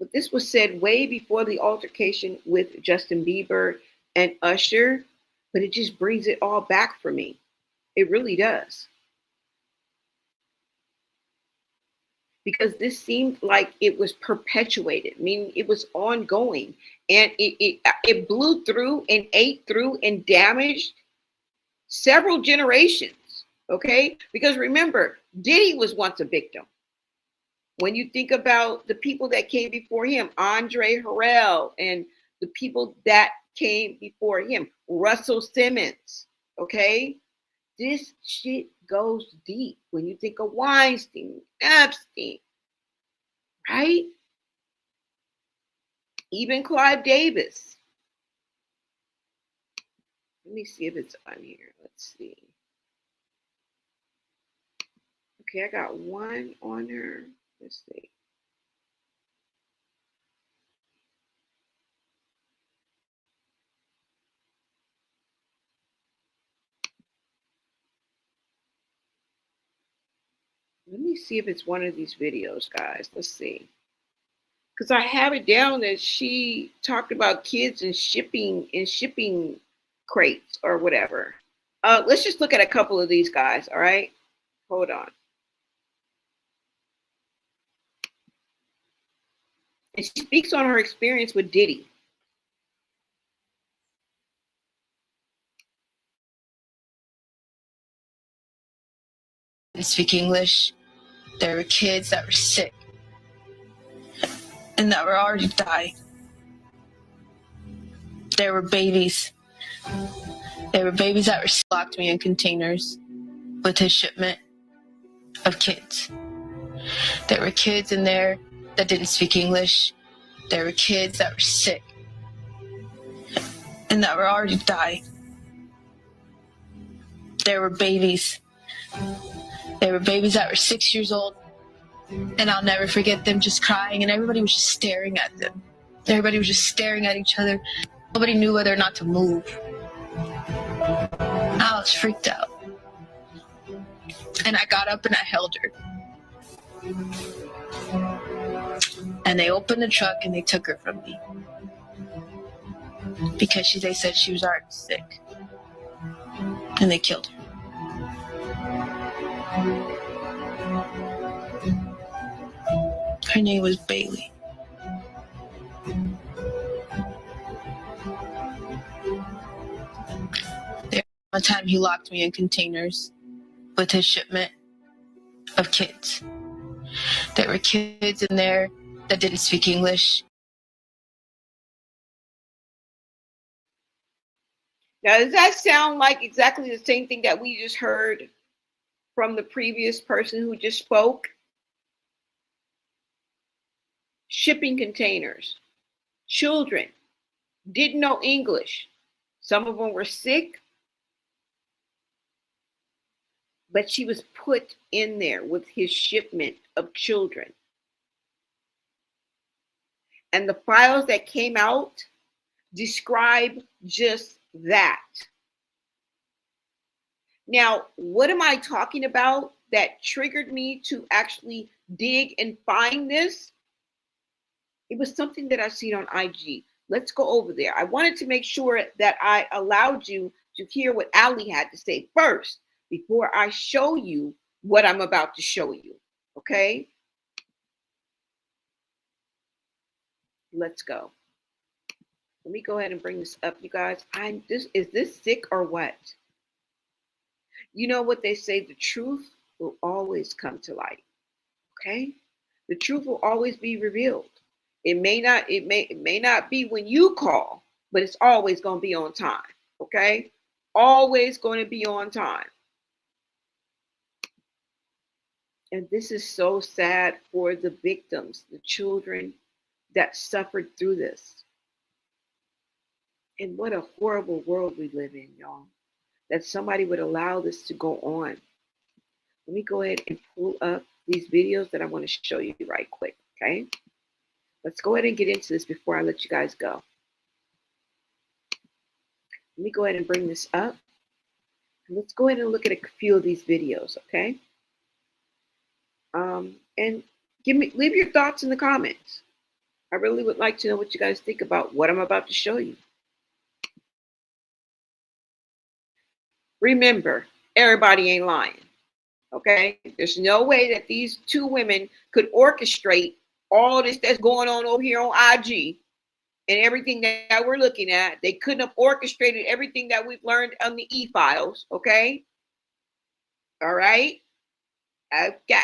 But this was said way before the altercation with Justin Bieber and Usher, but it just brings it all back for me. It really does. Because this seemed like it was perpetuated. I mean, it was ongoing, and it blew through and ate through and damaged several generations, okay? Because remember, Diddy was once a victim. When you think about the people that came before him, Andre Harrell, and the people that came before him, Russell Simmons, okay? This shit goes deep when you think of Weinstein, Epstein, right? Even Clive Davis. Let me see if it's on here. Let's see. Okay, I got one on her. Let's see. Let me see if it's one of these videos, guys. Let's see. Because I have it down that she talked about kids and shipping crates or whatever. Let's just look at a couple of these guys, all right? Hold on. And she speaks on her experience with Diddy. Didn't speak English. There were kids that were sick and that were already dying. There were babies. There were babies that were locked me in containers with his shipment of kids. There were kids in there that didn't speak English. There were kids that were sick and that were already dying. There were babies. There were babies that were 6 years old, and I'll never forget them just crying, and everybody was just staring at them. Everybody was just staring at each other. Nobody knew whether or not to move. I was freaked out. And I got up and I held her. And they opened the truck and they took her from me. Because they said she was already sick. And they killed her. Her name was Bailey. One time he locked me in containers with his shipment of kids. There were kids in there that didn't speak English. Now, does that sound like exactly the same thing that we just heard from the previous person who just spoke? Shipping containers. Children didn't know English. Some of them were sick. But she was put in there with his shipment of children. And the files that came out describe just that. Now, what am I talking about that triggered me to actually dig and find this? It was something that I seen on IG. Let's go over there. I wanted to make sure that I allowed you to hear what Ali had to say first before I show you what I'm about to show you. Okay? Let's go. Let me go ahead and bring this up, you guys. Is this sick or what? You know what they say, the truth will always come to light. Okay? The truth will always be revealed. It may not be when you call, but it's always going to be on time. Okay? Always going to be on time. And this is so sad for the victims, the children that suffered through this. And what a horrible world we live in, y'all, that somebody would allow this to go on. Let me go ahead and pull up these videos that I want to show you right quick, okay? Let's go ahead and get into this before I let you guys go. Let me go ahead and bring this up. Let's go ahead and look at a few of these videos, okay? And leave your thoughts in the comments. I really would like to know what you guys think about what I'm about to show you. Remember, everybody ain't lying, okay? There's no way that these two women could orchestrate all this that's going on over here on IG and everything that we're looking at. They couldn't have orchestrated everything that we've learned on the e-files, okay? All right? Okay.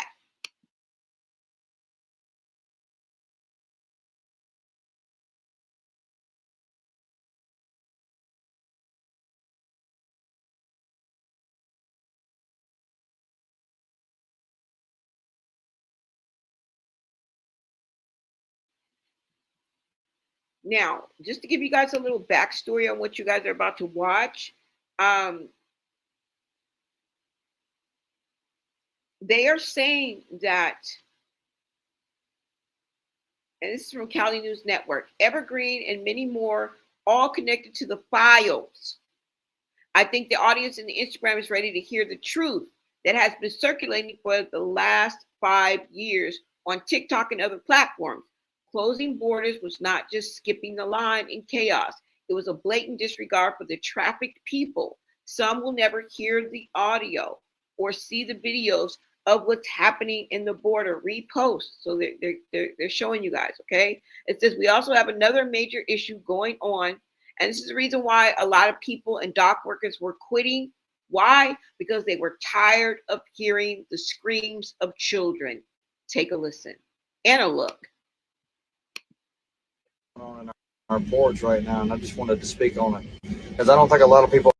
Now, just to give you guys a little backstory on what you guys are about to watch, they are saying that, and this is from Cali News Network, Evergreen and many more, all connected to the files. I think the audience in the Instagram is ready to hear the truth that has been circulating for the last 5 years on TikTok and other platforms. Closing borders was not just skipping the line in chaos. It was a blatant disregard for the trafficked people. Some will never hear the audio or see the videos of what's happening in the border. Repost. So they're showing you guys, okay? It says we also have another major issue going on. And this is the reason why a lot of people and dock workers were quitting. Why? Because they were tired of hearing the screams of children. Take a listen and a look. On our porch right now, and I just wanted to speak on it because I don't think a lot of people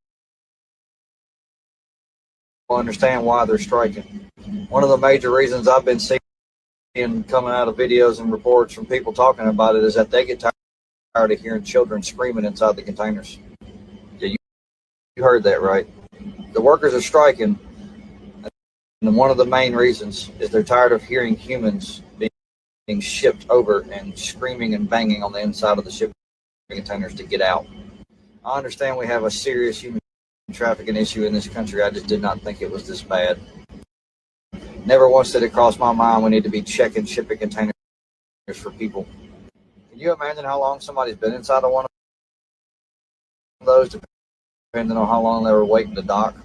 understand why they're striking. One of the major reasons I've been seeing coming out of videos and reports from people talking about it is that they get tired of hearing children screaming inside the containers. Yeah, you heard that right. The workers are striking, and one of the main reasons is they're tired of hearing humans being shipped over and screaming and banging on the inside of the shipping containers to get out. I understand we have a serious human trafficking issue in this country. I just did not think it was this bad. Never once did it cross my mind we need to be checking shipping containers for people. Can you imagine how long somebody's been inside of one of those, depending on how long they were waiting to dock?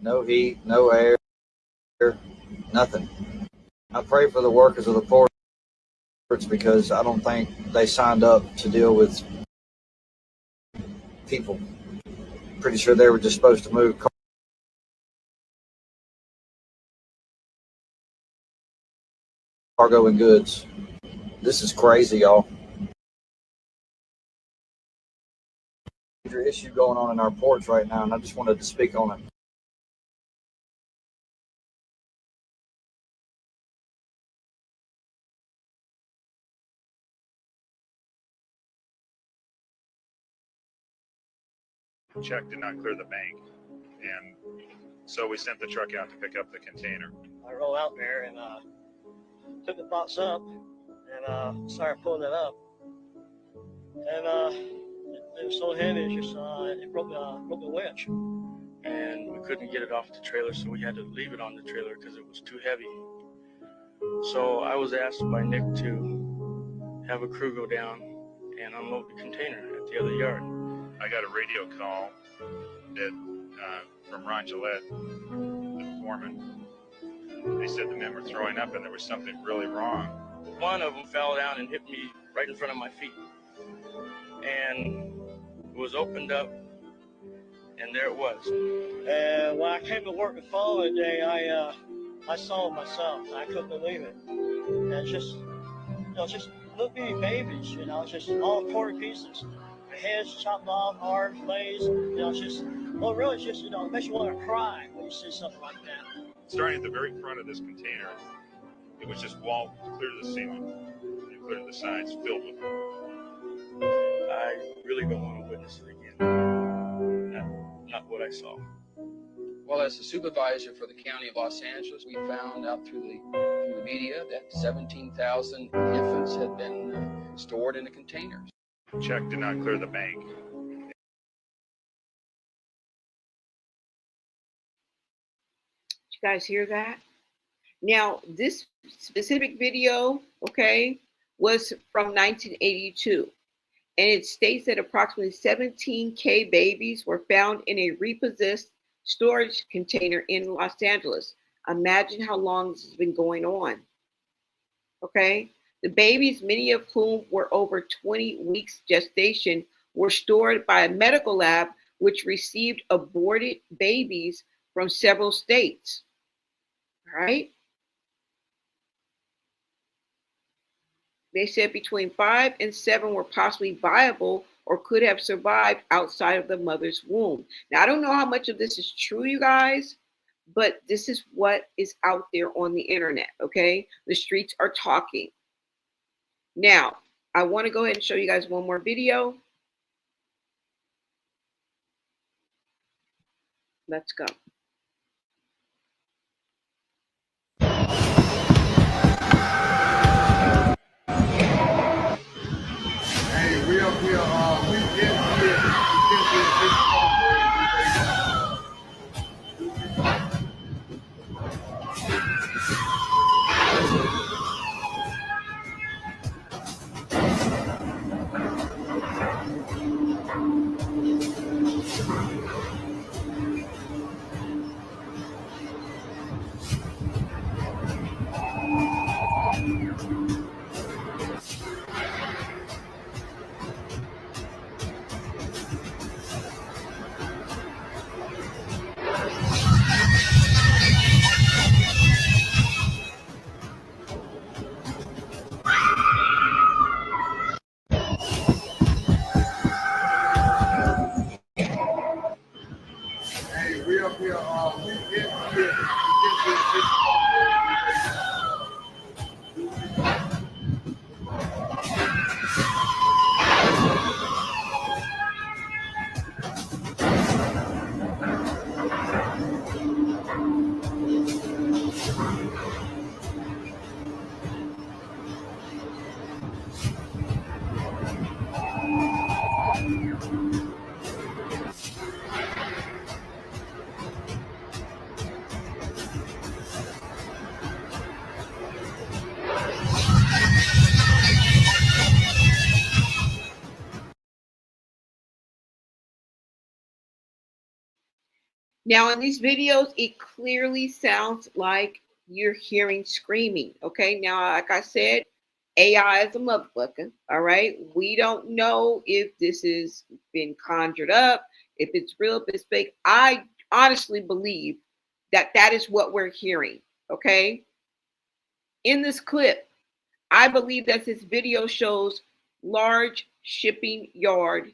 No heat, no air, nothing. I pray for the workers of the ports because I don't think they signed up to deal with people. Pretty sure they were just supposed to move cargo and goods. This is crazy, y'all. Major issue going on in our ports right now, and I just wanted to speak on it. Check did not clear the bank, and so we sent the truck out to pick up the container. I rolled out there and took the box up and started pulling it up, and it was so heavy, it just it broke the winch, and we couldn't get it off the trailer, so we had to leave it on the trailer because it was too heavy. So I was asked by Nick to have a crew go down and unload the container at the other yard. I got a radio call that from Ron Gillette, the foreman. They said the men were throwing up and there was something really wrong. One of them fell down and hit me right in front of my feet. And it was opened up, and there it was. And when I came to work the following day, I saw it myself. I couldn't believe it. And it's just, just little bitty babies, just all torn pieces. Their heads chopped off, arms, legs, it's just, well, really, it's just, it makes you want to cry when you see something like that. Starting at the very front of this container, it was just wall clear to the ceiling, and clear to the sides, filled with them. I really don't want to witness it again. Not what I saw. Well, as the supervisor for the County of Los Angeles, we found out through the media that 17,000 infants had been stored in the containers. Check did not clear the bank. Did you guys hear that? Now, this specific video, okay, was from 1982. And it states that approximately 17K babies were found in a repossessed storage container in Los Angeles. Imagine how long this has been going on. Okay? The babies, many of whom were over 20 weeks gestation, were stored by a medical lab which received aborted babies from several states. All right? They said between 5 and 7 were possibly viable or could have survived outside of the mother's womb. Now, I don't know how much of this is true, you guys, but this is what is out there on the internet, okay? The streets are talking. Now, I want to go ahead and show you guys one more video. Let's go. Hey, we up here, we in here. Hey, we up here, we in here. Now, in these videos, it clearly sounds like you're hearing screaming. Okay. Now, like I said, AI is a motherfucker. All right. We don't know if this has been conjured up, if it's real, if it's fake. I honestly believe that that is what we're hearing. Okay. In this clip, I believe that this video shows large shipping yard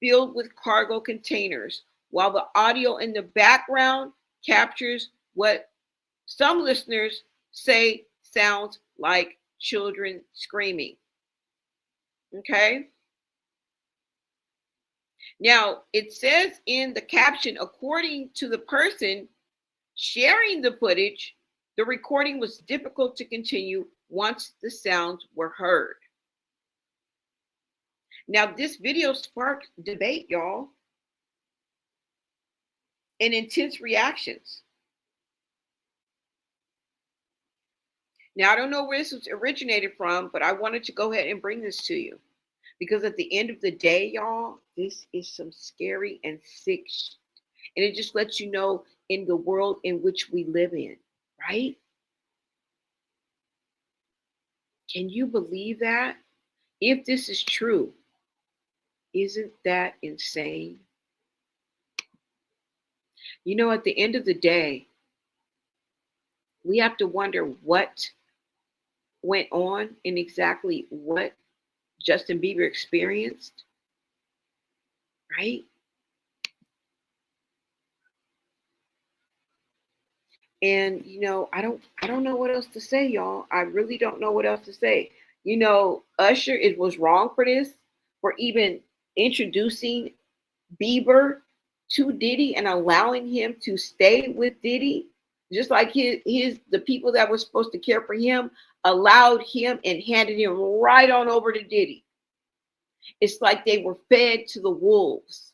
filled with cargo containers, while the audio in the background captures what some listeners say sounds like children screaming. Okay. Now, it says in the caption, according to the person sharing the footage, the recording was difficult to continue once the sounds were heard. Now, this video sparked debate, y'all, and intense reactions. Now, I don't know where this was originated from, but I wanted to go ahead and bring this to you because at the end of the day, y'all, this is some scary and sick shit. And it just lets you know in the world in which we live in, right? Can you believe that? If this is true, isn't that insane? You know, at the end of the day, we have to wonder what went on and exactly what Justin Bieber experienced, right? And you know, I don't know what else to say, y'all. I really don't know what else to say. You know, Usher was wrong for this, for even introducing Bieber to Diddy and allowing him to stay with Diddy, just like the people that were supposed to care for him allowed him and handed him right on over to Diddy. It's like they were fed to the wolves.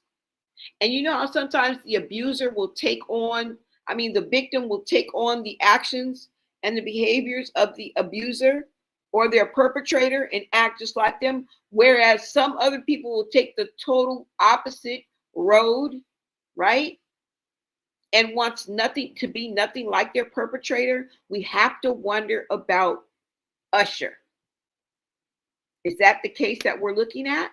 And you know how sometimes the abuser will take on, the victim will take on the actions and the behaviors of the abuser or their perpetrator and act just like them, whereas some other people will take the total opposite road, right? And wants nothing to be nothing like their perpetrator. We have to wonder about Usher. Is that the case that we're looking at?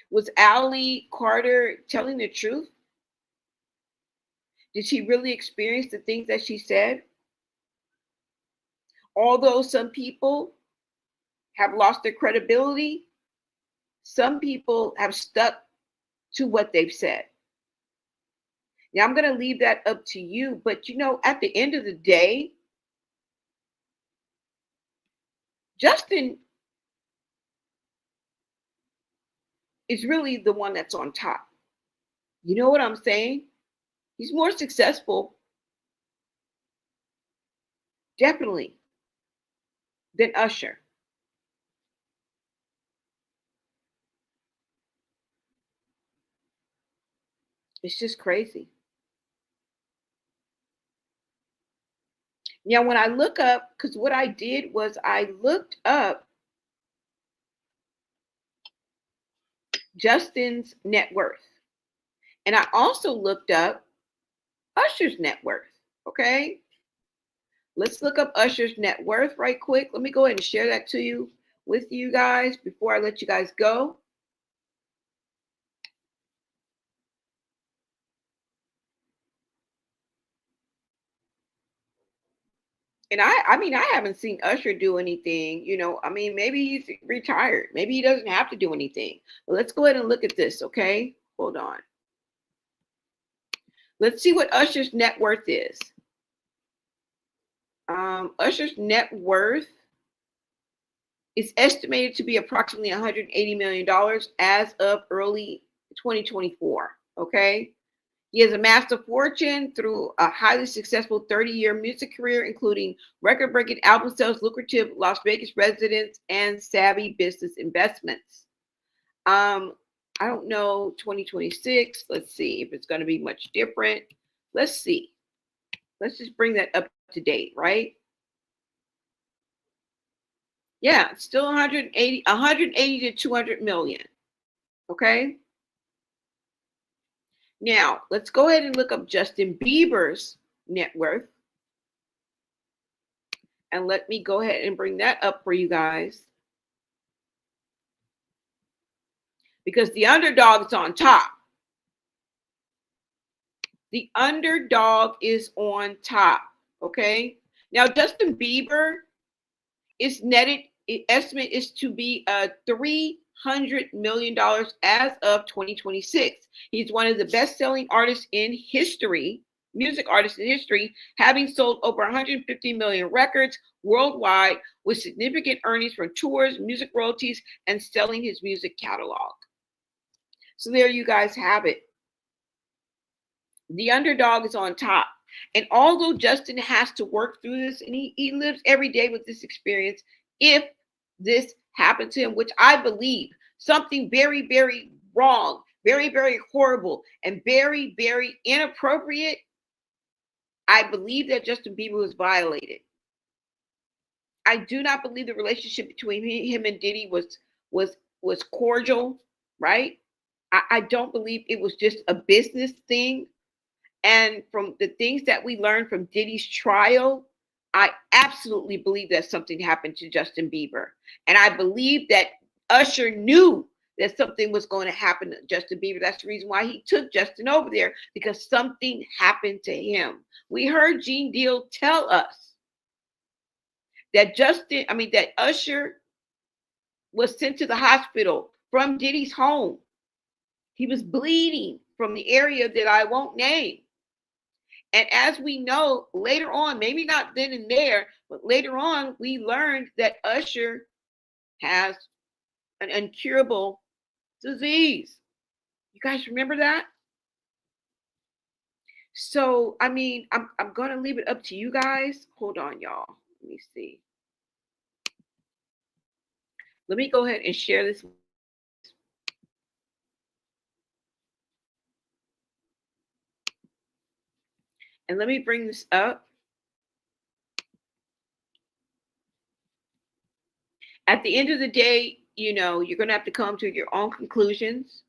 Was Ali Carter telling the truth? Did she really experience the things that she said? Although some people have lost their credibility, some people have stuck to what they've said. Now, I'm going to leave that up to you, but you know, at the end of the day, Justin is really the one that's on top. You know what I'm saying? He's more successful, definitely, than Usher. It's just crazy. Now, when I look up, because what I did was I looked up Justin's net worth. And I also looked up Usher's net worth. Okay. Let's look up Usher's net worth right quick. Let me go ahead and share that to you with you guys before I let you guys go. And I mean, I haven't seen Usher do anything, you know. I mean, maybe he's retired. Maybe he doesn't have to do anything. But let's go ahead and look at this, okay? Hold on. Let's see what Usher's net worth is. Usher's net worth is estimated to be approximately $180 million as of early 2024, okay? He has amassed a fortune through a highly successful 30-year music career, including record-breaking album sales, lucrative Las Vegas residence, and savvy business investments. I don't know, 2026. Let's see if it's going to be much different. Let's see. Let's just bring that up to date, right? Yeah, it's still 180 to 200 million. Okay. Now, let's go ahead and look up Justin Bieber's net worth. And let me go ahead and bring that up for you guys. Because the underdog is on top. The underdog is on top. Okay. Now, Justin Bieber is netted, estimate is to be $300 million as of 2026. He's one of the best-selling artists in history, music artists in history, having sold over 150 million records worldwide, with significant earnings from tours, music royalties, and selling his music catalog. So there you guys have it. The underdog is on top. And although Justin has to work through this, and he lives every day with this experience, if this happened to him, which I believe something very, very wrong, very, very horrible, and very, very inappropriate, I believe that Justin Bieber was violated. I do not believe the relationship between him and Diddy was cordial, right? I don't believe it was just a business thing. And from the things that we learned from Diddy's trial, I absolutely believe that something happened to Justin Bieber. And I believe that Usher knew that something was going to happen to Justin Bieber. That's the reason why he took Justin over there, because something happened to him. We heard Gene Deal tell us that that Usher was sent to the hospital from Diddy's home. He was bleeding from the area that I won't name. And as we know later on, maybe not then and there, but later on, we learned that Usher has an incurable disease. You guys remember that? So, I mean, I'm going to leave it up to you guys. Hold on, y'all. Let me see. Let me go ahead and share this. And let me bring this up. At the end of the day, you know, you're going to have to come to your own conclusions.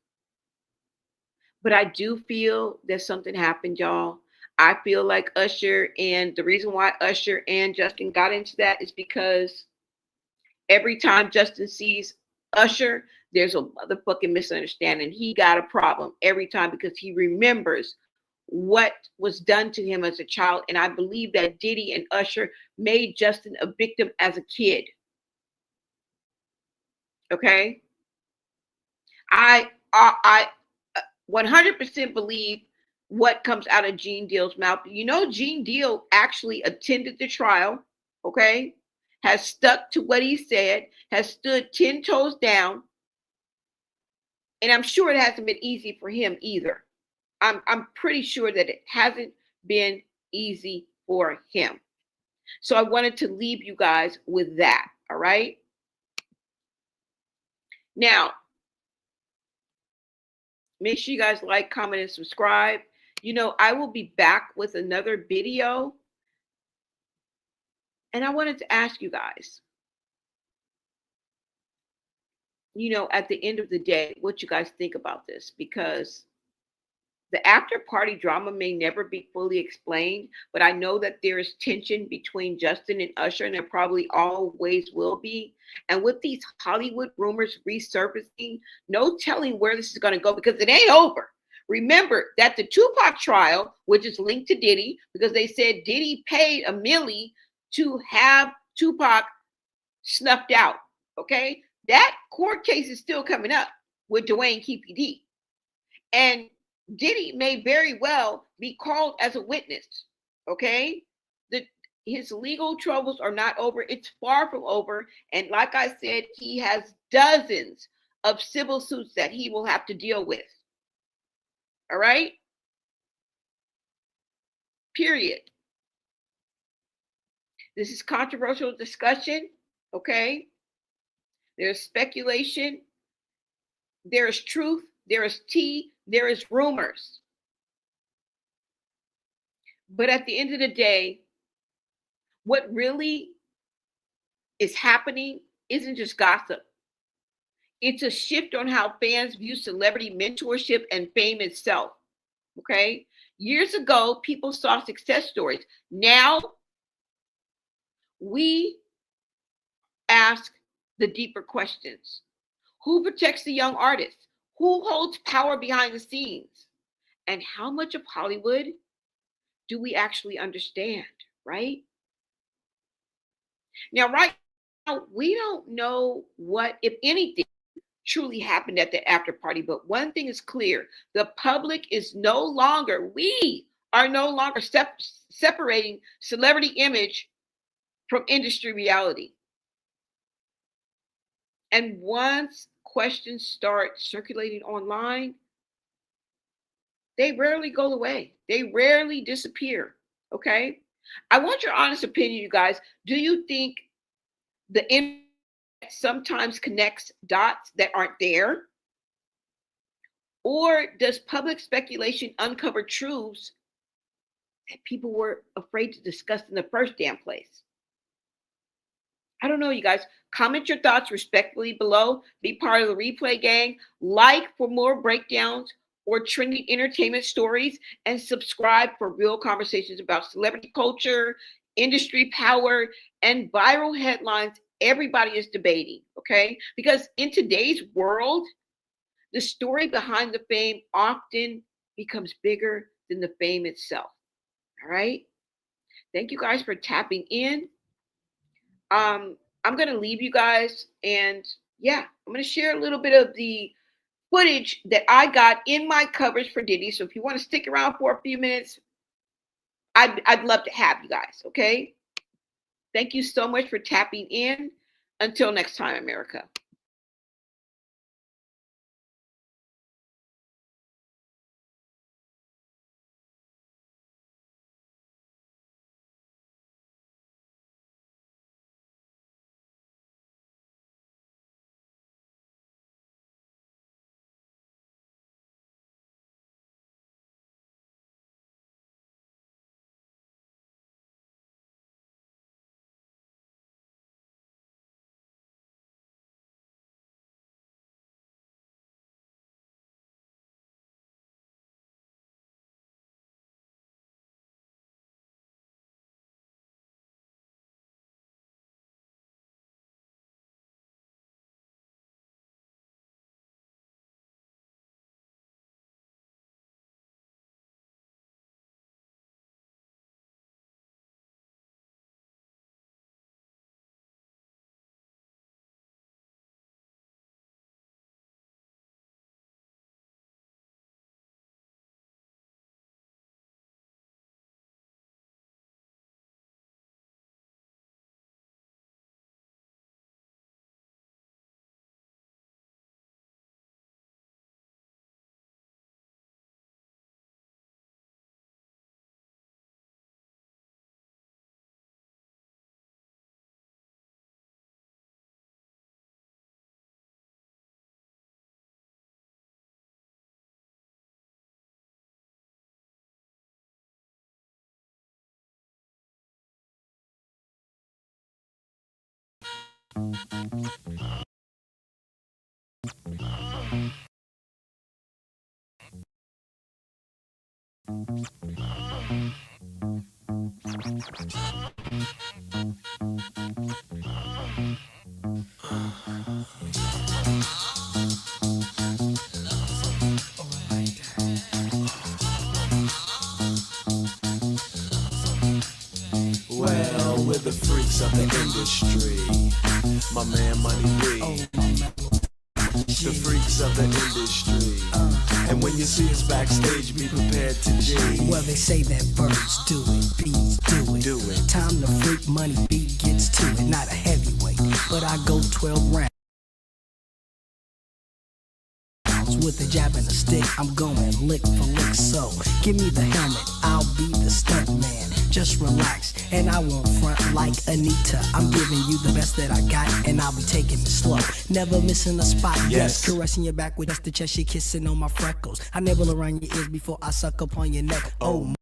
But I do feel that something happened, y'all. I feel like Usher, and the reason why Usher and Justin got into that is because every time Justin sees Usher, there's a motherfucking misunderstanding. He got a problem every time because he remembers what was done to him as a child. And I believe that Diddy and Usher made Justin a victim as a kid. Okay? I 100% believe what comes out of Gene Deal's mouth. You know, Gene Deal actually attended the trial, okay? has stuck to what he said, has stood 10 toes down. And I'm sure it hasn't been easy for him either. I'm pretty sure that it hasn't been easy for him. So I wanted to leave you guys with that. All right. Now, make sure you guys like, comment, and subscribe. You know, I will be back with another video. And I wanted to ask you guys, you know, at the end of the day, what you guys think about this, because the after party drama may never be fully explained, but I know that there is tension between Justin and Usher, and there probably always will be. And with these Hollywood rumors resurfacing, no telling where this is going to go, because it ain't over. Remember that the Tupac trial, which is linked to Diddy, because they said Diddy paid a milli to have Tupac snuffed out. Okay, that court case is still coming up with Dwayne KPD, and Diddy may very well be called as a witness. Okay, his legal troubles are not over. It's far from over. And like I said, he has dozens of civil suits that he will have to deal with. All right. Period. This is controversial discussion. Okay. There's speculation. There is truth. There is tea. There is rumors. But at the end of the day, what really is happening isn't just gossip. It's a shift on how fans view celebrity mentorship and fame itself. Okay. Years ago, people saw success stories. Now we ask the deeper questions. Who protects the young artists? Who holds power behind the scenes? And how much of Hollywood do we actually understand, right? Now, right now, we don't know what, if anything, truly happened at the after party. But one thing is clear: the public is no longer, we are no longer separating celebrity image from industry reality. And once questions start circulating online, they rarely go away. They rarely disappear. Okay. I want your honest opinion, you guys. Do you think the internet sometimes connects dots that aren't there? Or does public speculation uncover truths that people were afraid to discuss in the first damn place? I don't know, you guys. Comment your thoughts respectfully below. Be part of the replay gang. Like for more breakdowns or trending entertainment stories, and subscribe for real conversations about celebrity culture, industry power, and viral headlines everybody is debating, okay? Because in today's world, the story behind the fame often becomes bigger than the fame itself. All right. Thank you guys for tapping in. I'm going to leave you guys, and yeah, I'm going to share a little bit of the footage that I got in my coverage for Diddy. So if you want to stick around for a few minutes, I'd love to have you guys. Okay. Thank you so much for tapping in. Until next time, America. Well, we're the freaks of the industry. My man Money B. The freaks of the industry. And when you see us backstage, be prepared to G. Well, they say that birds do it, bees do it. Do it. Time to freak, Money B gets to it. Not a heavyweight, but I go 12 rounds. With a jab and a stick, I'm going lick for lick. So give me the helmet, I'll be the stunt man. Just relax, and I won't front like Anita. I'm giving you the best that I got, and I'll be taking it slow. Never missing a spot, yes. Caressing your back with just the chest, she kissing on my freckles. I nibble around your ears before I suck upon your neck. Oh.